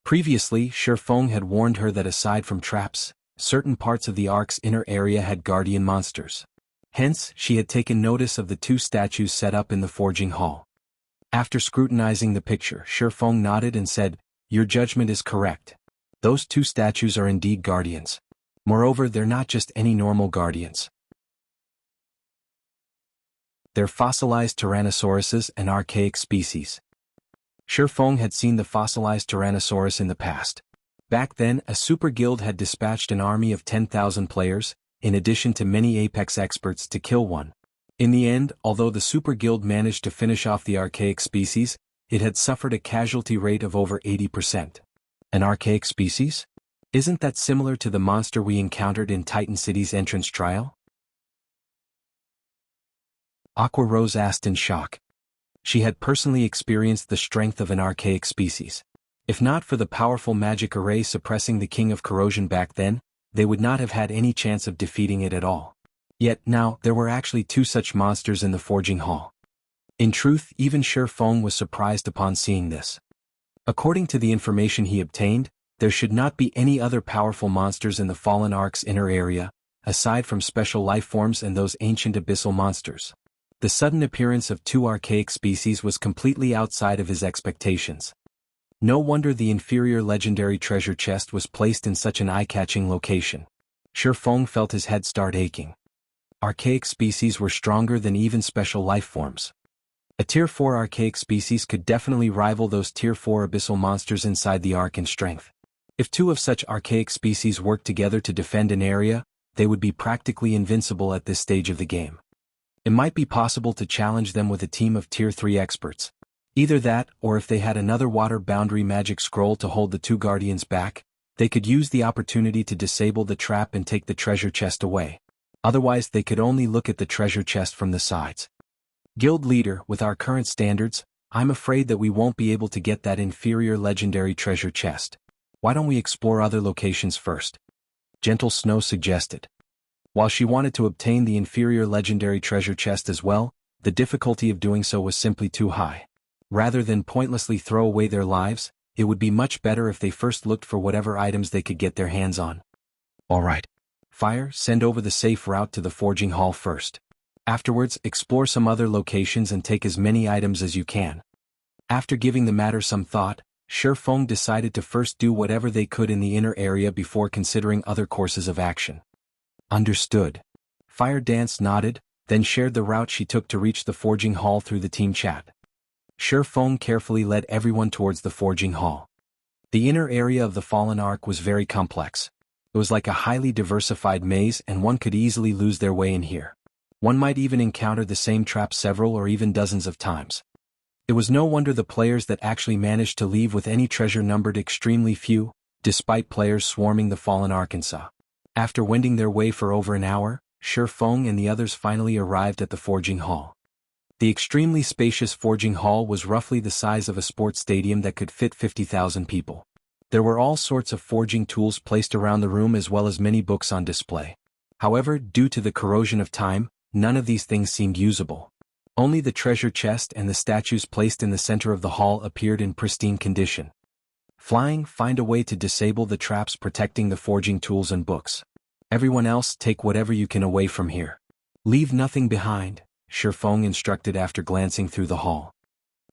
Previously, Shifeng had warned her that aside from traps, certain parts of the Ark's inner area had guardian monsters. Hence, she had taken notice of the 2 statues set up in the forging hall. After scrutinizing the picture, Shifeng nodded and said, "Your judgment is correct. Those 2 statues are indeed guardians. Moreover, they're not just any normal guardians. They're fossilized Tyrannosauruses, an archaic species." Shifeng had seen the fossilized Tyrannosaurus in the past. Back then, a super guild had dispatched an army of 10,000 players, in addition to many Apex experts to kill one. In the end, although the super guild managed to finish off the archaic species, it had suffered a casualty rate of over 80%. An archaic species? Isn't that similar to the monster we encountered in Titan City's entrance trial? Aqua Rose asked in shock. She had personally experienced the strength of an archaic species. If not for the powerful magic array suppressing the King of Corrosion back then, they would not have had any chance of defeating it at all. Yet now, there were actually 2 such monsters in the forging hall. In truth, even Shifeng was surprised upon seeing this. According to the information he obtained, there should not be any other powerful monsters in the Fallen Ark's inner area, aside from special life forms and those ancient abyssal monsters. The sudden appearance of 2 archaic species was completely outside of his expectations. No wonder the inferior legendary treasure chest was placed in such an eye-catching location. Shifeng felt his head start aching. Archaic species were stronger than even special life forms. A Tier 4 archaic species could definitely rival those Tier 4 abyssal monsters inside the Ark in strength. If two of such archaic species worked together to defend an area, they would be practically invincible at this stage of the game. It might be possible to challenge them with a team of Tier 3 experts. Either that, or if they had another water boundary magic scroll to hold the two guardians back, they could use the opportunity to disable the trap and take the treasure chest away. Otherwise they could only look at the treasure chest from the sides. Guild leader, with our current standards, I'm afraid that we won't be able to get that inferior legendary treasure chest. Why don't we explore other locations first? Gentle Snow suggested. While she wanted to obtain the inferior legendary treasure chest as well, the difficulty of doing so was simply too high. Rather than pointlessly throw away their lives, it would be much better if they first looked for whatever items they could get their hands on. Alright. Fire, send over the safe route to the forging hall first. Afterwards, explore some other locations and take as many items as you can. After giving the matter some thought, Shifeng decided to first do whatever they could in the inner area before considering other courses of action. Understood. Fire Dance nodded, then shared the route she took to reach the forging hall through the team chat. Shifeng carefully led everyone towards the forging hall. The inner area of the Fallen Ark was very complex. It was like a highly diversified maze and one could easily lose their way in here. One might even encounter the same trap several or even dozens of times. It was no wonder the players that actually managed to leave with any treasure numbered extremely few, despite players swarming the Fallen Arkansas. After wending their way for over an hour, Shifeng and the others finally arrived at the forging hall. The extremely spacious forging hall was roughly the size of a sports stadium that could fit 50,000 people. There were all sorts of forging tools placed around the room as well as many books on display. However, due to the corrosion of time, none of these things seemed usable. Only the treasure chest and the statues placed in the center of the hall appeared in pristine condition. Flying, find a way to disable the traps protecting the forging tools and books. Everyone else, take whatever you can away from here. Leave nothing behind, Shifeng instructed after glancing through the hall.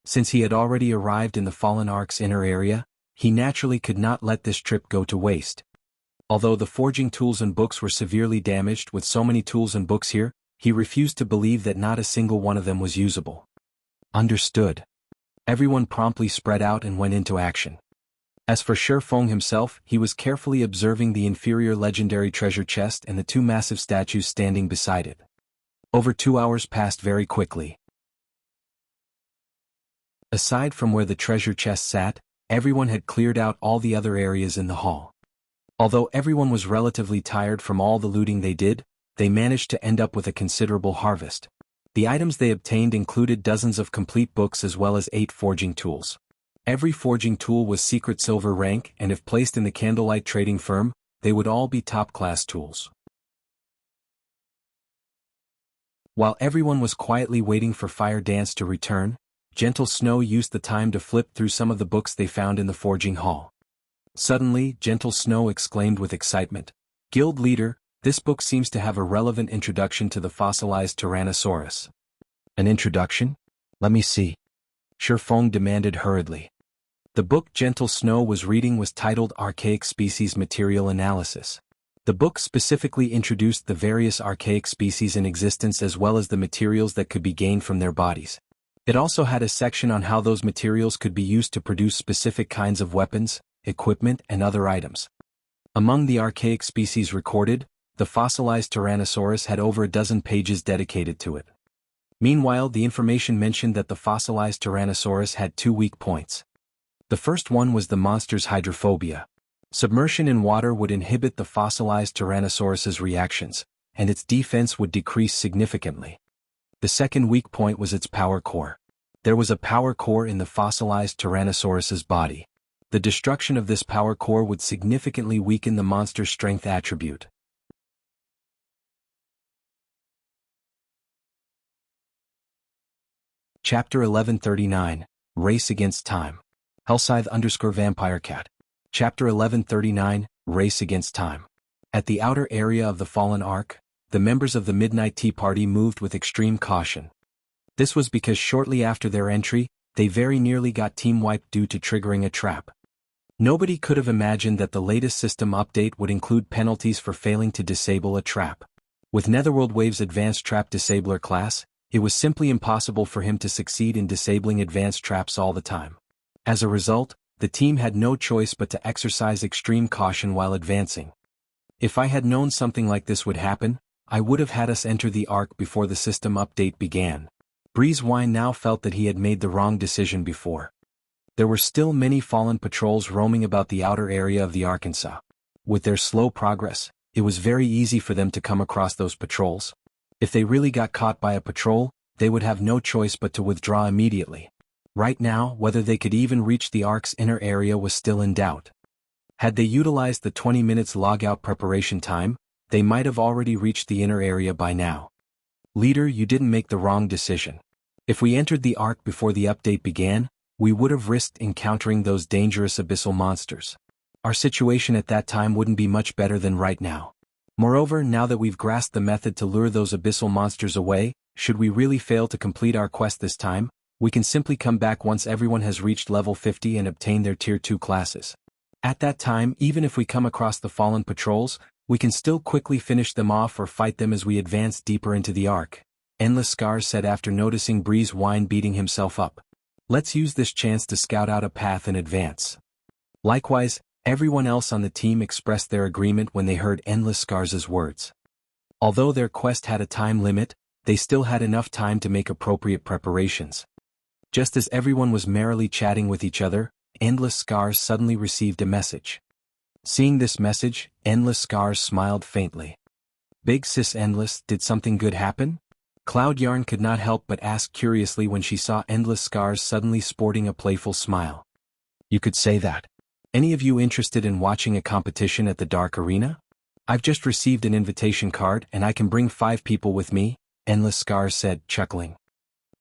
Since he had already arrived in the Fallen Ark's inner area, he naturally could not let this trip go to waste. Although the forging tools and books were severely damaged with so many tools and books here, he refused to believe that not a single one of them was usable. Understood. Everyone promptly spread out and went into action. As for Shifeng himself, he was carefully observing the inferior legendary treasure chest and the two massive statues standing beside it. Over 2 hours passed very quickly. Aside from where the treasure chest sat, everyone had cleared out all the other areas in the hall. Although everyone was relatively tired from all the looting they did, they managed to end up with a considerable harvest. The items they obtained included dozens of complete books as well as 8 forging tools. Every forging tool was secret silver rank, and if placed in the candlelight trading firm, they would all be top-class tools. While everyone was quietly waiting for Fire Dance to return, Gentle Snow used the time to flip through some of the books they found in the forging hall. Suddenly, Gentle Snow exclaimed with excitement, "Guild leader, this book seems to have a relevant introduction to the fossilized Tyrannosaurus." An introduction? Let me see. Shifeng demanded hurriedly. The book Gentle Snow was reading was titled Archaic Species Material Analysis. The book specifically introduced the various archaic species in existence as well as the materials that could be gained from their bodies. It also had a section on how those materials could be used to produce specific kinds of weapons, equipment, and other items. Among the archaic species recorded, the fossilized Tyrannosaurus had over a dozen pages dedicated to it. Meanwhile, the information mentioned that the fossilized Tyrannosaurus had 2 weak points. The first one was the monster's hydrophobia. Submersion in water would inhibit the fossilized Tyrannosaurus's reactions, and its defense would decrease significantly. The second weak point was its power core. There was a power core in the fossilized Tyrannosaurus's body. The destruction of this power core would significantly weaken the monster's strength attribute. Chapter 1139, Race Against Time. Hellscythe_VampireCat. Chapter 1139, Race Against Time. At the outer area of the Fallen Ark, the members of the Midnight Tea Party moved with extreme caution. This was because shortly after their entry, they very nearly got team-wiped due to triggering a trap. Nobody could have imagined that the latest system update would include penalties for failing to disable a trap. With Netherworld Wave's Advanced Trap Disabler class, it was simply impossible for him to succeed in disabling advanced traps all the time. As a result, the team had no choice but to exercise extreme caution while advancing. If I had known something like this would happen, I would have had us enter the Ark before the system update began. Breezewine now felt that he had made the wrong decision before. There were still many fallen patrols roaming about the outer area of the Arkansas. With their slow progress, it was very easy for them to come across those patrols. If they really got caught by a patrol, they would have no choice but to withdraw immediately. Right now, whether they could even reach the Ark's inner area was still in doubt. Had they utilized the 20 minutes logout preparation time, they might have already reached the inner area by now. Leader, you didn't make the wrong decision. If we entered the Ark before the update began, we would have risked encountering those dangerous abyssal monsters. Our situation at that time wouldn't be much better than right now. Moreover, now that we've grasped the method to lure those abyssal monsters away, should we really fail to complete our quest this time, we can simply come back once everyone has reached level 50 and obtained their tier 2 classes. At that time, even if we come across the fallen patrols, we can still quickly finish them off or fight them as we advance deeper into the Ark. Endless Scars said after noticing Breezewine beating himself up. Let's use this chance to scout out a path in advance. Likewise, everyone else on the team expressed their agreement when they heard Endless Scars' words. Although their quest had a time limit, they still had enough time to make appropriate preparations. Just as everyone was merrily chatting with each other, Endless Scars suddenly received a message. Seeing this message, Endless Scars smiled faintly. Big Sis Endless, did something good happen? Cloud Yarn could not help but ask curiously when she saw Endless Scars suddenly sporting a playful smile. You could say that. Any of you interested in watching a competition at the Dark Arena? I've just received an invitation card and I can bring 5 people with me, Endless Scars said, chuckling.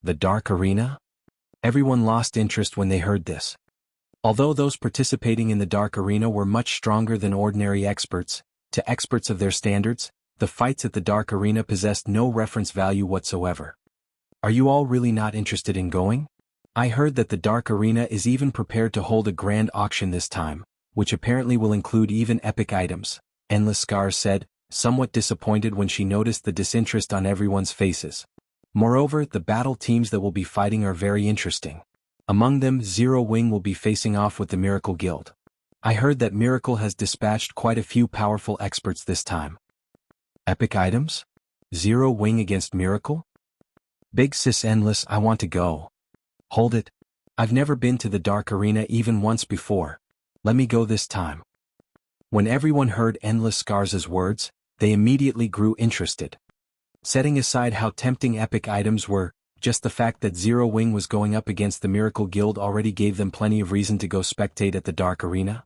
The Dark Arena? Everyone lost interest when they heard this. Although those participating in the Dark Arena were much stronger than ordinary experts, to experts of their standards, the fights at the Dark Arena possessed no reference value whatsoever. Are you all really not interested in going? I heard that the Dark Arena is even prepared to hold a grand auction this time, which apparently will include even epic items, Endless Scars said, somewhat disappointed when she noticed the disinterest on everyone's faces. Moreover, the battle teams that will be fighting are very interesting. Among them, Zero Wing will be facing off with the Miracle Guild. I heard that Miracle has dispatched quite a few powerful experts this time. Epic items? Zero Wing against Miracle? Big Sis Endless, I want to go. Hold it. I've never been to the Dark Arena even once before. Let me go this time. When everyone heard Endless Scars' words, they immediately grew interested. Setting aside how tempting epic items were, just the fact that Zero Wing was going up against the Miracle Guild already gave them plenty of reason to go spectate at the Dark Arena.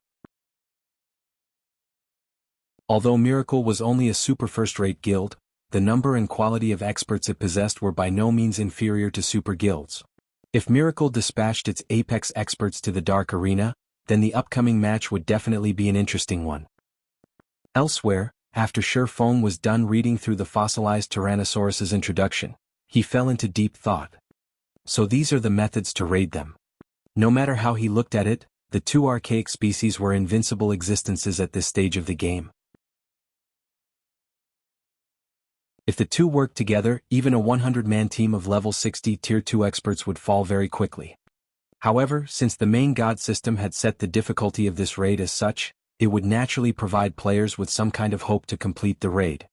Although Miracle was only a super first-rate guild, the number and quality of experts it possessed were by no means inferior to super guilds. If Miracle dispatched its apex experts to the Dark Arena, then the upcoming match would definitely be an interesting one. Elsewhere, after Feng was done reading through the fossilized Tyrannosaurus's introduction, he fell into deep thought. So these are the methods to raid them. No matter how he looked at it, the 2 archaic species were invincible existences at this stage of the game. If the 2 worked together, even a 100-man team of level 60 tier 2 experts would fall very quickly. However, since the main god system had set the difficulty of this raid as such, it would naturally provide players with some kind of hope to complete the raid.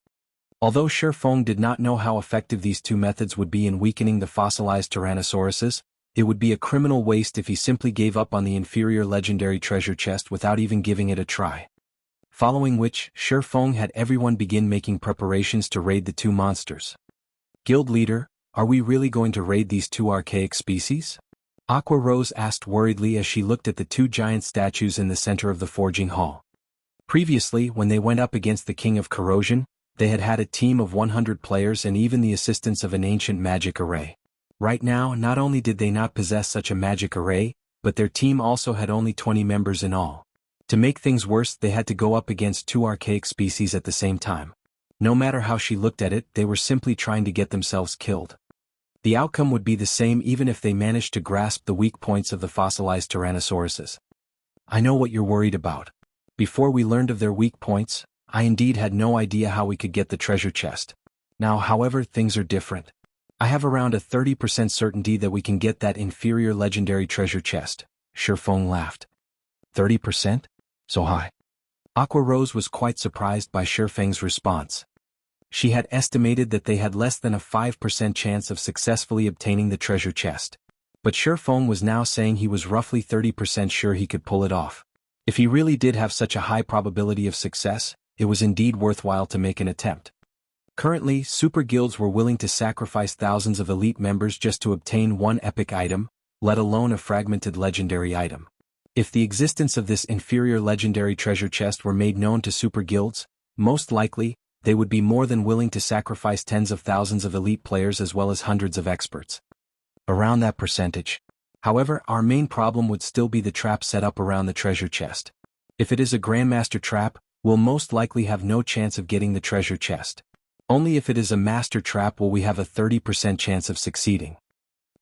Although Feng did not know how effective these 2 methods would be in weakening the fossilized Tyrannosauruses, it would be a criminal waste if he simply gave up on the inferior legendary treasure chest without even giving it a try. Following which, Feng had everyone begin making preparations to raid the 2 monsters. Guild leader, are we really going to raid these 2 archaic species? Aqua Rose asked worriedly as she looked at the 2 giant statues in the center of the forging hall. Previously, when they went up against the King of Corrosion, they had had a team of 100 players and even the assistance of an ancient magic array. Right now, not only did they not possess such a magic array, but their team also had only 20 members in all. To make things worse, they had to go up against 2 archaic species at the same time. No matter how she looked at it, they were simply trying to get themselves killed. The outcome would be the same even if they managed to grasp the weak points of the fossilized Tyrannosauruses. I know what you're worried about. Before we learned of their weak points, I indeed had no idea how we could get the treasure chest. Now, however, things are different. I have around a 30% certainty that we can get that inferior legendary treasure chest. Shifeng laughed. 30%? So high. Aqua Rose was quite surprised by Shifeng's response. She had estimated that they had less than a 5% chance of successfully obtaining the treasure chest. But Shifeng was now saying he was roughly 30% sure he could pull it off. If he really did have such a high probability of success, it was indeed worthwhile to make an attempt. Currently, super guilds were willing to sacrifice thousands of elite members just to obtain one epic item, let alone a fragmented legendary item. If the existence of this inferior legendary treasure chest were made known to super guilds, most likely, they would be more than willing to sacrifice tens of thousands of elite players as well as hundreds of experts. Around that percentage. However, our main problem would still be the trap set up around the treasure chest. If it is a Grandmaster trap, we'll most likely have no chance of getting the treasure chest. Only if it is a master trap will we have a 30% chance of succeeding.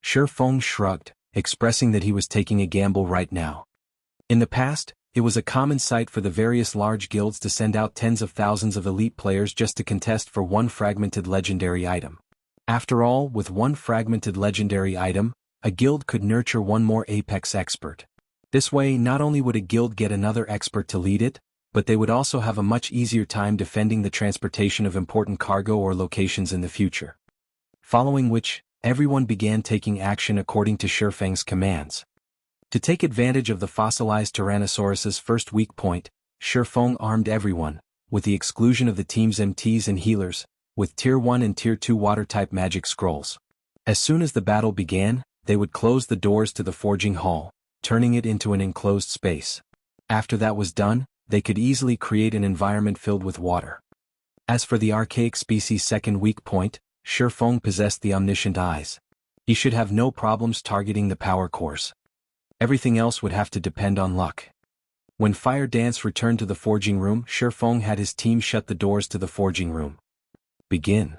Shifeng shrugged, expressing that he was taking a gamble right now. In the past, it was a common sight for the various large guilds to send out tens of thousands of elite players just to contest for one fragmented legendary item. After all, with one fragmented legendary item, a guild could nurture one more apex expert. This way, not only would a guild get another expert to lead it, but they would also have a much easier time defending the transportation of important cargo or locations in the future. Following which, everyone began taking action according to Shifeng's commands. To take advantage of the fossilized Tyrannosaurus's first weak point, Shifeng armed everyone, with the exclusion of the team's MTs and healers, with Tier 1 and Tier 2 water-type magic scrolls. As soon as the battle began, they would close the doors to the forging hall, turning it into an enclosed space. After that was done, they could easily create an environment filled with water. As for the archaic species' second weak point, Shifeng possessed the omniscient eyes. He should have no problems targeting the power cores. Everything else would have to depend on luck. When Fire Dance returned to the forging room, Shifeng had his team shut the doors to the forging room. Begin.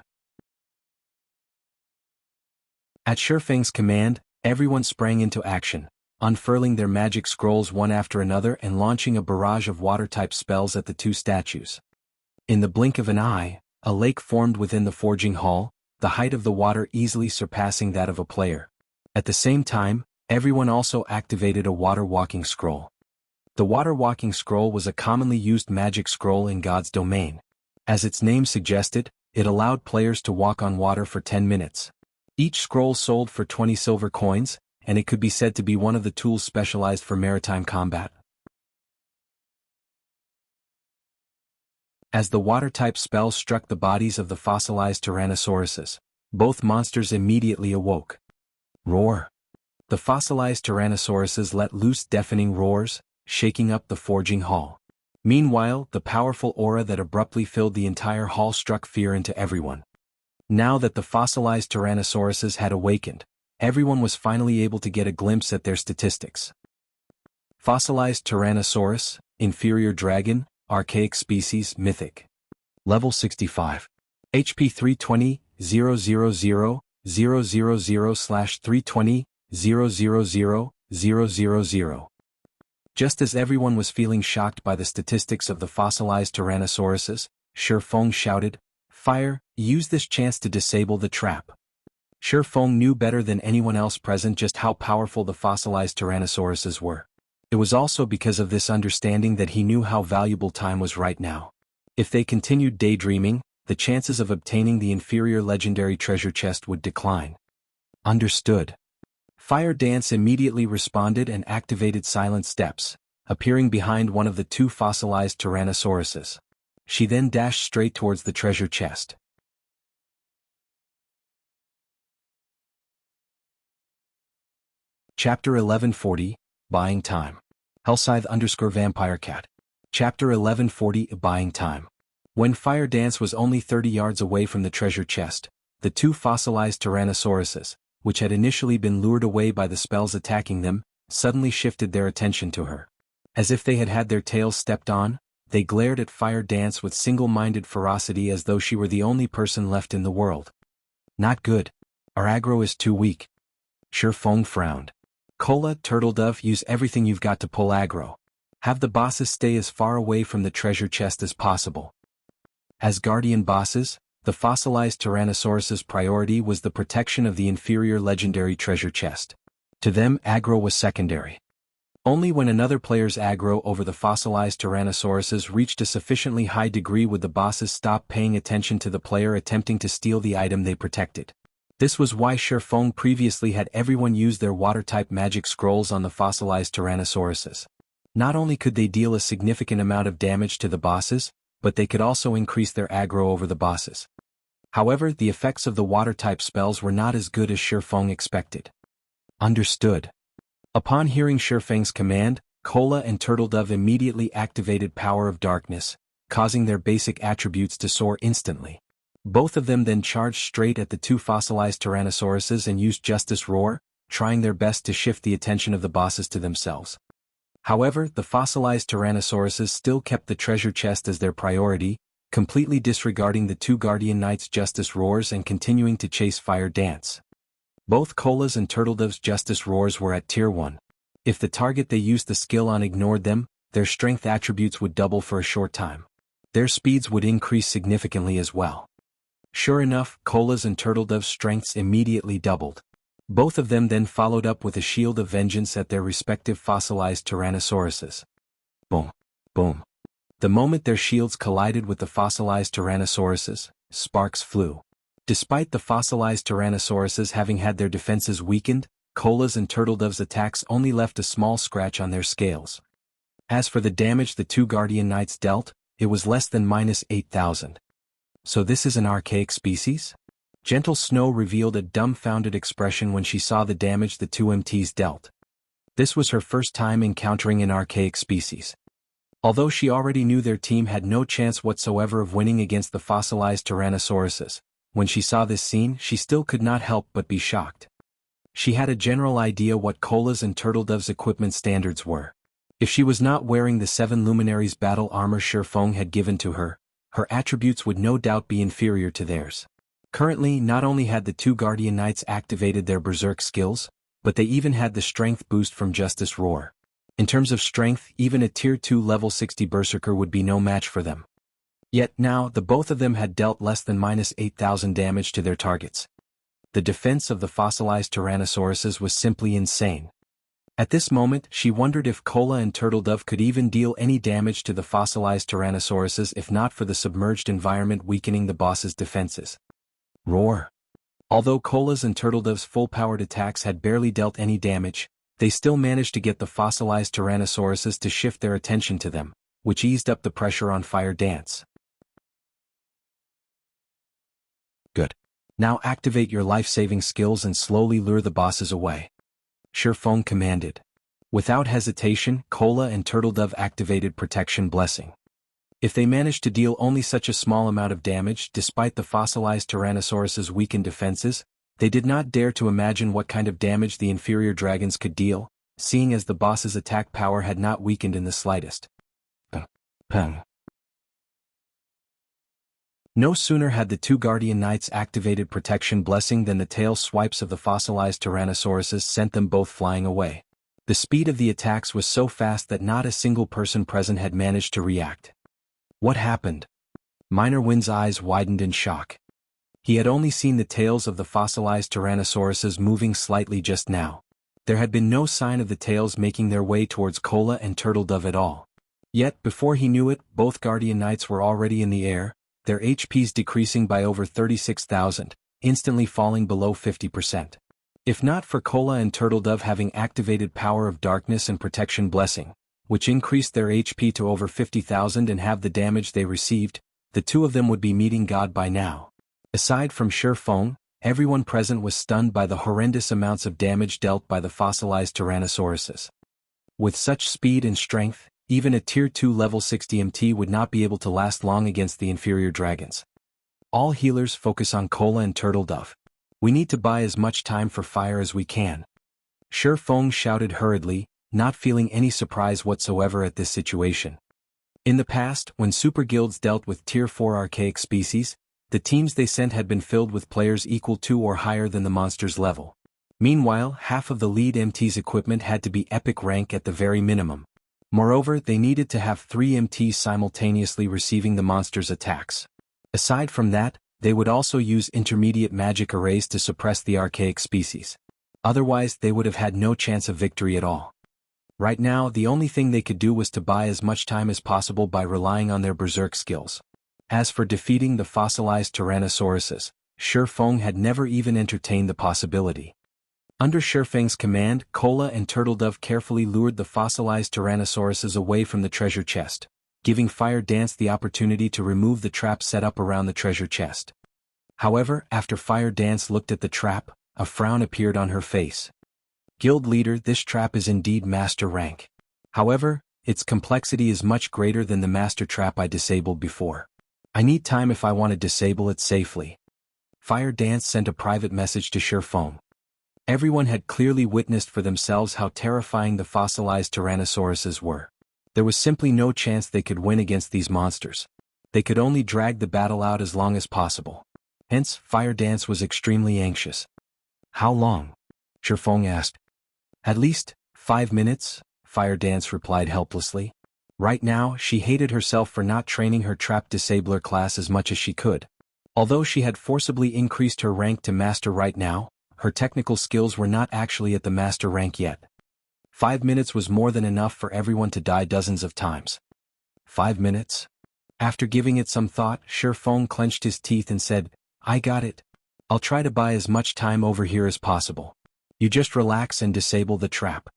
At Shifeng's command, everyone sprang into action, unfurling their magic scrolls one after another and launching a barrage of water-type spells at the two statues. In the blink of an eye, a lake formed within the forging hall, the height of the water easily surpassing that of a player. At the same time, everyone also activated a water-walking scroll. The water-walking scroll was a commonly used magic scroll in God's domain. As its name suggested, it allowed players to walk on water for 10 minutes. Each scroll sold for 20 silver coins, and it could be said to be one of the tools specialized for maritime combat. As the water-type spell struck the bodies of the fossilized Tyrannosauruses, both monsters immediately awoke. Roar. The fossilized Tyrannosauruses let loose deafening roars, shaking up the forging hall. Meanwhile, the powerful aura that abruptly filled the entire hall struck fear into everyone. Now that the fossilized Tyrannosauruses had awakened, everyone was finally able to get a glimpse at their statistics. Fossilized Tyrannosaurus, Inferior Dragon, Archaic Species, Mythic. Level 65. HP 320, 000, 000/320, 000. Just as everyone was feeling shocked by the statistics of the fossilized Tyrannosauruses, Shifeng shouted, "Fire, use this chance to disable the trap." Shifeng knew better than anyone else present just how powerful the fossilized Tyrannosauruses were. It was also because of this understanding that he knew how valuable time was right now. If they continued daydreaming, the chances of obtaining the inferior legendary treasure chest would decline. Understood. Fire Dance immediately responded and activated Silent Steps, appearing behind one of the two fossilized Tyrannosauruses. She then dashed straight towards the treasure chest. Chapter 1140, Buying Time. Hellscythe_VampireCat. Chapter 1140, Buying Time. When Fire Dance was only 30 yards away from the treasure chest, the two fossilized Tyrannosauruses, which had initially been lured away by the spells attacking them, suddenly shifted their attention to her. As if they had had their tails stepped on, they glared at Fire Dance with single-minded ferocity as though she were the only person left in the world. Not good. Our aggro is too weak. Shifeng frowned. Cola, Turtledove, use everything you've got to pull aggro. Have the bosses stay as far away from the treasure chest as possible. As guardian bosses, the fossilized Tyrannosaurus's priority was the protection of the inferior legendary treasure chest. To them, aggro was secondary. Only when another player's aggro over the fossilized Tyrannosauruses reached a sufficiently high degree would the bosses stop paying attention to the player attempting to steal the item they protected. This was why Shifeng previously had everyone use their water-type magic scrolls on the fossilized Tyrannosauruses. Not only could they deal a significant amount of damage to the bosses, but they could also increase their aggro over the bosses. However, the effects of the water-type spells were not as good as Shifeng expected. Understood. Upon hearing Shifeng's command, Cola and Turtledove immediately activated Power of Darkness, causing their basic attributes to soar instantly. Both of them then charged straight at the two fossilized Tyrannosauruses and used Justice Roar, trying their best to shift the attention of the bosses to themselves. However, the fossilized Tyrannosauruses still kept the treasure chest as their priority, completely disregarding the two Guardian Knights' Justice Roars and continuing to chase Fire Dance. Both Cola's and Turtledove's Justice Roars were at Tier 1. If the target they used the skill on ignored them, their strength attributes would double for a short time. Their speeds would increase significantly as well. Sure enough, Cola's and Turtledove's strengths immediately doubled. Both of them then followed up with a Shield of Vengeance at their respective fossilized Tyrannosauruses. Boom. Boom. The moment their shields collided with the fossilized Tyrannosauruses, sparks flew. Despite the fossilized Tyrannosauruses having had their defenses weakened, Cola's and Turtledove's attacks only left a small scratch on their scales. As for the damage the two Guardian Knights dealt, it was less than -8,000. So this is an archaic species? Gentle Snow revealed a dumbfounded expression when she saw the damage the two MTs dealt. This was her first time encountering an archaic species. Although she already knew their team had no chance whatsoever of winning against the fossilized Tyrannosauruses, when she saw this scene she still could not help but be shocked. She had a general idea what Cola's and Turtledove's equipment standards were. If she was not wearing the 7 Luminaries battle armor Shifeng had given to her, her attributes would no doubt be inferior to theirs. Currently, not only had the two Guardian Knights activated their Berserk skills, but they even had the strength boost from Justice Roar. In terms of strength, even a Tier 2 level 60 Berserker would be no match for them. Yet now, the both of them had dealt less than -8,000 damage to their targets. The defense of the fossilized Tyrannosauruses was simply insane. At this moment, she wondered if Cola and Turtledove could even deal any damage to the fossilized Tyrannosauruses if not for the submerged environment weakening the boss's defenses. Roar. Although Cola's and Turtledove's full-powered attacks had barely dealt any damage, they still managed to get the fossilized Tyrannosauruses to shift their attention to them, which eased up the pressure on Fire Dance. Good. Now activate your life-saving skills and slowly lure the bosses away. Shifeng commanded. Without hesitation, Cola and Turtledove activated Protection Blessing. If they managed to deal only such a small amount of damage despite the fossilized Tyrannosaurus's weakened defenses, they did not dare to imagine what kind of damage the inferior dragons could deal, seeing as the boss's attack power had not weakened in the slightest. Peng. No sooner had the two Guardian Knights activated Protection Blessing than the tail swipes of the fossilized Tyrannosauruses sent them both flying away. The speed of the attacks was so fast that not a single person present had managed to react. What happened? Minor Wind's eyes widened in shock. He had only seen the tails of the fossilized Tyrannosauruses moving slightly just now. There had been no sign of the tails making their way towards Cola and Turtledove at all. Yet, before he knew it, both Guardian Knights were already in the air, their HPs decreasing by over 36,000, instantly falling below 50%. If not for Cola and Turtledove having activated Power of Darkness and Protection Blessing, which increased their HP to over 50,000 and have the damage they received, the two of them would be meeting God by now. Aside from Shifeng, everyone present was stunned by the horrendous amounts of damage dealt by the fossilized Tyrannosauruses. With such speed and strength, even a Tier 2 level 60 MT would not be able to last long against the inferior dragons. All healers focus on Cola and Turtledove. We need to buy as much time for fire as we can. Shifeng shouted hurriedly, not feeling any surprise whatsoever at this situation. In the past, when super guilds dealt with Tier 4 archaic species, the teams they sent had been filled with players equal to or higher than the monster's level. Meanwhile, half of the lead MT's equipment had to be epic rank at the very minimum. Moreover, they needed to have 3 MTs simultaneously receiving the monster's attacks. Aside from that, they would also use intermediate magic arrays to suppress the archaic species. Otherwise they would have had no chance of victory at all. Right now the only thing they could do was to buy as much time as possible by relying on their berserk skills. As for defeating the fossilized Tyrannosauruses, Shifeng had never even entertained the possibility. Under Shifeng's command, Cola and Turtledove carefully lured the fossilized Tyrannosauruses away from the treasure chest, giving Fire Dance the opportunity to remove the trap set up around the treasure chest. However, after Fire Dance looked at the trap, a frown appeared on her face. Guild leader, this trap is indeed master rank. However, its complexity is much greater than the master trap I disabled before. I need time if I want to disable it safely. Fire Dance sent a private message to Shifeng. Everyone had clearly witnessed for themselves how terrifying the fossilized Tyrannosauruses were. There was simply no chance they could win against these monsters. They could only drag the battle out as long as possible. Hence, Fire Dance was extremely anxious. How long? Shifeng asked. At least 5 minutes, Fire Dance replied helplessly. Right now, she hated herself for not training her trap disabler class as much as she could. Although she had forcibly increased her rank to master right now, her technical skills were not actually at the master rank yet. 5 minutes was more than enough for everyone to die dozens of times. 5 minutes? After giving it some thought, Shifeng clenched his teeth and said, I got it. I'll try to buy as much time over here as possible. You just relax and disable the trap.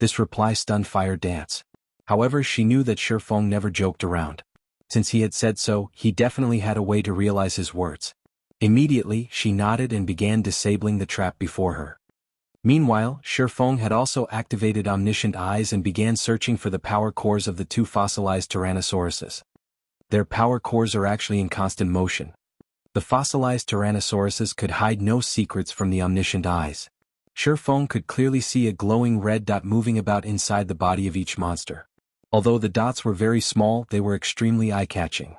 This reply stunned Fire Dance. However, she knew that Shifeng never joked around. Since he had said so, he definitely had a way to realize his words. Immediately, she nodded and began disabling the trap before her. Meanwhile, Shifeng had also activated Omniscient Eyes and began searching for the power cores of the two fossilized Tyrannosauruses. Their power cores are actually in constant motion. The fossilized Tyrannosauruses could hide no secrets from the Omniscient Eyes. Shifeng could clearly see a glowing red dot moving about inside the body of each monster. Although the dots were very small, they were extremely eye-catching.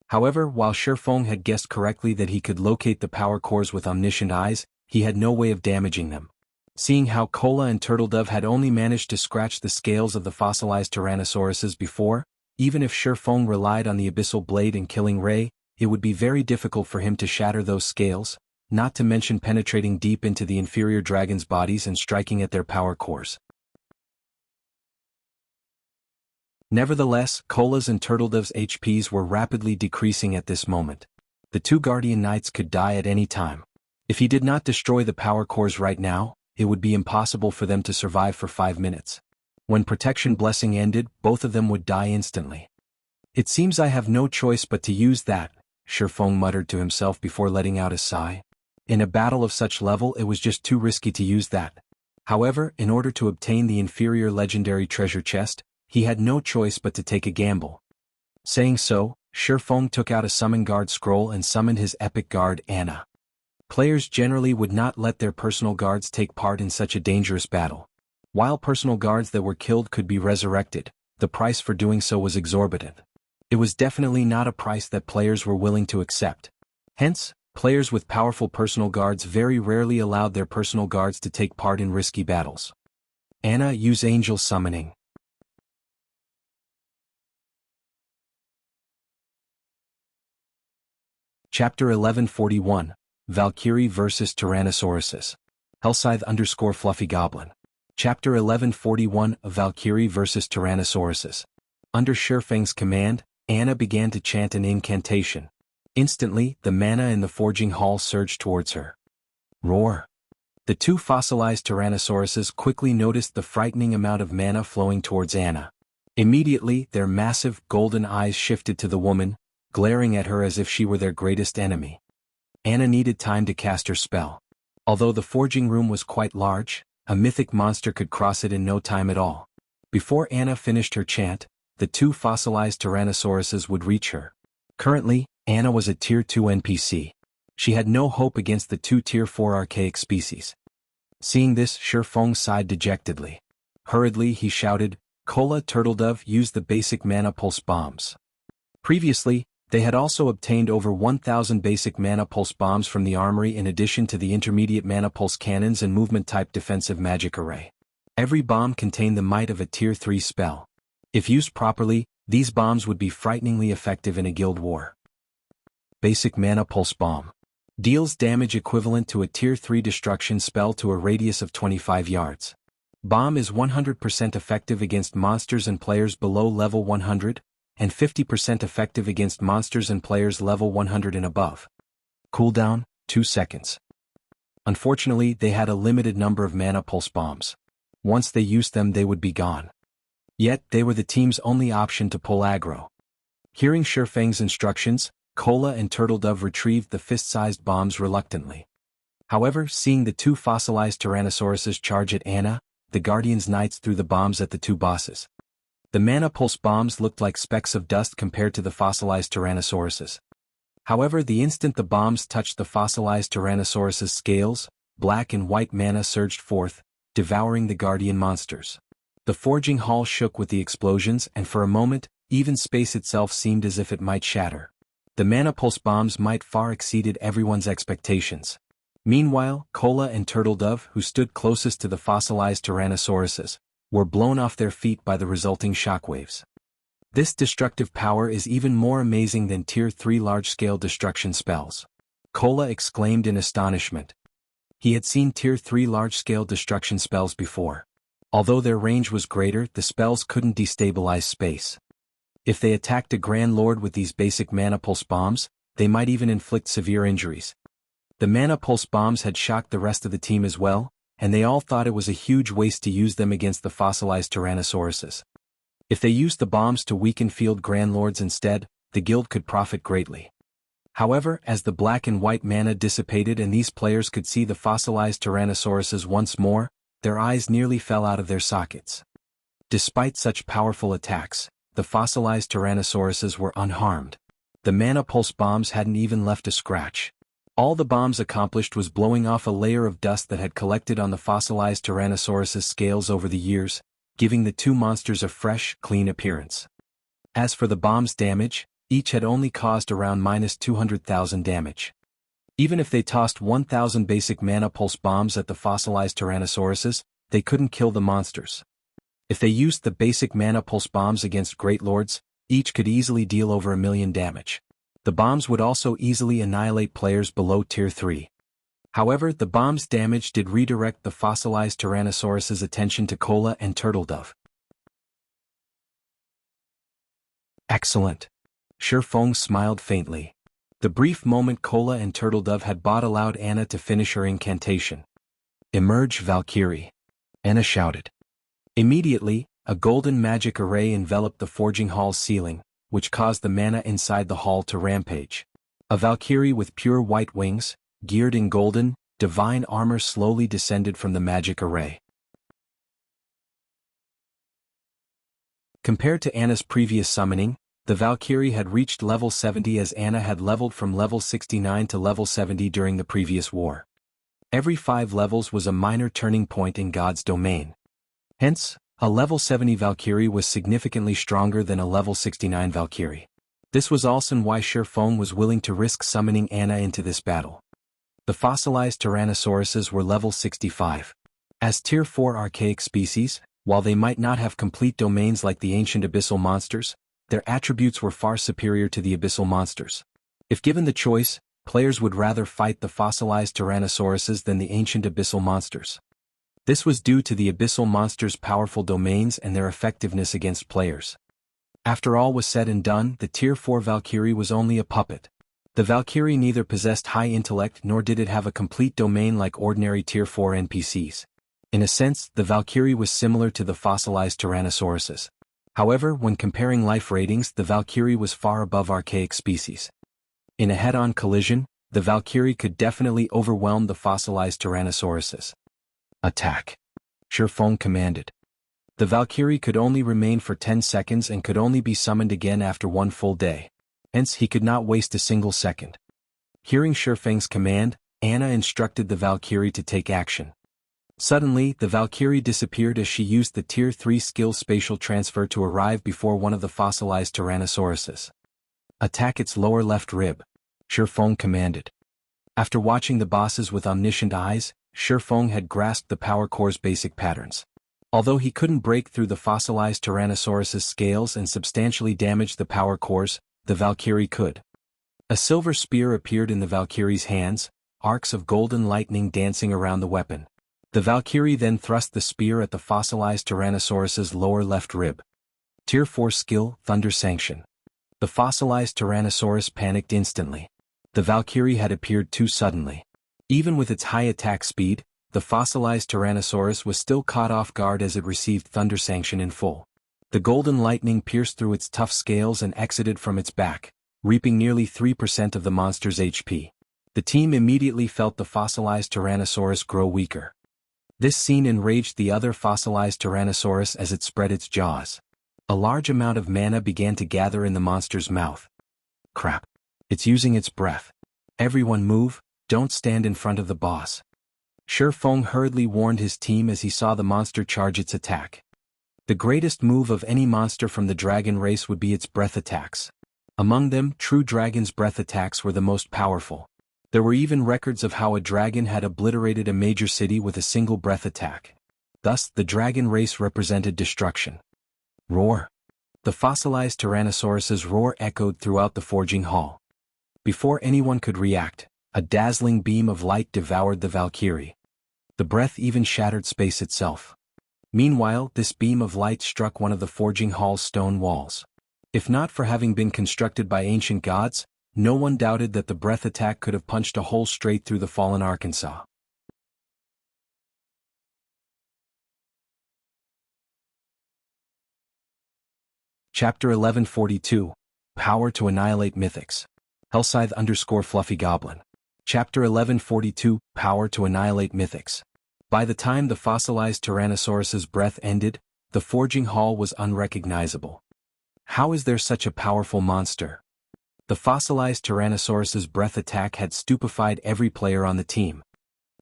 However, while Shifeng had guessed correctly that he could locate the power cores with Omniscient Eyes, he had no way of damaging them. Seeing how Cola and Turtledove had only managed to scratch the scales of the fossilized Tyrannosauruses before, even if Shifeng relied on the Abyssal Blade and Killing Ray, it would be very difficult for him to shatter those scales, not to mention penetrating deep into the inferior dragons' bodies and striking at their power cores. Nevertheless, Cola's and Turtledove's HPs were rapidly decreasing at this moment. The two Guardian Knights could die at any time. If he did not destroy the power cores right now, it would be impossible for them to survive for 5 minutes. When Protection Blessing ended, both of them would die instantly. It seems I have no choice but to use that, Shifeng muttered to himself before letting out a sigh. In a battle of such level it was just too risky to use that. However, in order to obtain the inferior legendary treasure chest, he had no choice but to take a gamble. Saying so, Shifeng took out a Summon Guard scroll and summoned his epic guard Anna. Players generally would not let their personal guards take part in such a dangerous battle. While personal guards that were killed could be resurrected, the price for doing so was exorbitant. It was definitely not a price that players were willing to accept. Hence, players with powerful personal guards very rarely allowed their personal guards to take part in risky battles. Anna, use Angel Summoning. Chapter 1141, Valkyrie vs. Tyrannosauruses. Hellscythe_Fluffy Goblin. Chapter 1141, Valkyrie vs. Tyrannosauruses. Under Shifeng's command, Anna began to chant an incantation. Instantly, the mana in the forging hall surged towards her. Roar! The two fossilized Tyrannosauruses quickly noticed the frightening amount of mana flowing towards Anna. Immediately, their massive, golden eyes shifted to the woman, glaring at her as if she were their greatest enemy. Anna needed time to cast her spell. Although the forging room was quite large, a mythic monster could cross it in no time at all. Before Anna finished her chant, the two fossilized Tyrannosauruses would reach her. Currently, Anna was a Tier 2 NPC. She had no hope against the two Tier 4 archaic species. Seeing this, Shifeng sighed dejectedly. Hurriedly he shouted, Cola Turtledove, use the basic mana pulse bombs. Previously, they had also obtained over 1,000 basic mana pulse bombs from the Armory in addition to the intermediate mana pulse cannons and movement-type defensive magic array. Every bomb contained the might of a Tier 3 spell. If used properly, These bombs would be frighteningly effective in a guild war. Basic Mana Pulse Bomb. Deals damage equivalent to a Tier 3 destruction spell to a radius of 25 yards. Bomb is 100% effective against monsters and players below level 100, and 50% effective against monsters and players level 100 and above. Cooldown, 2 seconds. Unfortunately, they had a limited number of Mana Pulse Bombs. Once they used them, they would be gone. Yet, they were the team's only option to pull aggro. Hearing Shifeng's instructions, Cola and Turtledove retrieved the fist-sized bombs reluctantly. However, seeing the two fossilized Tyrannosauruses charge at Anna, the Guardian's Knights threw the bombs at the two bosses. The Mana Pulse bombs looked like specks of dust compared to the fossilized Tyrannosauruses. However, the instant the bombs touched the fossilized Tyrannosaurus's scales, black and white mana surged forth, devouring the Guardian monsters. The forging hall shook with the explosions, and for a moment, even space itself seemed as if it might shatter. The Mana Pulse bombs might far exceeded everyone's expectations. Meanwhile, Cola and Turtledove, who stood closest to the fossilized Tyrannosauruses, were blown off their feet by the resulting shockwaves. This destructive power is even more amazing than Tier 3 large-scale destruction spells. Cola exclaimed in astonishment. He had seen Tier 3 large-scale destruction spells before. Although their range was greater, the spells couldn't destabilize space. If they attacked a Grand Lord with these basic Mana Pulse bombs, they might even inflict severe injuries. The Mana Pulse bombs had shocked the rest of the team as well, and they all thought it was a huge waste to use them against the fossilized Tyrannosauruses. If they used the bombs to weaken field Grand Lords instead, the guild could profit greatly. However, as the black and white mana dissipated and these players could see the fossilized Tyrannosauruses once more, their eyes nearly fell out of their sockets. Despite such powerful attacks, the fossilized Tyrannosauruses were unharmed. The Mana Pulse bombs hadn't even left a scratch. All the bombs accomplished was blowing off a layer of dust that had collected on the fossilized Tyrannosaurus's scales over the years, giving the two monsters a fresh, clean appearance. As for the bomb's damage, each had only caused around -200,000 damage. Even if they tossed 1,000 basic Mana Pulse bombs at the fossilized Tyrannosauruses, they couldn't kill the monsters. If they used the basic Mana Pulse bombs against Great Lords, each could easily deal over 1 million damage. The bombs would also easily annihilate players below Tier 3. However, the bomb's damage did redirect the fossilized Tyrannosaurus's attention to Cola and Turtledove. Excellent. Shifeng smiled faintly. The brief moment Cola and Turtledove had bought allowed Anna to finish her incantation. Emerge, Valkyrie. Anna shouted. Immediately, a golden magic array enveloped the forging hall's ceiling, which caused the mana inside the hall to rampage. A Valkyrie with pure white wings, geared in golden, divine armor slowly descended from the magic array. Compared to Anna's previous summoning, the Valkyrie had reached level 70 as Anna had leveled from level 69 to level 70 during the previous war. Every 5 levels was a minor turning point in God's domain. Hence, a level 70 Valkyrie was significantly stronger than a level 69 Valkyrie. This was also why Shifeng was willing to risk summoning Anna into this battle. The fossilized Tyrannosauruses were level 65. As Tier 4 archaic species, while they might not have complete domains like the ancient abyssal monsters, their attributes were far superior to the abyssal monsters. If given the choice, players would rather fight the fossilized Tyrannosauruses than the ancient abyssal monsters. This was due to the abyssal monsters' powerful domains and their effectiveness against players. After all was said and done, the Tier 4 Valkyrie was only a puppet. The Valkyrie neither possessed high intellect nor did it have a complete domain like ordinary Tier 4 NPCs. In a sense, the Valkyrie was similar to the fossilized Tyrannosauruses. However, when comparing life ratings, the Valkyrie was far above archaic species. In a head-on collision, the Valkyrie could definitely overwhelm the fossilized Tyrannosauruses. Attack! Shifeng commanded. The Valkyrie could only remain for 10 seconds and could only be summoned again after 1 full day. Hence he could not waste a single second. Hearing Shifeng's command, Anna instructed the Valkyrie to take action. Suddenly, the Valkyrie disappeared as she used the Tier 3 skill spatial transfer to arrive before one of the fossilized Tyrannosauruses. Attack its lower left rib, Shifeng commanded. After watching the bosses with omniscient eyes, Shifeng had grasped the power core's basic patterns. Although he couldn't break through the fossilized Tyrannosaurus's scales and substantially damage the power cores, the Valkyrie could. A silver spear appeared in the Valkyrie's hands, arcs of golden lightning dancing around the weapon. The Valkyrie then thrust the spear at the fossilized Tyrannosaurus's lower left rib. Tier 4 skill, Thunder Sanction. The fossilized Tyrannosaurus panicked instantly. The Valkyrie had appeared too suddenly. Even with its high attack speed, the fossilized Tyrannosaurus was still caught off guard as it received Thunder Sanction in full. The golden lightning pierced through its tough scales and exited from its back, reaping nearly 3% of the monster's HP. The team immediately felt the fossilized Tyrannosaurus grow weaker. This scene enraged the other fossilized Tyrannosaurus as it spread its jaws. A large amount of mana began to gather in the monster's mouth. Crap. It's using its breath. Everyone move, don't stand in front of the boss. Shifeng hurriedly warned his team as he saw the monster charge its attack. The greatest move of any monster from the dragon race would be its breath attacks. Among them, true dragon's breath attacks were the most powerful. There were even records of how a dragon had obliterated a major city with a single breath attack. Thus, the dragon race represented destruction. Roar. The fossilized Tyrannosaurus's roar echoed throughout the forging hall. Before anyone could react, a dazzling beam of light devoured the Valkyrie. The breath even shattered space itself. Meanwhile, this beam of light struck one of the forging hall's stone walls. If not for having been constructed by ancient gods, no one doubted that the breath attack could have punched a hole straight through the fallen Arkansas. Chapter 1142, Power to Annihilate Mythics. Hellscythe_Fluffy Goblin. Chapter 1142, Power to Annihilate Mythics. By the time the fossilized Tyrannosaurus's breath ended, the forging hall was unrecognizable. How is there such a powerful monster? The fossilized Tyrannosaurus's breath attack had stupefied every player on the team.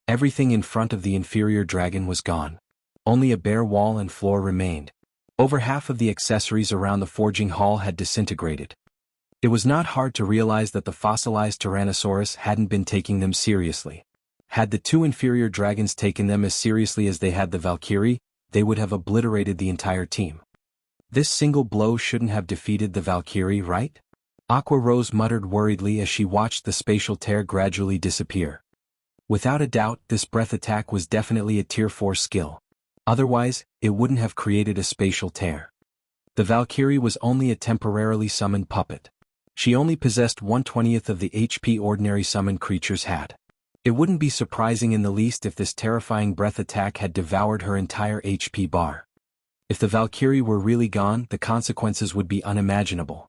Everything in front of the inferior dragon was gone. Only a bare wall and floor remained. Over half of the accessories around the forging hall had disintegrated. It was not hard to realize that the fossilized Tyrannosaurus hadn't been taking them seriously. Had the two inferior dragons taken them as seriously as they had the Valkyrie, they would have obliterated the entire team. This single blow shouldn't have defeated the Valkyrie, right? Aqua Rose muttered worriedly as she watched the spatial tear gradually disappear. Without a doubt, this breath attack was definitely a tier 4 skill. Otherwise, it wouldn't have created a spatial tear. The Valkyrie was only a temporarily summoned puppet. She only possessed 1/20th of the HP ordinary summoned creatures had. It wouldn't be surprising in the least if this terrifying breath attack had devoured her entire HP bar. If the Valkyrie were really gone, the consequences would be unimaginable.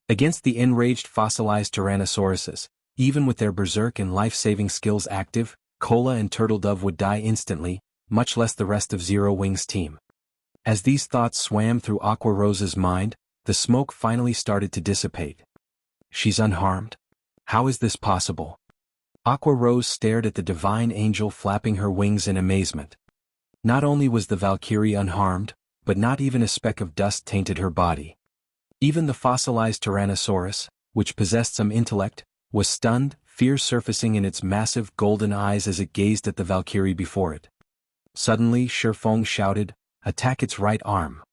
Against the enraged fossilized Tyrannosauruses, even with their berserk and life-saving skills active, Cola and Turtledove would die instantly, much less the rest of Zero Wing's team. As these thoughts swam through Aqua Rose's mind, the smoke finally started to dissipate. She's unharmed? How is this possible? Aqua Rose stared at the divine angel flapping her wings in amazement. Not only was the Valkyrie unharmed, but not even a speck of dust tainted her body. Even the fossilized Tyrannosaurus, which possessed some intellect, was stunned, fear surfacing in its massive golden eyes as it gazed at the Valkyrie before it. Suddenly Shifeng shouted, "Attack its right arm."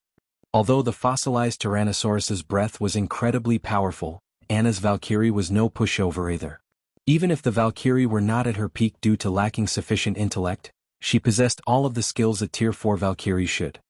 Although the fossilized Tyrannosaurus's breath was incredibly powerful, Anna's Valkyrie was no pushover either. Even if the Valkyrie were not at her peak due to lacking sufficient intellect, she possessed all of the skills a Tier 4 Valkyrie should.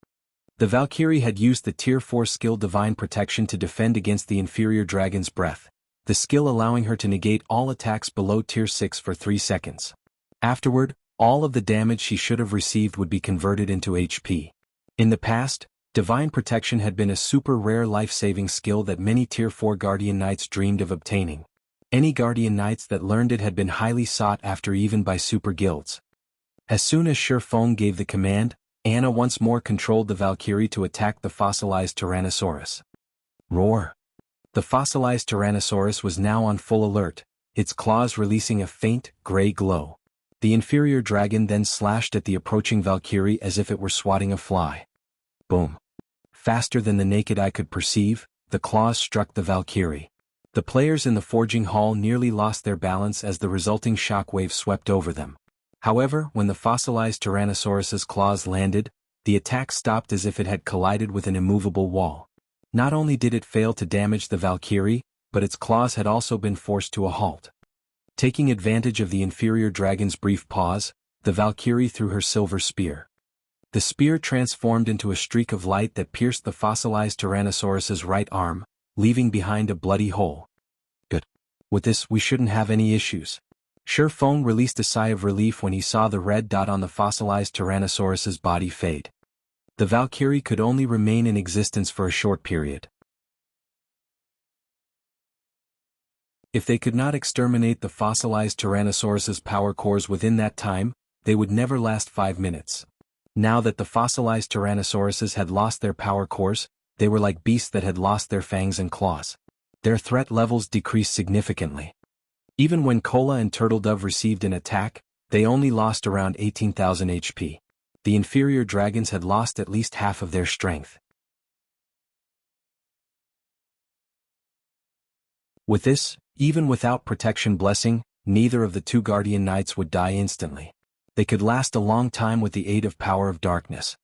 The Valkyrie had used the Tier 4 skill Divine Protection to defend against the inferior dragon's breath, the skill allowing her to negate all attacks below Tier 6 for 3 seconds. Afterward, all of the damage she should have received would be converted into HP. In the past, Divine Protection had been a super rare life-saving skill that many Tier 4 Guardian Knights dreamed of obtaining. Any Guardian Knights that learned it had been highly sought after even by super guilds. As soon as Shifeng gave the command, Anna once more controlled the Valkyrie to attack the fossilized Tyrannosaurus. Roar! The fossilized Tyrannosaurus was now on full alert, its claws releasing a faint, gray glow. The inferior dragon then slashed at the approaching Valkyrie as if it were swatting a fly. Boom! Faster than the naked eye could perceive, the claws struck the Valkyrie. The players in the forging hall nearly lost their balance as the resulting shockwave swept over them. However, when the fossilized Tyrannosaurus's claws landed, the attack stopped as if it had collided with an immovable wall. Not only did it fail to damage the Valkyrie, but its claws had also been forced to a halt. Taking advantage of the inferior dragon's brief pause, the Valkyrie threw her silver spear. The spear transformed into a streak of light that pierced the fossilized Tyrannosaurus's right arm, leaving behind a bloody hole. Good. With this, we shouldn't have any issues. Shi Feng released a sigh of relief when he saw the red dot on the fossilized Tyrannosaurus's body fade. The Valkyrie could only remain in existence for a short period. If they could not exterminate the fossilized Tyrannosaurus's power cores within that time, they would never last 5 minutes. Now that the fossilized Tyrannosauruses had lost their power cores, they were like beasts that had lost their fangs and claws. Their threat levels decreased significantly. Even when Kola and Turtledove received an attack, they only lost around 18,000 HP. The inferior dragons had lost at least half of their strength. With this, even without protection blessing, neither of the two guardian knights would die instantly. They could last a long time with the aid of power of darkness.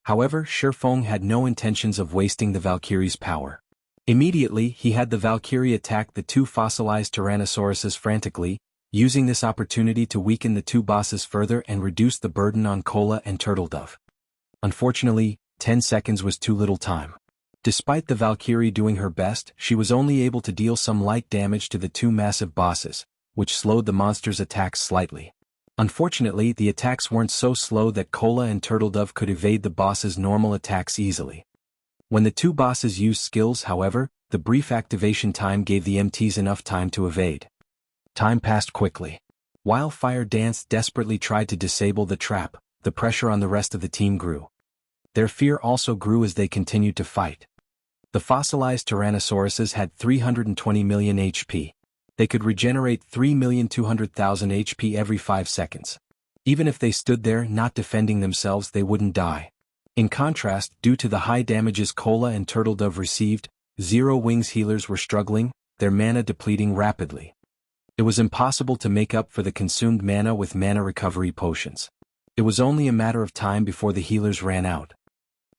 However, Shi Feng had no intentions of wasting the Valkyrie's power. Immediately, he had the Valkyrie attack the two fossilized Tyrannosauruses frantically, using this opportunity to weaken the two bosses further and reduce the burden on Kola and Turtledove. Unfortunately, 10 seconds was too little time. Despite the Valkyrie doing her best, she was only able to deal some light damage to the two massive bosses, which slowed the monster's attacks slightly. Unfortunately, the attacks weren't so slow that Kola and Turtledove could evade the boss's normal attacks easily. When the two bosses used skills, however, the brief activation time gave the MTs enough time to evade. Time passed quickly. While Fire Dance desperately tried to disable the trap, the pressure on the rest of the team grew. Their fear also grew as they continued to fight. The fossilized Tyrannosauruses had 320 million HP. They could regenerate 3,200,000 HP every 5 seconds. Even if they stood there not defending themselves, they wouldn't die. In contrast, due to the high damages Kola and Turtledove received, Zero Wings healers were struggling, their mana depleting rapidly. It was impossible to make up for the consumed mana with mana recovery potions. It was only a matter of time before the healers ran out.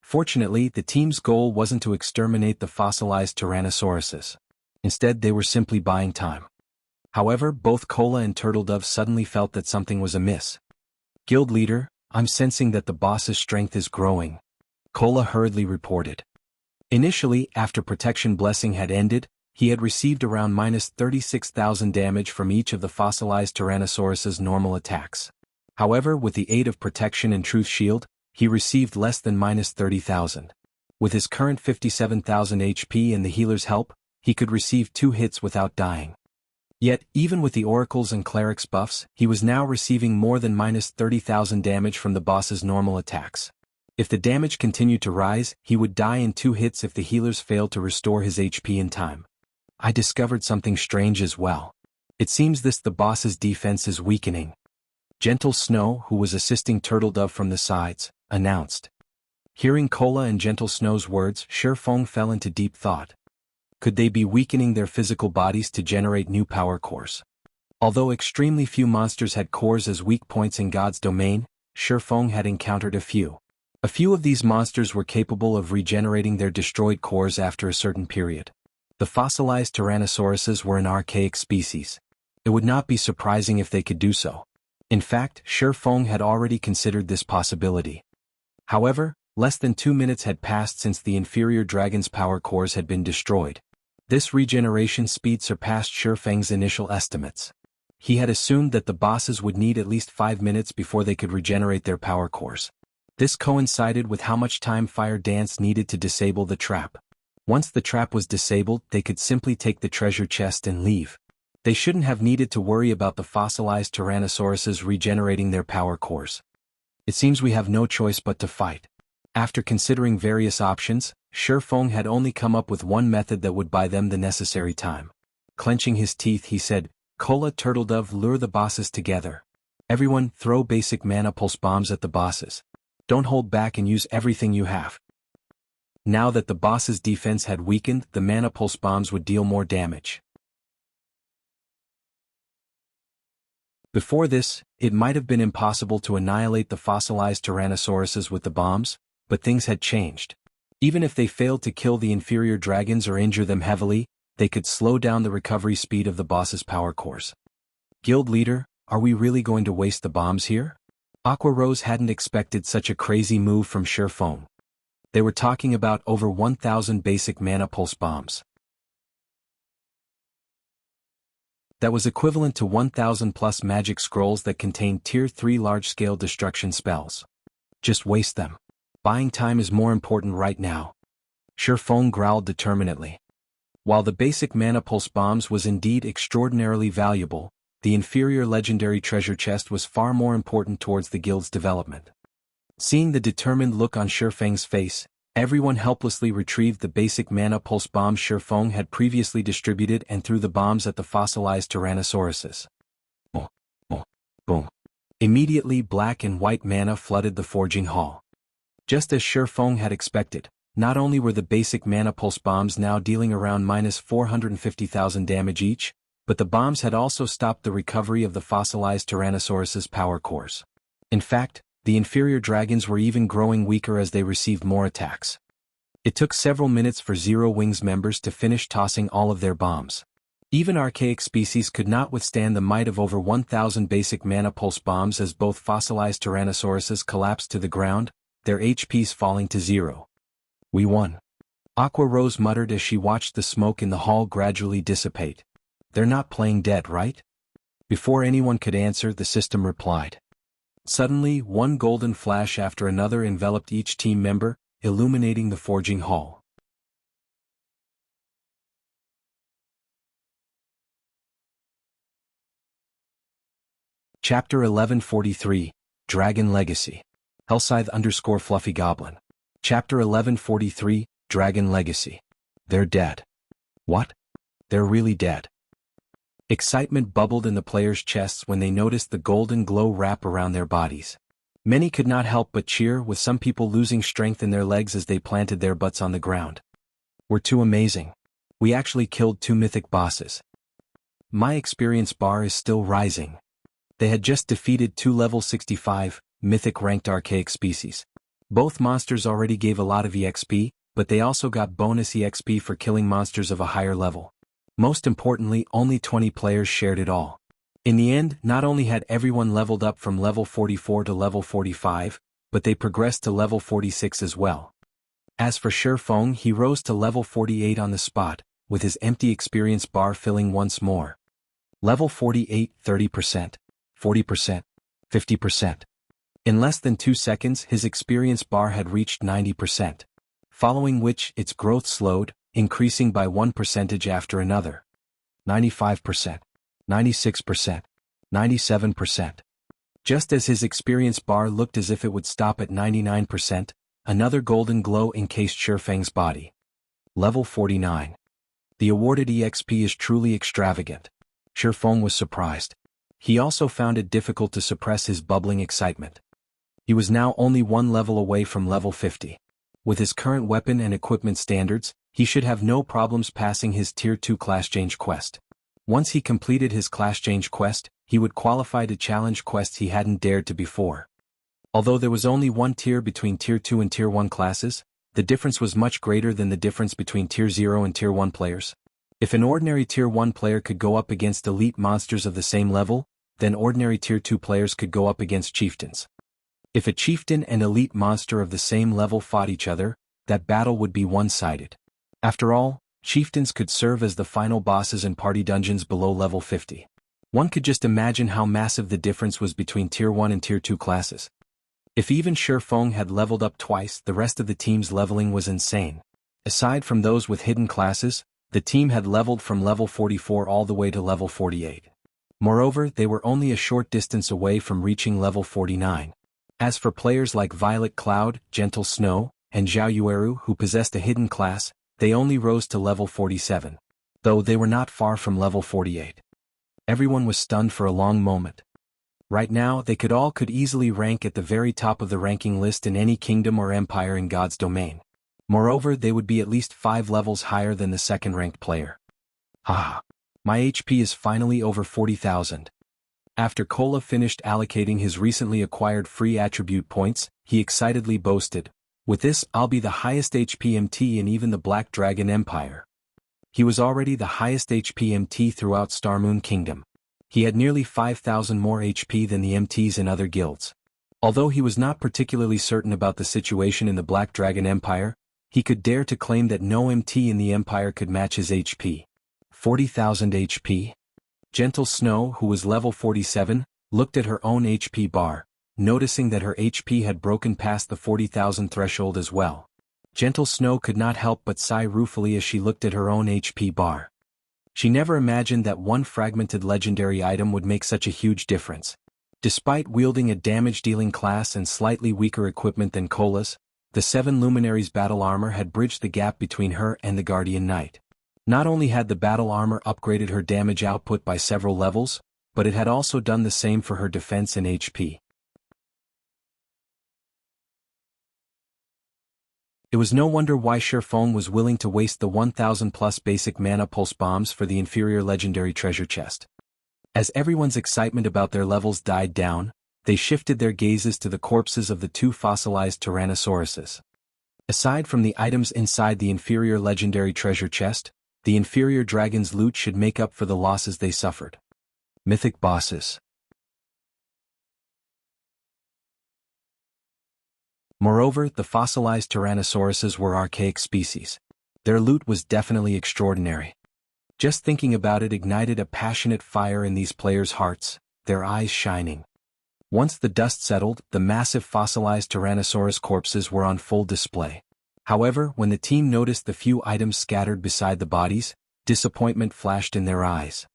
Fortunately, the team's goal wasn't to exterminate the fossilized Tyrannosauruses. Instead, they were simply buying time. However, both Kola and Turtledove suddenly felt that something was amiss. Guild leader, I'm sensing that the boss's strength is growing, Kola hurriedly reported. Initially, after Protection Blessing had ended, he had received around -36,000 damage from each of the fossilized Tyrannosaurus's normal attacks. However, with the aid of Protection and Truth Shield, he received less than -30,000. With his current 57,000 HP and the healer's help, he could receive 2 hits without dying. Yet, even with the Oracles and Clerics buffs, he was now receiving more than -30,000 damage from the boss's normal attacks. If the damage continued to rise, he would die in 2 hits if the healers failed to restore his HP in time. I discovered something strange as well. It seems the boss's defense is weakening. Gentle Snow, who was assisting Turtledove from the sides, announced. Hearing Kola and Gentle Snow's words, Shi Feng fell into deep thought. Could they be weakening their physical bodies to generate new power cores? Although extremely few monsters had cores as weak points in God's domain, Shi Feng had encountered a few. A few of these monsters were capable of regenerating their destroyed cores after a certain period. The fossilized Tyrannosauruses were an archaic species. It would not be surprising if they could do so. In fact, Shi Feng had already considered this possibility. However, less than 2 minutes had passed since the inferior dragon's power cores had been destroyed. This regeneration speed surpassed Shi Feng's initial estimates. He had assumed that the bosses would need at least 5 minutes before they could regenerate their power cores. This coincided with how much time Fire Dance needed to disable the trap. Once the trap was disabled, they could simply take the treasure chest and leave. They shouldn't have needed to worry about the fossilized Tyrannosauruses regenerating their power cores. It seems we have no choice but to fight. After considering various options, Shi Feng had only come up with one method that would buy them the necessary time. Clenching his teeth, he said, Kola, Turtledove, lure the bosses together. Everyone, throw basic mana pulse bombs at the bosses. Don't hold back and use everything you have. Now that the boss's defense had weakened, the mana pulse bombs would deal more damage. Before this, it might have been impossible to annihilate the fossilized Tyrannosauruses with the bombs, but things had changed. Even if they failed to kill the inferior dragons or injure them heavily, they could slow down the recovery speed of the boss's power cores. Guild leader, are we really going to waste the bombs here? Aqua Rose hadn't expected such a crazy move from Shurfeng. They were talking about over 1,000 basic mana pulse bombs. That was equivalent to 1,000 plus magic scrolls that contained tier 3 large-scale destruction spells. Just waste them. Buying time is more important right now. Shurfeng growled determinedly. While the basic mana pulse bombs was indeed extraordinarily valuable, the inferior legendary treasure chest was far more important towards the guild's development. Seeing the determined look on Shurfeng's face, everyone helplessly retrieved the basic mana pulse bombs Shurfeng had previously distributed and threw the bombs at the fossilized Tyrannosauruses. Boom, boom, boom. Immediately black and white mana flooded the forging hall. Just as Shurfeng had expected, not only were the basic mana pulse bombs now dealing around minus 450,000 damage each, but the bombs had also stopped the recovery of the fossilized Tyrannosaurus's power cores. In fact, the inferior dragons were even growing weaker as they received more attacks. It took several minutes for Zero Wings members to finish tossing all of their bombs. Even archaic species could not withstand the might of over 1,000 basic mana pulse bombs as both fossilized Tyrannosauruses collapsed to the ground, their HPs falling to 0. We won. Aqua Rose muttered as she watched the smoke in the hall gradually dissipate. They're not playing dead, right? Before anyone could answer, the system replied. Suddenly, one golden flash after another enveloped each team member, illuminating the forging hall. Chapter 1143, Dragon Legacy. Hellscythe_Fluffy Goblin. Chapter 1143, Dragon Legacy. They're dead. What? They're really dead. Excitement bubbled in the players' chests when they noticed the golden glow wrap around their bodies. Many could not help but cheer, with some people losing strength in their legs as they planted their butts on the ground. We're too amazing. We actually killed 2 mythic bosses. My experience bar is still rising. They had just defeated 2 level 65, mythic-ranked archaic species. Both monsters already gave a lot of EXP, but they also got bonus EXP for killing monsters of a higher level. Most importantly, only 20 players shared it all. In the end, not only had everyone leveled up from level 44 to level 45, but they progressed to level 46 as well. As for Shurfeng, he rose to level 48 on the spot, with his empty experience bar filling once more. Level 48, 30%, 40%, 50%. In less than 2 seconds, his experience bar had reached 90%, following which its growth slowed, increasing by 1% after another. 95%, 96%, 97%. Just as his experience bar looked as if it would stop at 99%, another golden glow encased Shurfeng's body. Level 49. The awarded EXP is truly extravagant. Shurfeng was surprised. He also found it difficult to suppress his bubbling excitement. He was now only 1 level away from level 50. With his current weapon and equipment standards, he should have no problems passing his Tier 2 class change quest. Once he completed his class change quest, he would qualify to challenge quests he hadn't dared to before. Although there was only 1 tier between Tier 2 and Tier 1 classes, the difference was much greater than the difference between Tier 0 and Tier 1 players. If an ordinary Tier 1 player could go up against elite monsters of the same level, then ordinary Tier 2 players could go up against chieftains. If a chieftain and elite monster of the same level fought each other, that battle would be one-sided. After all, chieftains could serve as the final bosses in party dungeons below level 50. One could just imagine how massive the difference was between Tier 1 and Tier 2 classes. If even Shurfeng had leveled up twice, the rest of the team's leveling was insane. Aside from those with hidden classes, the team had leveled from level 44 all the way to level 48. Moreover, they were only a short distance away from reaching level 49. As for players like Violet Cloud, Gentle Snow, and Zhao Yueru who possessed a hidden class, they only rose to level 47. Though they were not far from level 48. Everyone was stunned for a long moment. Right now, they could easily rank at the very top of the ranking list in any kingdom or empire in God's domain. Moreover, they would be at least 5 levels higher than the second-ranked player. My HP is finally over 40,000. After Kola finished allocating his recently acquired free attribute points, he excitedly boasted, "With this, I'll be the highest HP MT in even the Black Dragon Empire." He was already the highest HP MT throughout Starmoon Kingdom. He had nearly 5,000 more HP than the MTs in other guilds. Although he was not particularly certain about the situation in the Black Dragon Empire, he could dare to claim that no MT in the Empire could match his HP. 40,000 HP? Gentle Snow, who was level 47, looked at her own HP bar, noticing that her HP had broken past the 40,000 threshold as well. Gentle Snow could not help but sigh ruefully as she looked at her own HP bar. She never imagined that one fragmented legendary item would make such a huge difference. Despite wielding a damage-dealing class and slightly weaker equipment than Kola's, the 7 Luminaries' battle armor had bridged the gap between her and the Guardian Knight. Not only had the battle armor upgraded her damage output by several levels, but it had also done the same for her defense and HP. It was no wonder why Sherfong was willing to waste the 1,000+ basic mana pulse bombs for the inferior legendary treasure chest. As everyone's excitement about their levels died down, they shifted their gazes to the corpses of the 2 fossilized Tyrannosauruses. Aside from the items inside the inferior legendary treasure chest, the inferior dragon's loot should make up for the losses they suffered. Mythic bosses. Moreover, the fossilized Tyrannosauruses were archaic species. Their loot was definitely extraordinary. Just thinking about it ignited a passionate fire in these players' hearts, their eyes shining. Once the dust settled, the massive fossilized Tyrannosaurus corpses were on full display. However, when the team noticed the few items scattered beside the bodies, disappointment flashed in their eyes.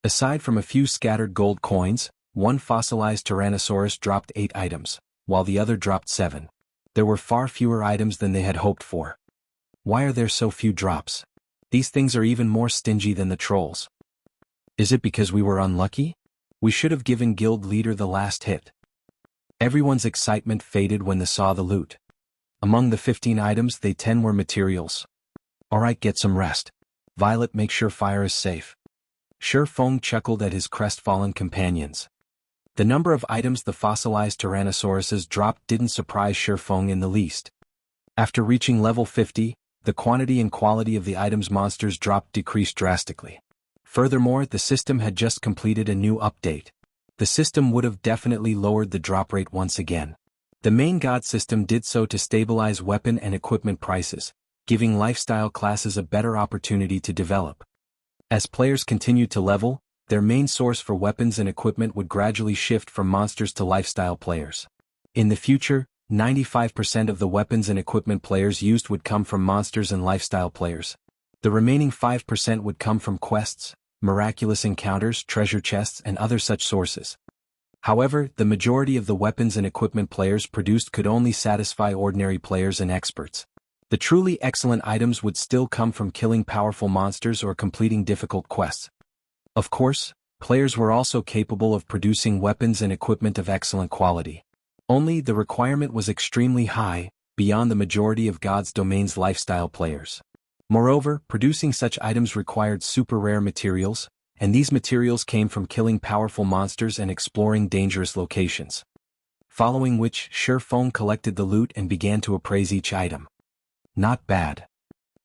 Aside from a few scattered gold coins, one fossilized Tyrannosaurus dropped 8 items, while the other dropped 7. There were far fewer items than they had hoped for. Why are there so few drops? These things are even more stingy than the trolls. Is it because we were unlucky? We should have given guild leader the last hit. Everyone's excitement faded when they saw the loot. Among the 15 items, 10 were materials. Alright, get some rest. Violet, make sure fire is safe. Sherfong chuckled at his crestfallen companions. The number of items the fossilized Tyrannosauruses dropped didn't surprise Sherfong in the least. After reaching level 50, the quantity and quality of the items monsters dropped decreased drastically. Furthermore, the system had just completed a new update. The system would have definitely lowered the drop rate once again. The main god system did so to stabilize weapon and equipment prices, giving lifestyle classes a better opportunity to develop. As players continued to level, their main source for weapons and equipment would gradually shift from monsters to lifestyle players. In the future, 95% of the weapons and equipment players used would come from monsters and lifestyle players. The remaining 5% would come from quests, miraculous encounters, treasure chests, and other such sources. However, the majority of the weapons and equipment players produced could only satisfy ordinary players and experts. The truly excellent items would still come from killing powerful monsters or completing difficult quests. Of course, players were also capable of producing weapons and equipment of excellent quality. Only the requirement was extremely high, beyond the majority of God's Domain's lifestyle players. Moreover, producing such items required super rare materials, and these materials came from killing powerful monsters and exploring dangerous locations. Following which, Sherfong collected the loot and began to appraise each item. Not bad.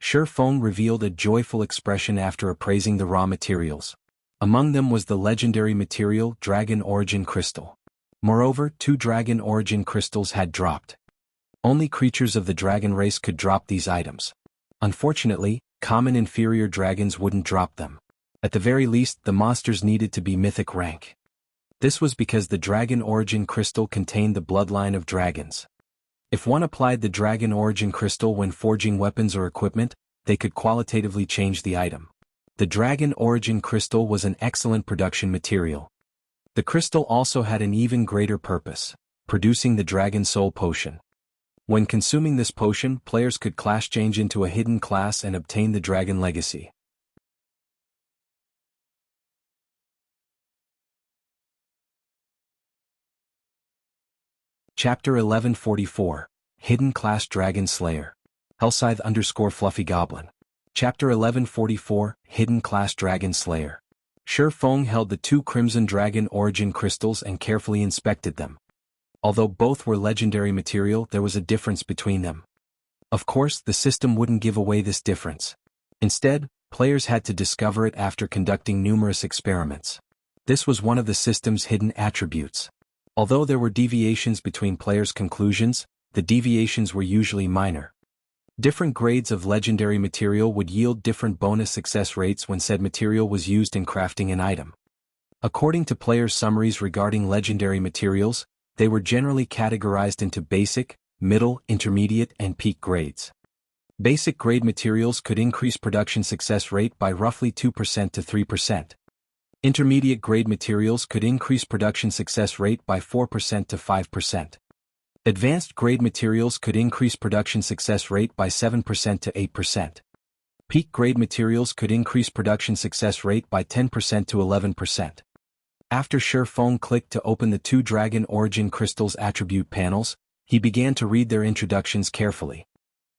Sherfong revealed a joyful expression after appraising the raw materials. Among them was the legendary material Dragon Origin Crystal. Moreover, 2 Dragon Origin Crystals had dropped. Only creatures of the dragon race could drop these items. Unfortunately, common inferior dragons wouldn't drop them. At the very least, the monsters needed to be mythic rank. This was because the Dragon Origin Crystal contained the bloodline of dragons. If one applied the Dragon Origin Crystal when forging weapons or equipment, they could qualitatively change the item. The Dragon Origin Crystal was an excellent production material. The crystal also had an even greater purpose, producing the Dragon Soul Potion. When consuming this potion, players could class change into a hidden class and obtain the Dragon Legacy. Chapter 1144, Hidden Class Dragon Slayer. Hellscythe _ Fluffy Goblin. Chapter 1144, Hidden Class Dragon Slayer. Shi Feng held the 2 Crimson Dragon Origin crystals and carefully inspected them. Although both were legendary material, there was a difference between them. Of course, the system wouldn't give away this difference. Instead, players had to discover it after conducting numerous experiments. This was one of the system's hidden attributes. Although there were deviations between players' conclusions, the deviations were usually minor. Different grades of legendary material would yield different bonus success rates when said material was used in crafting an item. According to players' summaries regarding legendary materials, they were generally categorized into basic, middle, intermediate, and peak grades. Basic grade materials could increase production success rate by roughly 2% to 3%. Intermediate grade materials could increase production success rate by 4% to 5%. Advanced grade materials could increase production success rate by 7% to 8%. Peak grade materials could increase production success rate by 10% to 11%. After Shi Feng clicked to open the 2 Dragon Origin Crystals attribute panels, he began to read their introductions carefully.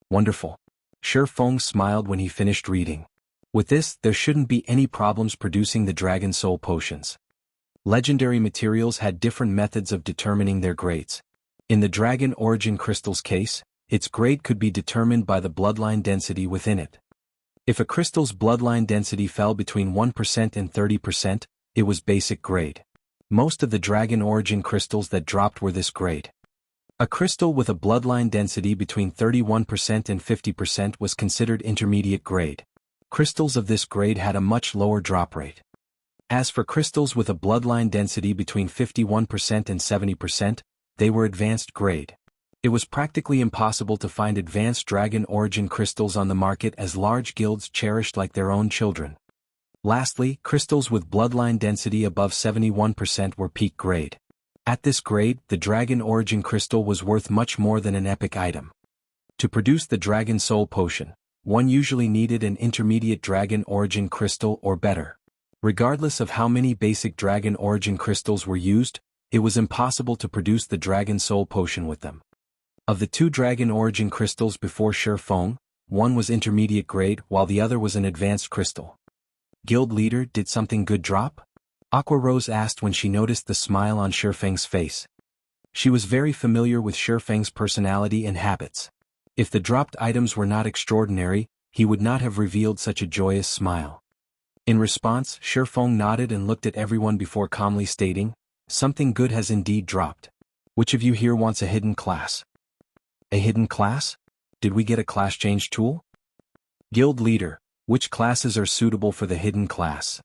Wonderful. Shi Feng smiled when he finished reading. With this, there shouldn't be any problems producing the Dragon Soul potions. Legendary materials had different methods of determining their grades. In the Dragon Origin Crystal's case, its grade could be determined by the bloodline density within it. If a crystal's bloodline density fell between 1% and 30%, it was basic grade. Most of the Dragon Origin crystals that dropped were this grade. A crystal with a bloodline density between 31% and 50% was considered intermediate grade. Crystals of this grade had a much lower drop rate. As for crystals with a bloodline density between 51% and 70%, they were advanced grade. It was practically impossible to find advanced Dragon Origin crystals on the market, as large guilds cherished like their own children. Lastly, crystals with bloodline density above 71% were peak grade. At this grade, the Dragon Origin crystal was worth much more than an epic item. To produce the Dragon Soul potion, one usually needed an intermediate Dragon Origin crystal or better. Regardless of how many basic Dragon Origin crystals were used, it was impossible to produce the Dragon Soul potion with them. Of the 2 Dragon Origin crystals before Shi Feng, one was intermediate grade while the other was an advanced crystal. Guild leader, did something good drop? Aqua Rose asked when she noticed the smile on Shi Feng's face. She was very familiar with Shi Feng's personality and habits. If the dropped items were not extraordinary, he would not have revealed such a joyous smile. In response, Shi Feng nodded and looked at everyone before calmly stating, "Something good has indeed dropped. Which of you here wants a hidden class?" "A hidden class? Did we get a class change tool?" "Guild leader, which classes are suitable for the hidden class?"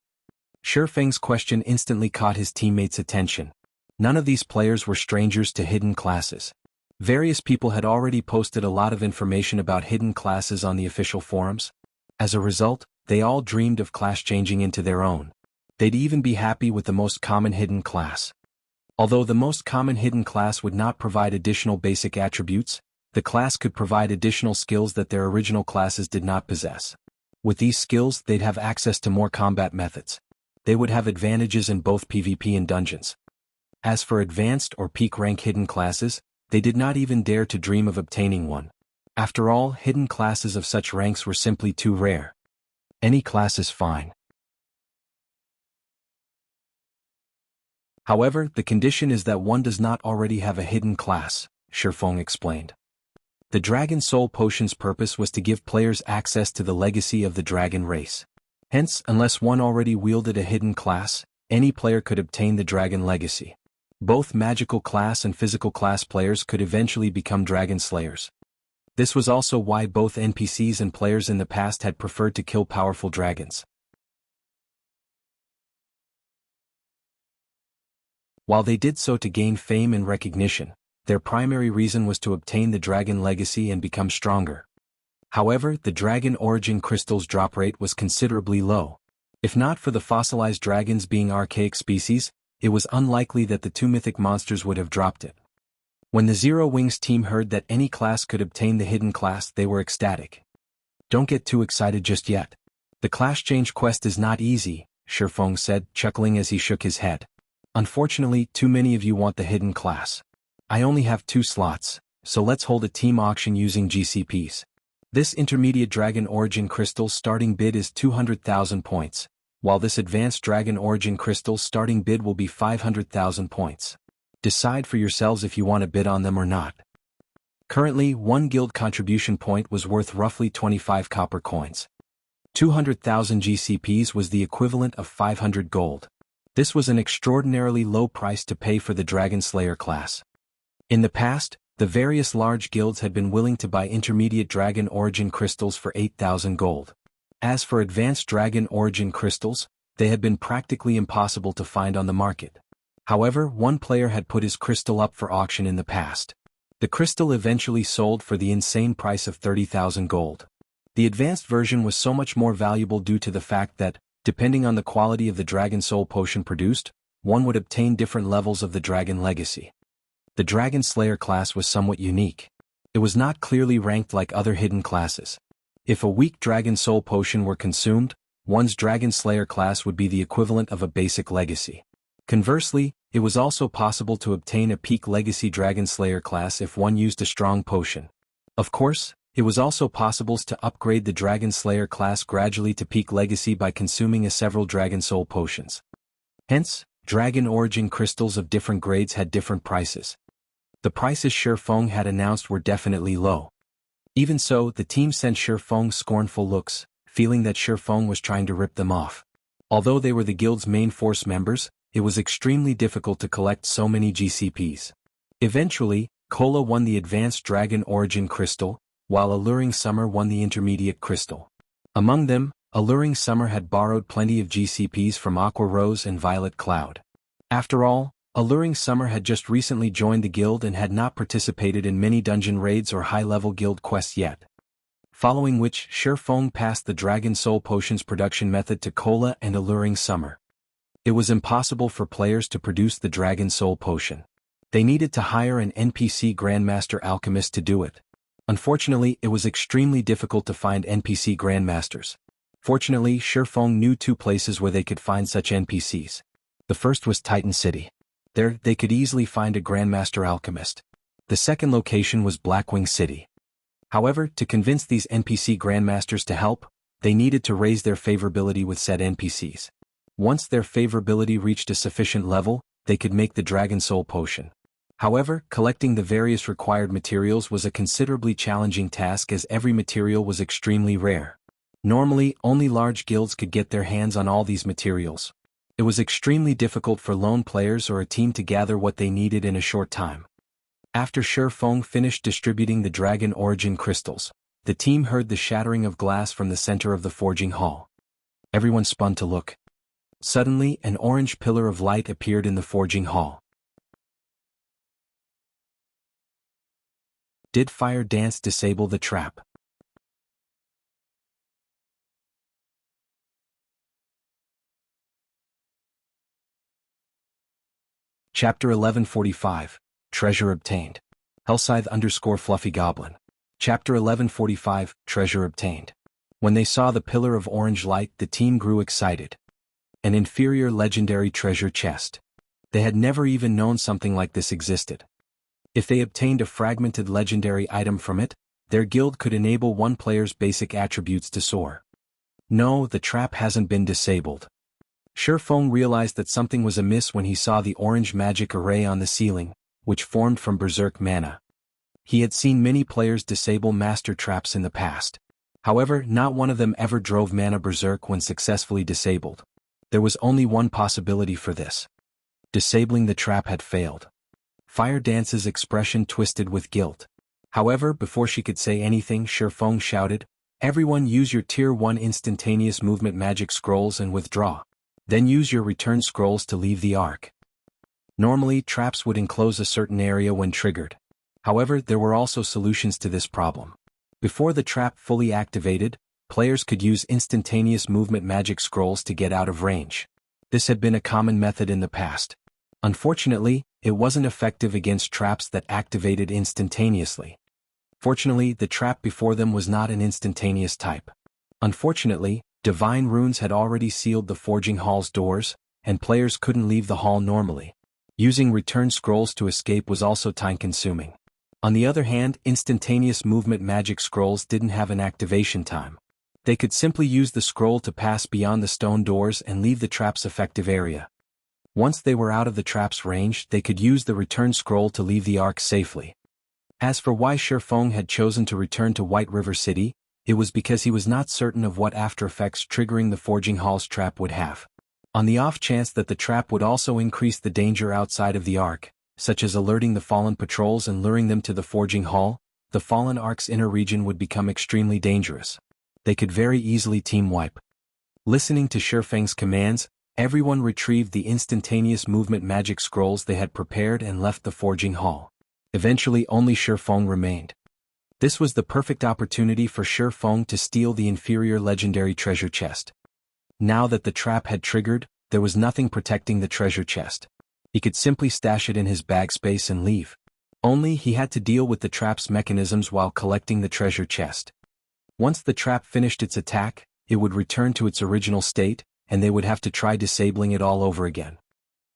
Shi Feng's question instantly caught his teammates' attention. None of these players were strangers to hidden classes. Various people had already posted a lot of information about hidden classes on the official forums. As a result, they all dreamed of class changing into their own. They'd even be happy with the most common hidden class. Although the most common hidden class would not provide additional basic attributes, the class could provide additional skills that their original classes did not possess. With these skills, they'd have access to more combat methods. They would have advantages in both PvP and dungeons. As for advanced or peak rank hidden classes, they did not even dare to dream of obtaining one. After all, hidden classes of such ranks were simply too rare. Any class is fine. However, the condition is that one does not already have a hidden class, Shi Feng explained. The Dragon Soul Potion's purpose was to give players access to the legacy of the dragon race. Hence, unless one already wielded a hidden class, any player could obtain the dragon legacy. Both magical class and physical class players could eventually become dragon slayers. This was also why both NPCs and players in the past had preferred to kill powerful dragons. While they did so to gain fame and recognition, their primary reason was to obtain the dragon legacy and become stronger. However, the Dragon Origin Crystal's drop rate was considerably low. If not for the fossilized dragons being archaic species, it was unlikely that the 2 mythic monsters would have dropped it. When the Zero Wings team heard that any class could obtain the hidden class, they were ecstatic. "Don't get too excited just yet. The class change quest is not easy," Shi Feng said, chuckling as he shook his head. "Unfortunately, too many of you want the hidden class. I only have 2 slots, so let's hold a team auction using GCPs. This intermediate Dragon Origin Crystal's starting bid is 200,000 points, while this Advanced Dragon Origin Crystal's starting bid will be 500,000 points. Decide for yourselves if you want to bid on them or not. Currently, one guild contribution point was worth roughly 25 copper coins. 200,000 GCPs was the equivalent of 500 gold. This was an extraordinarily low price to pay for the Dragon Slayer class. In the past, the various large guilds had been willing to buy intermediate Dragon Origin crystals for 8,000 gold. As for Advanced Dragon Origin crystals, they had been practically impossible to find on the market. However, one player had put his crystal up for auction in the past. The crystal eventually sold for the insane price of 30,000 gold. The advanced version was so much more valuable due to the fact that, depending on the quality of the Dragon Soul potion produced, one would obtain different levels of the Dragon Legacy. The Dragon Slayer class was somewhat unique. It was not clearly ranked like other hidden classes. If a weak Dragon Soul potion were consumed, one's Dragon Slayer class would be the equivalent of a basic legacy. Conversely, it was also possible to obtain a peak legacy Dragon Slayer class if one used a strong potion. Of course, it was also possible to upgrade the Dragon Slayer class gradually to peak legacy by consuming several Dragon Soul potions. Hence, Dragon Origin crystals of different grades had different prices. The prices Shifeng had announced were definitely low. Even so, the team sent Shifeng scornful looks, feeling that Shifeng was trying to rip them off. Although they were the guild's main force members, it was extremely difficult to collect so many GCPs. Eventually, Kola won the Advanced Dragon Origin Crystal, while Alluring Summer won the Intermediate Crystal. Among them, Alluring Summer had borrowed plenty of GCPs from Aqua Rose and Violet Cloud. After all, Alluring Summer had just recently joined the guild and had not participated in many dungeon raids or high-level guild quests yet. Following which, Shifeng passed the Dragon Soul Potions production method to Kola and Alluring Summer. It was impossible for players to produce the Dragon Soul Potion. They needed to hire an NPC Grandmaster Alchemist to do it. Unfortunately, it was extremely difficult to find NPC Grandmasters. Fortunately, Shifeng knew two places where they could find such NPCs. The first was Titan City. There, they could easily find a Grandmaster Alchemist. The second location was Blackwing City. However, to convince these NPC Grandmasters to help, they needed to raise their favorability with said NPCs. Once their favorability reached a sufficient level, they could make the Dragon Soul Potion. However, collecting the various required materials was a considerably challenging task as every material was extremely rare. Normally, only large guilds could get their hands on all these materials. It was extremely difficult for lone players or a team to gather what they needed in a short time. After Shifeng finished distributing the Dragon Origin crystals, the team heard the shattering of glass from the center of the forging hall. Everyone spun to look. Suddenly, an orange pillar of light appeared in the forging hall. Did Fire Dance disable the trap? Chapter 1145, Treasure Obtained. Hellscythe_Fluffy Goblin. Chapter 1145, Treasure Obtained. When they saw the pillar of orange light, the team grew excited. An inferior legendary treasure chest. They had never even known something like this existed. If they obtained a fragmented legendary item from it, their guild could enable one player's basic attributes to soar. No, the trap hasn't been disabled. Shifeng realized that something was amiss when he saw the orange magic array on the ceiling, which formed from berserk mana. He had seen many players disable master traps in the past. However, not one of them ever drove mana berserk when successfully disabled. There was only one possibility for this. Disabling the trap had failed. Fire Dance's expression twisted with guilt. However, before she could say anything, Shifeng shouted, "Everyone use your Tier 1 instantaneous movement magic scrolls and withdraw. Then use your return scrolls to leave the arc." Normally, traps would enclose a certain area when triggered. However, there were also solutions to this problem. Before the trap fully activated, players could use instantaneous movement magic scrolls to get out of range. This had been a common method in the past. Unfortunately, it wasn't effective against traps that activated instantaneously. Fortunately, the trap before them was not an instantaneous type. Unfortunately, divine runes had already sealed the forging hall's doors, and players couldn't leave the hall normally. Using return scrolls to escape was also time-consuming. On the other hand, instantaneous movement magic scrolls didn't have an activation time. They could simply use the scroll to pass beyond the stone doors and leave the trap's effective area. Once they were out of the trap's range, they could use the return scroll to leave the ark safely. As for why Shifeng had chosen to return to White River City, it was because he was not certain of what after effects triggering the Forging Hall's trap would have. On the off chance that the trap would also increase the danger outside of the ark, such as alerting the Fallen patrols and luring them to the Forging Hall, the Fallen Ark's inner region would become extremely dangerous. They could very easily team wipe. Listening to Shifeng's commands, everyone retrieved the instantaneous movement magic scrolls they had prepared and left the Forging Hall. Eventually only Shifeng remained. This was the perfect opportunity for Shifeng to steal the inferior legendary treasure chest. Now that the trap had triggered, there was nothing protecting the treasure chest. He could simply stash it in his bag space and leave. Only he had to deal with the trap's mechanisms while collecting the treasure chest. Once the trap finished its attack, it would return to its original state, and they would have to try disabling it all over again.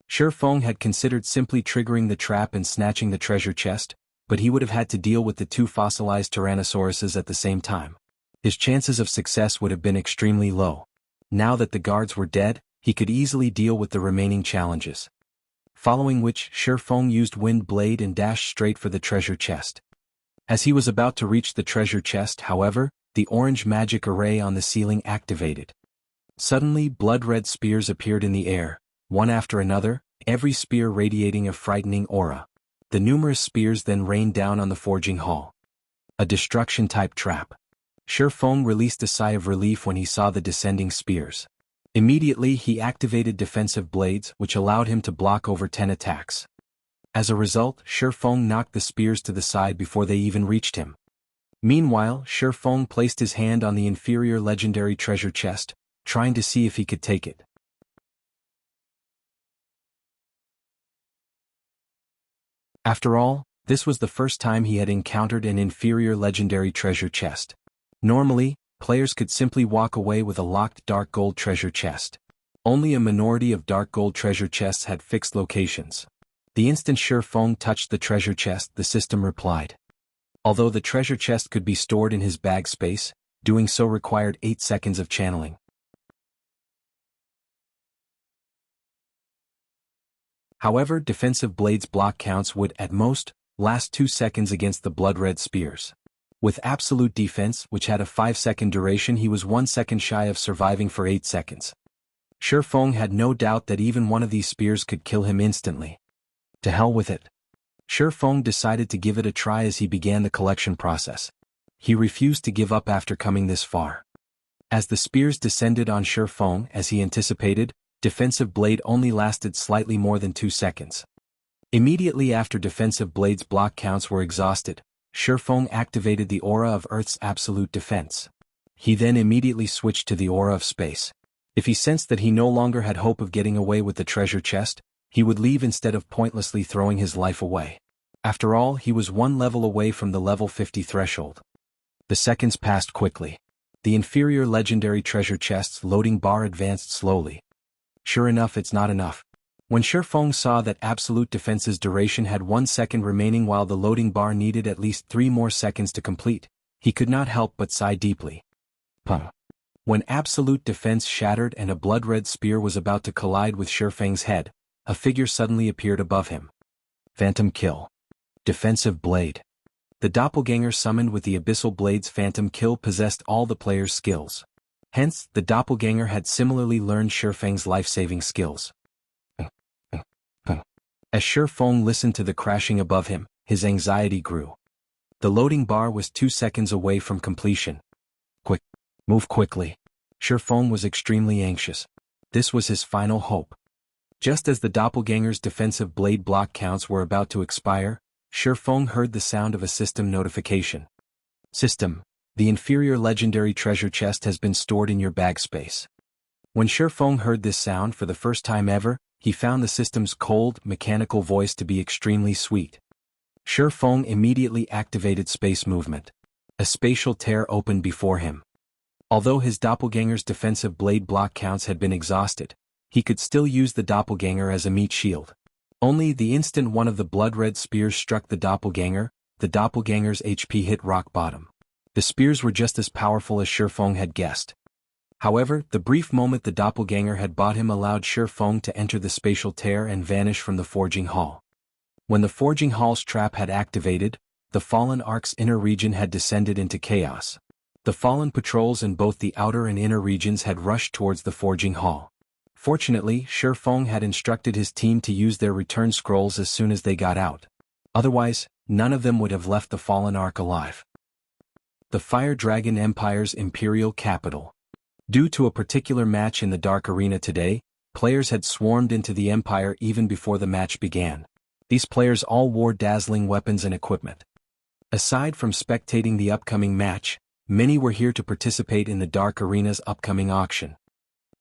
Shifeng had considered simply triggering the trap and snatching the treasure chest, but he would have had to deal with the two fossilized Tyrannosauruses at the same time. His chances of success would have been extremely low. Now that the guards were dead, he could easily deal with the remaining challenges. Following which, Shifeng used Wind Blade and dashed straight for the treasure chest. As he was about to reach the treasure chest, however, the orange magic array on the ceiling activated. Suddenly, blood-red spears appeared in the air, one after another, every spear radiating a frightening aura. The numerous spears then rained down on the Forging Hall. A destruction-type trap. Shifeng released a sigh of relief when he saw the descending spears. Immediately he activated defensive blades, which allowed him to block over 10 attacks. As a result, Shifeng knocked the spears to the side before they even reached him. Meanwhile, Shifeng placed his hand on the inferior legendary treasure chest, trying to see if he could take it. After all, this was the first time he had encountered an inferior legendary treasure chest. Normally, players could simply walk away with a locked dark gold treasure chest. Only a minority of dark gold treasure chests had fixed locations. The instant Shifeng touched the treasure chest, the system replied. Although the treasure chest could be stored in his bag space, doing so required 8 seconds of channeling. However, defensive blades block counts would, at most, last 2 seconds against the blood-red spears. With absolute defense, which had a 5-second duration, he was 1 second shy of surviving for 8 seconds. Shifeng had no doubt that even one of these spears could kill him instantly. To hell with it. Shifeng decided to give it a try as he began the collection process. He refused to give up after coming this far. As the spears descended on Shifeng, as he anticipated, defensive blade only lasted slightly more than 2 seconds. Immediately after defensive blade's block counts were exhausted, Shifeng activated the aura of Earth's absolute defense. He then immediately switched to the aura of space. If he sensed that he no longer had hope of getting away with the treasure chest, he would leave instead of pointlessly throwing his life away. After all, he was 1 level away from the level 50 threshold. The seconds passed quickly. The inferior legendary treasure chest's loading bar advanced slowly. Sure enough, it's not enough. When Shifeng saw that absolute defense's duration had 1 second remaining while the loading bar needed at least 3 more seconds to complete, he could not help but sigh deeply. When absolute defense shattered and a blood-red spear was about to collide with Shifeng's head, a figure suddenly appeared above him. Phantom Kill. Defensive Blade. The doppelganger summoned with the Abyssal Blade's Phantom Kill possessed all the player's skills. Hence, the doppelganger had similarly learned Shifeng's life-saving skills. As Shifeng listened to the crashing above him, his anxiety grew. The loading bar was 2 seconds away from completion. Quick. Move quickly. Shifeng was extremely anxious. This was his final hope. Just as the doppelganger's defensive blade block counts were about to expire, Shifeng heard the sound of a system notification. System. The inferior legendary treasure chest has been stored in your bag space. When Shifeng heard this sound for the first time ever, he found the system's cold, mechanical voice to be extremely sweet. Shifeng immediately activated space movement. A spatial tear opened before him. Although his doppelganger's defensive blade block counts had been exhausted, he could still use the doppelganger as a meat shield. Only the instant one of the blood-red spears struck the doppelganger's HP hit rock bottom. The spears were just as powerful as Shifeng had guessed. However, the brief moment the doppelganger had bought him allowed Shifeng to enter the spatial tear and vanish from the forging hall. When the forging hall's trap had activated, the fallen ark's inner region had descended into chaos. The fallen patrols in both the outer and inner regions had rushed towards the forging hall. Fortunately, Shifeng had instructed his team to use their return scrolls as soon as they got out. Otherwise, none of them would have left the fallen ark alive. The Fire Dragon Empire's imperial capital. Due to a particular match in the Dark Arena today, players had swarmed into the Empire even before the match began. These players all wore dazzling weapons and equipment. Aside from spectating the upcoming match, many were here to participate in the Dark Arena's upcoming auction.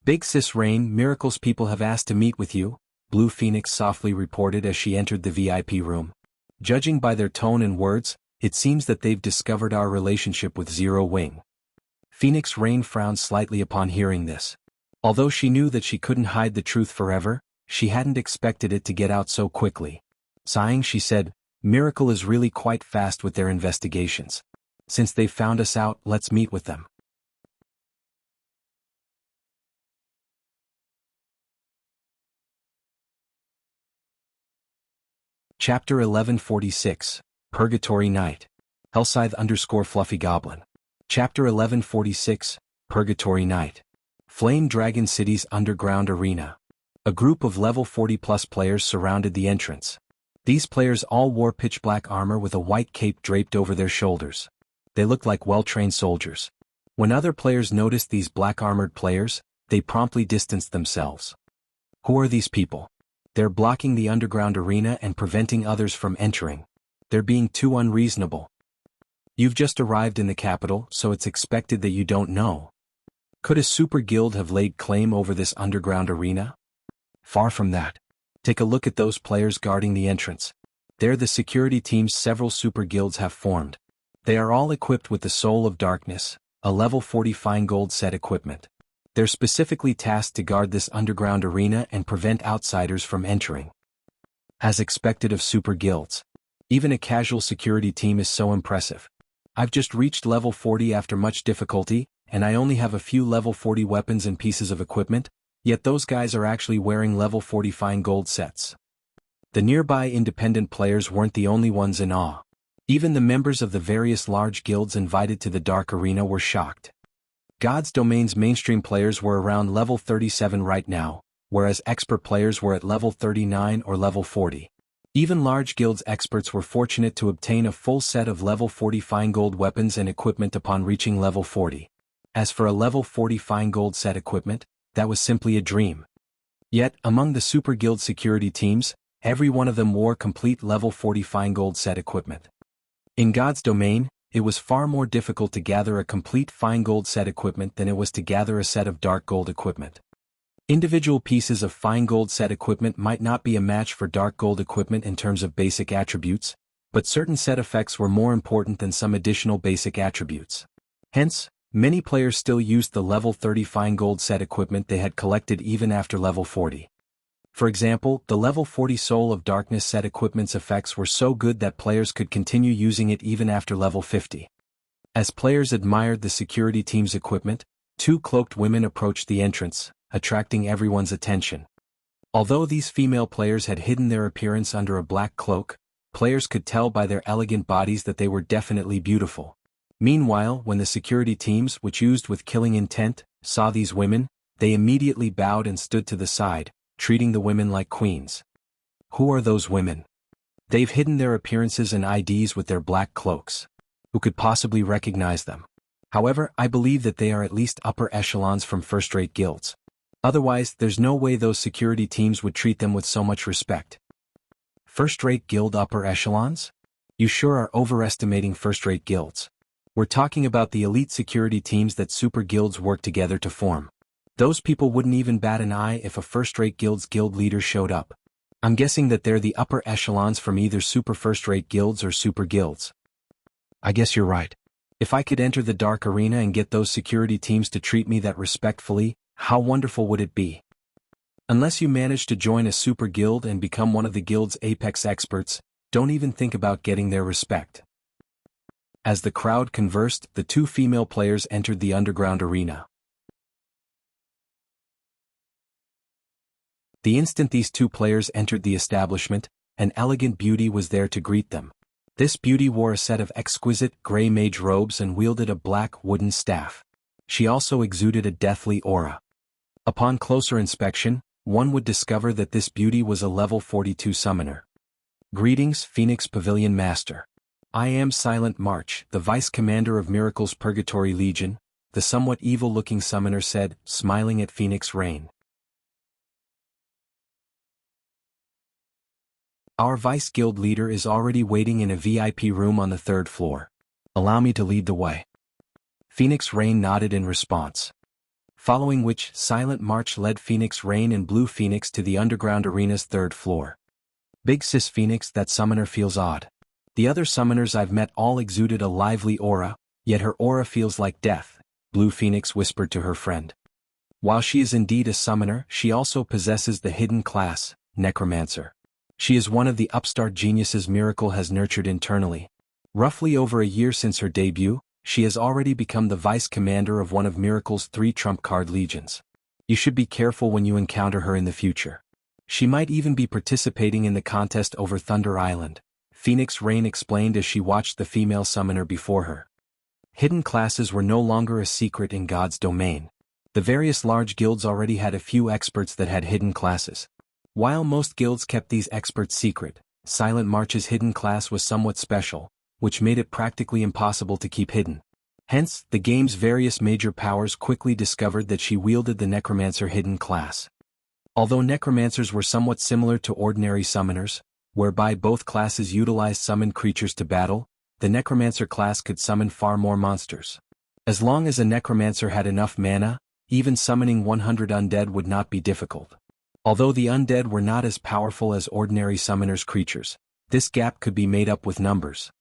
Big Sis Rain, Miracle's people have asked to meet with you, Blue Phoenix softly reported as she entered the VIP room. Judging by their tone and words, it seems that they've discovered our relationship with Zero Wing. Phoenix Rain frowned slightly upon hearing this. Although she knew that she couldn't hide the truth forever, she hadn't expected it to get out so quickly. Sighing, she said, Miracle is really quite fast with their investigations. Since they've found us out, let's meet with them. Chapter 1146, Purgatory Night. Hellscythe_Fluffy Goblin. Chapter 1146, Purgatory Night. Flame Dragon City's underground arena. A group of level 40+ players surrounded the entrance. These players all wore pitch-black armor with a white cape draped over their shoulders. They looked like well-trained soldiers. When other players noticed these black-armored players, they promptly distanced themselves. Who are these people? They're blocking the underground arena and preventing others from entering. They're being too unreasonable. You've just arrived in the capital, so it's expected that you don't know. Could a super guild have laid claim over this underground arena? Far from that. Take a look at those players guarding the entrance. They're the security teams several super guilds have formed. They are all equipped with the Soul of Darkness, a level 40 fine gold set equipment. They're specifically tasked to guard this underground arena and prevent outsiders from entering. As expected of super guilds. Even a casual security team is so impressive. I've just reached level 40 after much difficulty, and I only have a few level 40 weapons and pieces of equipment, yet those guys are actually wearing level 40 fine gold sets. The nearby independent players weren't the only ones in awe. Even the members of the various large guilds invited to the Dark Arena were shocked. God's Domain's mainstream players were around level 37 right now, whereas expert players were at level 39 or level 40. Even large guilds experts were fortunate to obtain a full set of level 40 fine gold weapons and equipment upon reaching level 40. As for a level 40 fine gold set equipment, that was simply a dream. Yet, among the super guild security teams, every one of them wore complete level 40 fine gold set equipment. In God's Domain, it was far more difficult to gather a complete fine gold set equipment than it was to gather a set of dark gold equipment. Individual pieces of fine gold set equipment might not be a match for dark gold equipment in terms of basic attributes, but certain set effects were more important than some additional basic attributes. Hence, many players still used the level 30 fine gold set equipment they had collected even after level 40. For example, the level 40 Soul of Darkness set equipment's effects were so good that players could continue using it even after level 50. As players admired the security team's equipment, two cloaked women approached the entrance, attracting everyone's attention. Although these female players had hidden their appearance under a black cloak, players could tell by their elegant bodies that they were definitely beautiful. Meanwhile, when the security teams, which used with killing intent, saw these women, they immediately bowed and stood to the side, treating the women like queens. Who are those women? They've hidden their appearances and IDs with their black cloaks. Who could possibly recognize them? However, I believe that they are at least upper echelons from first-rate guilds. Otherwise, there's no way those security teams would treat them with so much respect. First-rate guild upper echelons? You sure are overestimating first-rate guilds. We're talking about the elite security teams that super guilds work together to form. Those people wouldn't even bat an eye if a first-rate guild's guild leader showed up. I'm guessing that they're the upper echelons from either super first-rate guilds or super guilds. I guess you're right. If I could enter the Dark Arena and get those security teams to treat me that respectfully, how wonderful would it be? Unless you manage to join a super guild and become one of the guild's apex experts, don't even think about getting their respect. As the crowd conversed, the two female players entered the underground arena. The instant these two players entered the establishment, an elegant beauty was there to greet them. This beauty wore a set of exquisite gray mage robes and wielded a black wooden staff. She also exuded a deathly aura. Upon closer inspection, one would discover that this beauty was a level 42 summoner. Greetings, Phoenix Pavilion Master. I am Silent March, the Vice Commander of Miracle's Purgatory Legion, the somewhat evil-looking summoner said, smiling at Phoenix Rain. Our Vice Guild leader is already waiting in a VIP room on the 3rd floor. Allow me to lead the way. Phoenix Rain nodded in response. Following which, Silent March led Phoenix Rain and Blue Phoenix to the underground arena's 3rd floor. Big Sis Phoenix, that summoner feels odd. The other summoners I've met all exuded a lively aura, yet her aura feels like death, Blue Phoenix whispered to her friend. While she is indeed a summoner, she also possesses the hidden class, Necromancer. She is one of the upstart geniuses Miracle has nurtured internally. Roughly over a year since her debut, she has already become the vice commander of one of Miracle's 3 trump card legions. You should be careful when you encounter her in the future. She might even be participating in the contest over Thunder Island, Phoenix Rain explained as she watched the female summoner before her. Hidden classes were no longer a secret in God's domain. The various large guilds already had a few experts that had hidden classes. While most guilds kept these experts secret, Silent March's hidden class was somewhat special, which made it practically impossible to keep hidden. Hence, the game's various major powers quickly discovered that she wielded the Necromancer hidden class. Although Necromancers were somewhat similar to ordinary summoners, whereby both classes utilized summoned creatures to battle, the Necromancer class could summon far more monsters. As long as a Necromancer had enough mana, even summoning 100 undead would not be difficult. Although the undead were not as powerful as ordinary summoners' creatures, this gap could be made up with numbers.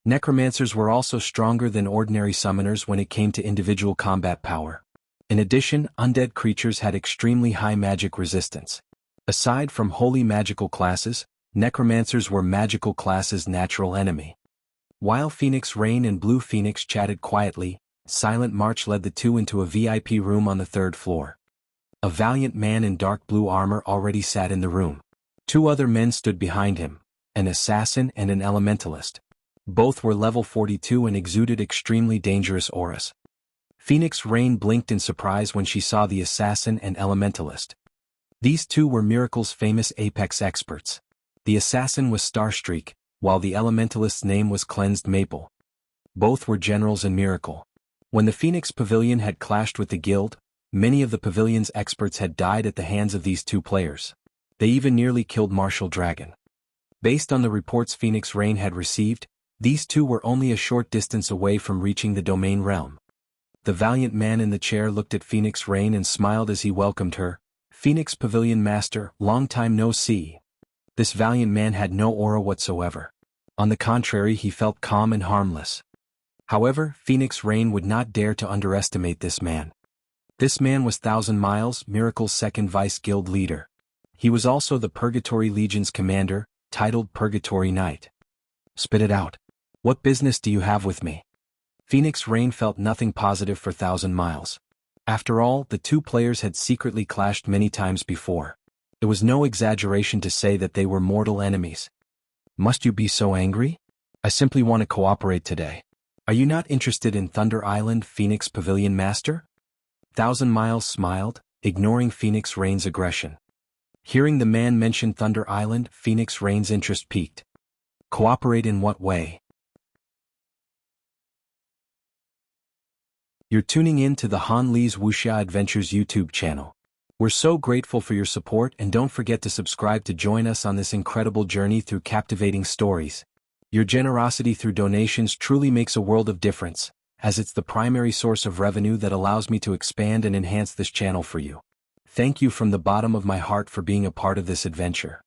Necromancers were also stronger than ordinary summoners when it came to individual combat power. In addition, undead creatures had extremely high magic resistance. Aside from wholly magical classes, Necromancers were magical classes' natural enemy. While Phoenix Rain and Blue Phoenix chatted quietly, Silent March led the two into a VIP room on the 3rd floor. A valiant man in dark blue armor already sat in the room. 2 other men stood behind him, an assassin and an elementalist. Both were level 42 and exuded extremely dangerous auras. Phoenix Rain blinked in surprise when she saw the assassin and elementalist. These two were Miracle's famous apex experts. The assassin was Starstreak, while the elementalist's name was Cleansed Maple. Both were generals in Miracle. When the Phoenix Pavilion had clashed with the guild, many of the pavilion's experts had died at the hands of these two players. They even nearly killed Martial Dragon. Based on the reports Phoenix Rain had received, these two were only a short distance away from reaching the domain realm. The valiant man in the chair looked at Phoenix Rain and smiled as he welcomed her. Phoenix Pavilion Master, long time no see. This valiant man had no aura whatsoever. On the contrary, he felt calm and harmless. However, Phoenix Rain would not dare to underestimate this man. This man was Thousand Miles, Miracle's second vice guild leader. He was also the Purgatory Legion's commander, titled Purgatory Knight. Spit it out. What business do you have with me? Phoenix Rain felt nothing positive for Thousand Miles. After all, the two players had secretly clashed many times before. It was no exaggeration to say that they were mortal enemies. Must you be so angry? I simply want to cooperate today. Are you not interested in Thunder Island, Phoenix Pavilion Master? Thousand Miles smiled, ignoring Phoenix Rain's aggression. Hearing the man mention Thunder Island, Phoenix Rain's interest piqued. Cooperate in what way? You're tuning in to the Han Lee's Wuxia Adventures YouTube channel. We're so grateful for your support, and don't forget to subscribe to join us on this incredible journey through captivating stories. Your generosity through donations truly makes a world of difference, as it's the primary source of revenue that allows me to expand and enhance this channel for you. Thank you from the bottom of my heart for being a part of this adventure.